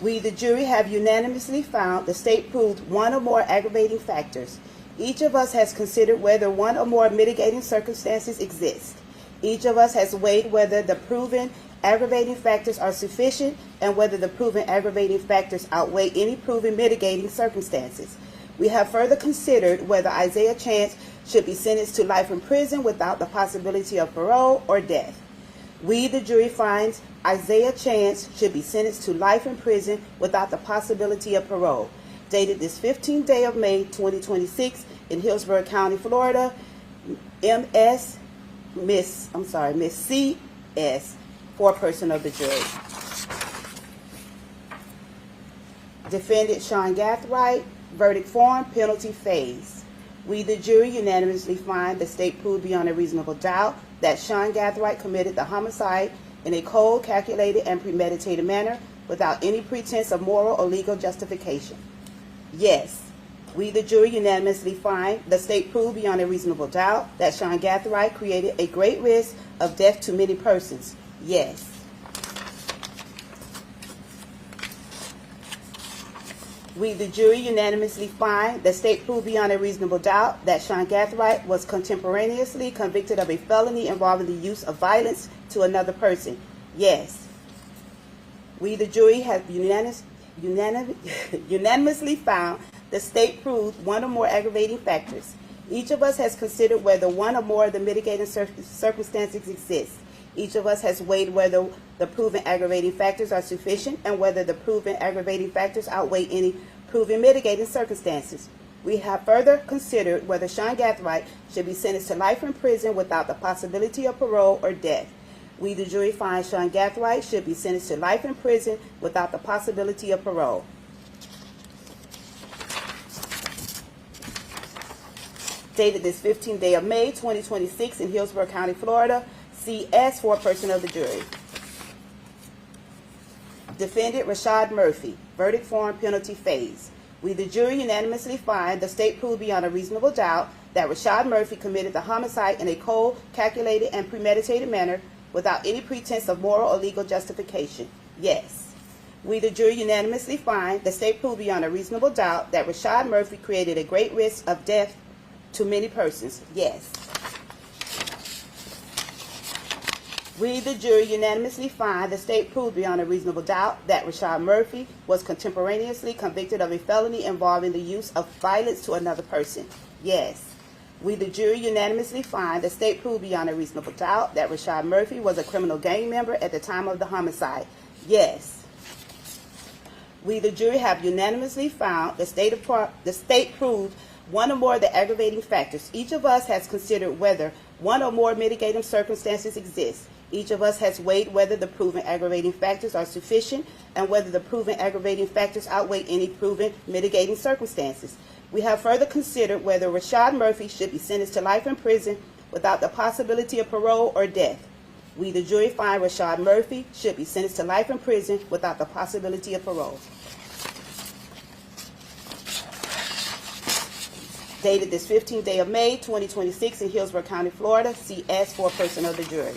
We, the jury, have unanimously found the state proved one or more aggravating factors. Each of us has considered whether one or more mitigating circumstances exist. Each of us has weighed whether the proven aggravating factors are sufficient and whether the proven aggravating factors outweigh any proven mitigating circumstances. We have further considered whether Isaiah Chance should be sentenced to life in prison without the possibility of parole or death. We, the jury, finds Isaiah Chance should be sentenced to life in prison without the possibility of parole. Dated this 15th day of May, 2026, in Hillsborough County, Florida, Miss C.S., foreperson of the jury. Defendant Sean Gathright, verdict form, penalty phase. We, the jury, unanimously find the state proved beyond a reasonable doubt that Sean Gathright committed the homicide in a cold, calculated, and premeditated manner without any pretense of moral or legal justification. Yes. We, the jury, unanimously find the state proved beyond a reasonable doubt that Sean Gathright created a great risk of death to many persons. Yes. We, the jury, unanimously find the state proved beyond a reasonable doubt that Sean Gathright was contemporaneously convicted of a felony involving the use of violence to another person. Yes. We, the jury, have unanimously found the state proved one or more aggravating factors. Each of us has considered whether one or more of the mitigating circumstances exist. Each of us has weighed whether the proven aggravating factors are sufficient and whether the proven aggravating factors outweigh any proven mitigating circumstances. We have further considered whether Sean Gathright should be sentenced to life in prison without the possibility of parole or death. We, the jury, find Sean Gathright should be sentenced to life in prison without the possibility of parole. Dated this 15th day of May, 2026 in Hillsborough County, Florida. C.S. foreperson of the jury. Defendant Rashad Murphy. Verdict form, penalty phase. We, the jury, unanimously find the state proved beyond a reasonable doubt that Rashad Murphy committed the homicide in a cold, calculated, and premeditated manner without any pretense of moral or legal justification. Yes. We, the jury, unanimously find the state proved beyond a reasonable doubt that Rashad Murphy created a great risk of death to many persons. Yes. We, the jury, unanimously find the state proved beyond a reasonable doubt that Rashad Murphy was contemporaneously convicted of a felony involving the use of violence to another person. Yes. We, the jury, unanimously find the state proved beyond a reasonable doubt that Rashad Murphy was a criminal gang member at the time of the homicide. Yes. We, the jury, have unanimously found the state proved one or more of the aggravating factors. Each of us has considered whether one or more mitigating circumstances exist. Each of us has weighed whether the proven aggravating factors are sufficient and whether the proven aggravating factors outweigh any proven mitigating circumstances. We have further considered whether Rashad Murphy should be sentenced to life in prison without the possibility of parole or death. We, the jury, find Rashad Murphy should be sentenced to life in prison without the possibility of parole. Dated this 15th day of May, 2026 in Hillsborough County, Florida. C.S. foreperson of the jury.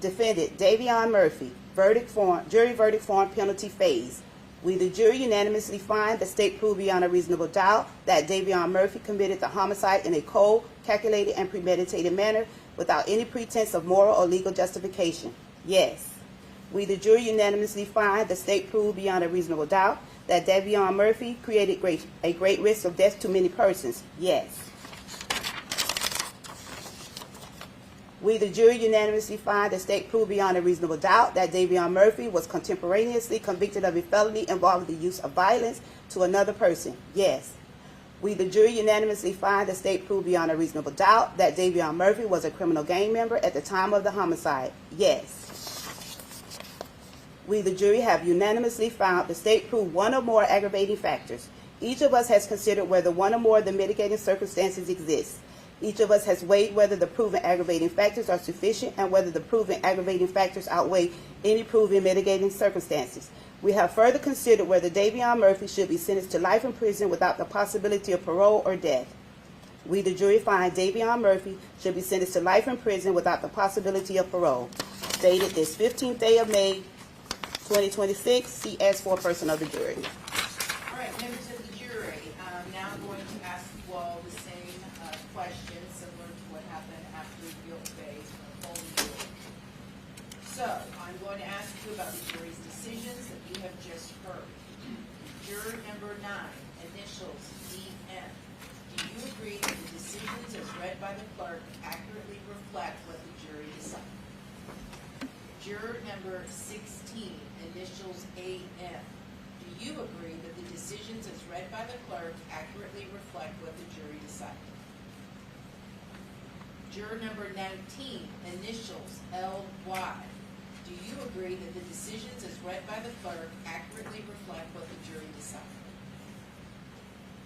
Defendant Davion Murphy. Verdict form, jury verdict form, penalty phase. We, the jury, unanimously find the state proved beyond a reasonable doubt that Davion Murphy committed the homicide in a cold, calculated, and premeditated manner without any pretense of moral or legal justification. Yes. We, the jury, unanimously find the state proved beyond a reasonable doubt that Davion Murphy created a great risk of death to many persons. Yes. We, the jury, unanimously find the state proved beyond a reasonable doubt that Davion Murphy was contemporaneously convicted of a felony involving the use of violence to another person. Yes. We, the jury, unanimously find the state proved beyond a reasonable doubt that Davion Murphy was a criminal gang member at the time of the homicide. Yes. We, the jury, have unanimously found the state proved one or more aggravating factors. Each of us has considered whether one or more of the mitigating circumstances exist. Each of us has weighed whether the proven aggravating factors are sufficient and whether the proven aggravating factors outweigh any proven mitigating circumstances. We have further considered whether Davion Murphy should be sentenced to life in prison without the possibility of parole or death. We, the jury, find Davion Murphy should be sentenced to life in prison without the possibility of parole. Dated this 15th day of May, 2026, C.S. foreperson of the jury. All right, members of the jury, now I'm going to ask you all the same question, similar to what happened after the guilt phase for the whole jury. So, I'm going to ask you about the jury's decisions that you have just heard. Juror number 9, initials D.M. Do you agree that the decisions as read by the clerk accurately reflect what the jury decided? Juror number 16, initials A.M. Do you agree that the decisions as read by the clerk accurately reflect what the jury decided? Juror number 19, initials L.Y. Do you agree that the decisions as read by the clerk accurately reflect what the jury decided?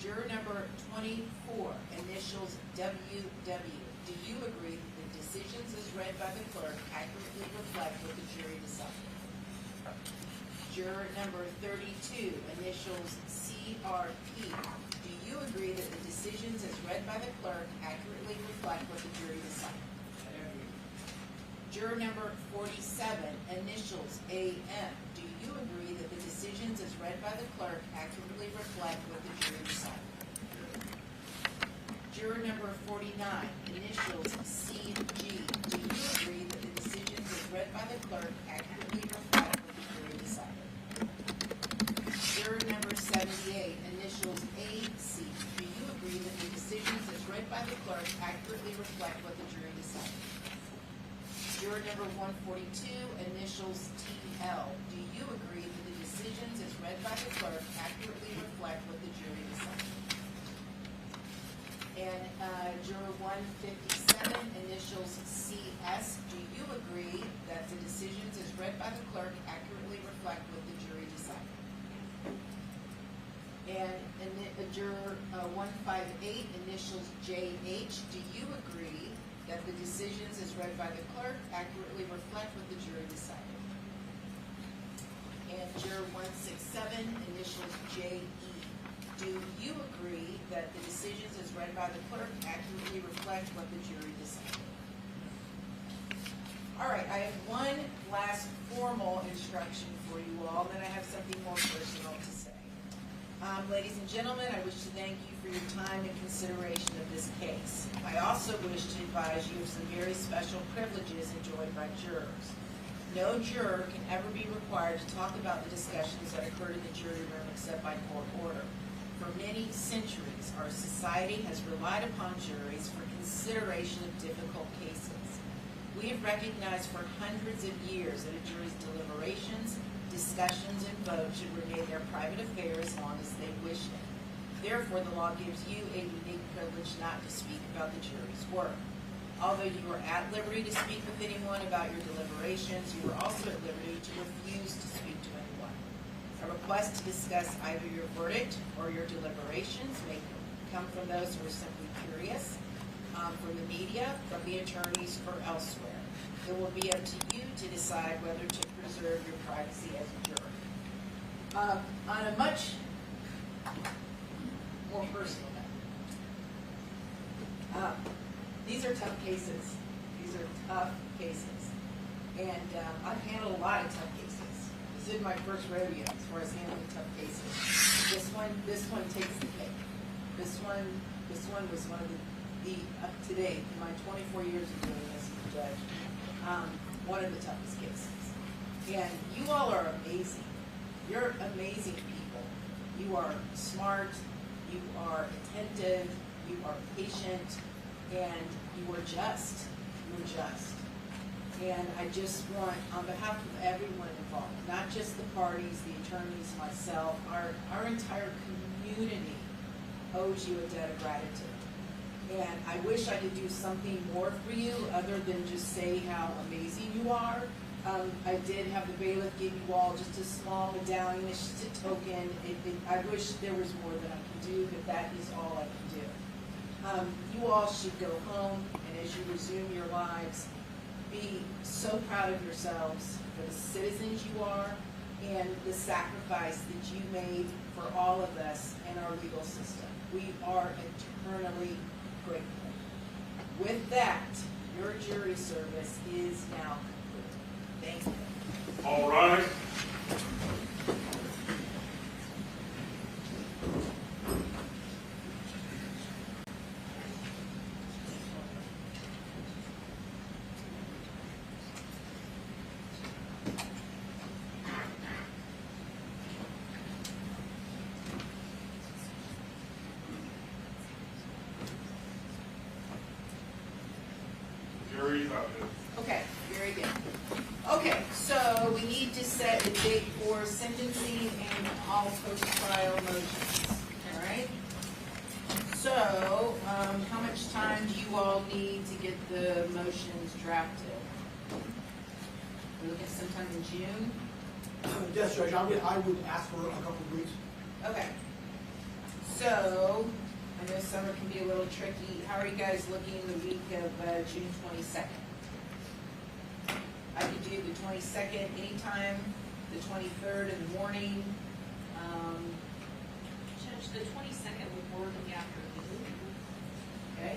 Juror number 24, initials W.W. Do you agree that the decisions as read by the clerk accurately reflect what the jury decided? Juror number 32, initials C.R.P. Do you agree that the decisions as read by the clerk accurately reflect what the jury decided? Juror number 47, initials AM. Do you agree that the decisions as read by the clerk accurately reflect what the jury decided? Juror number 49, initials CG. Do you agree that the decisions as read by the clerk accurately reflect what the jury decided? Juror number 78, initials AC. Do you agree that the decisions as read by the clerk accurately reflect what the jury decided? Juror number 142, initials TL. Do you agree that the decisions as read by the clerk accurately reflect what the jury decided? And juror 157, initials CS. Do you agree that the decisions as read by the clerk accurately reflect what the jury decided? And juror 158, initials JH. Do you agree that the decisions as read by the clerk accurately reflect what the jury decided? And juror 167, initials JE. Do you agree that the decisions as read by the clerk accurately reflect what the jury decided? All right, I have one last formal instruction for you all, and then I have something more personal to say. Ladies and gentlemen, I wish to thank you for your time and consideration of this case. I also wish to advise you of some very special privileges enjoyed by jurors. No juror can ever be required to talk about the discussions that occurred in the jury room except by court order. For many centuries, our society has relied upon juries for consideration of difficult cases. We have recognized for hundreds of years that a jury's deliberations, discussions, and votes should remain their private affair as long as they wish it. Therefore, the law gives you a unique privilege not to speak about the jury's work. Although you are at liberty to speak with anyone about your deliberations, you are also at liberty to refuse to speak to anyone. A request to discuss either your verdict or your deliberations may come from those who are simply curious, from the media, from the attorneys, or elsewhere. It will be up to you to decide whether to preserve your privacy as a juror. On a much more personal note, these are tough cases. These are tough cases. And I've handled a lot of tough cases. This is my first rodeo as far as handling tough cases. This one takes the cake. This one was one of the up to date, in my 24 years of doing this as a judge, one of the toughest cases. And you all are amazing. You're amazing people. You are smart, you are attentive, you are patient, and you are just. You're just. And I just want, on behalf of everyone involved, not just the parties, the attorneys, myself, our entire community owes you a debt of gratitude. And I wish I could do something more for you other than just say how amazing you are. I did have the bailiff give you all just a small medallion, it's just a token. I wish there was more that I could do, but that is all I can do. You all should go home, and as you resume your lives, be so proud of yourselves for the citizens you are and the sacrifice that you made for all of us in our legal system. We are eternally grateful. With that, your jury service is now complete. Thank you. All rise. Jury's out. Okay, very good. Okay, so we need to set a date for sentencing and all post-trial motions, all right? So, how much time do you all need to get the motions drafted? We're looking at sometime in June? Yes, Judge, I would ask for a couple of weeks. Okay. So, I know summer can be a little tricky. How are you guys looking the week of June 22nd? I could do the 22nd anytime, the 23rd in the morning. Judge, the 22nd would work in the afternoon. Okay.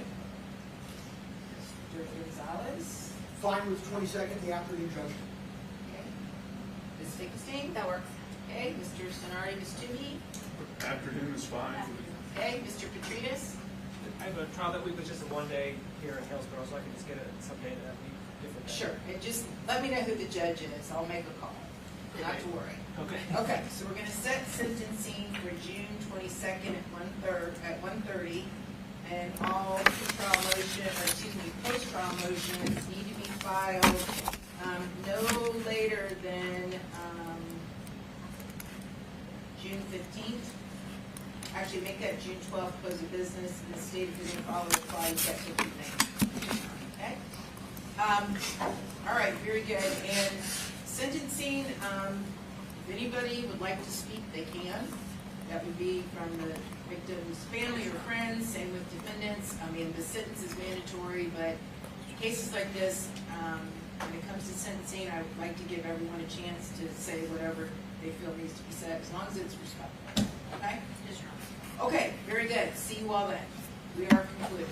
Mr. Gonzalez? fine with 22nd, the afternoon judgment. Okay. Ms. Finkelstein? That works. Okay, Mr. Sonardi, Ms. Toomey? Afternoon is fine. Okay, Mr. Petrides? I have a trial that week was just a one-day here in Hillsborough, so I can just get it someday that week, different day. Sure, and just let me know who the judge is, I'll make a call, not to worry. Okay. Okay, so we're gonna set sentencing for June 22nd at 1:30, and all pre-trial motion, or excuse me, post-trial motions need to be filed, no later than, June 15th. Actually, make that June 12th close of business, and state if you're gonna follow the clause, that's what you think. Okay? All right, very good, and sentencing, if anybody would like to speak, they can. That would be from the victim's family or friends, same with defendants. I mean, the sentence is mandatory, but in cases like this, when it comes to sentencing, I would like to give everyone a chance to say whatever they feel needs to be said, as long as it's respectful. Okay? Okay, very good. See you all then. We are concluded.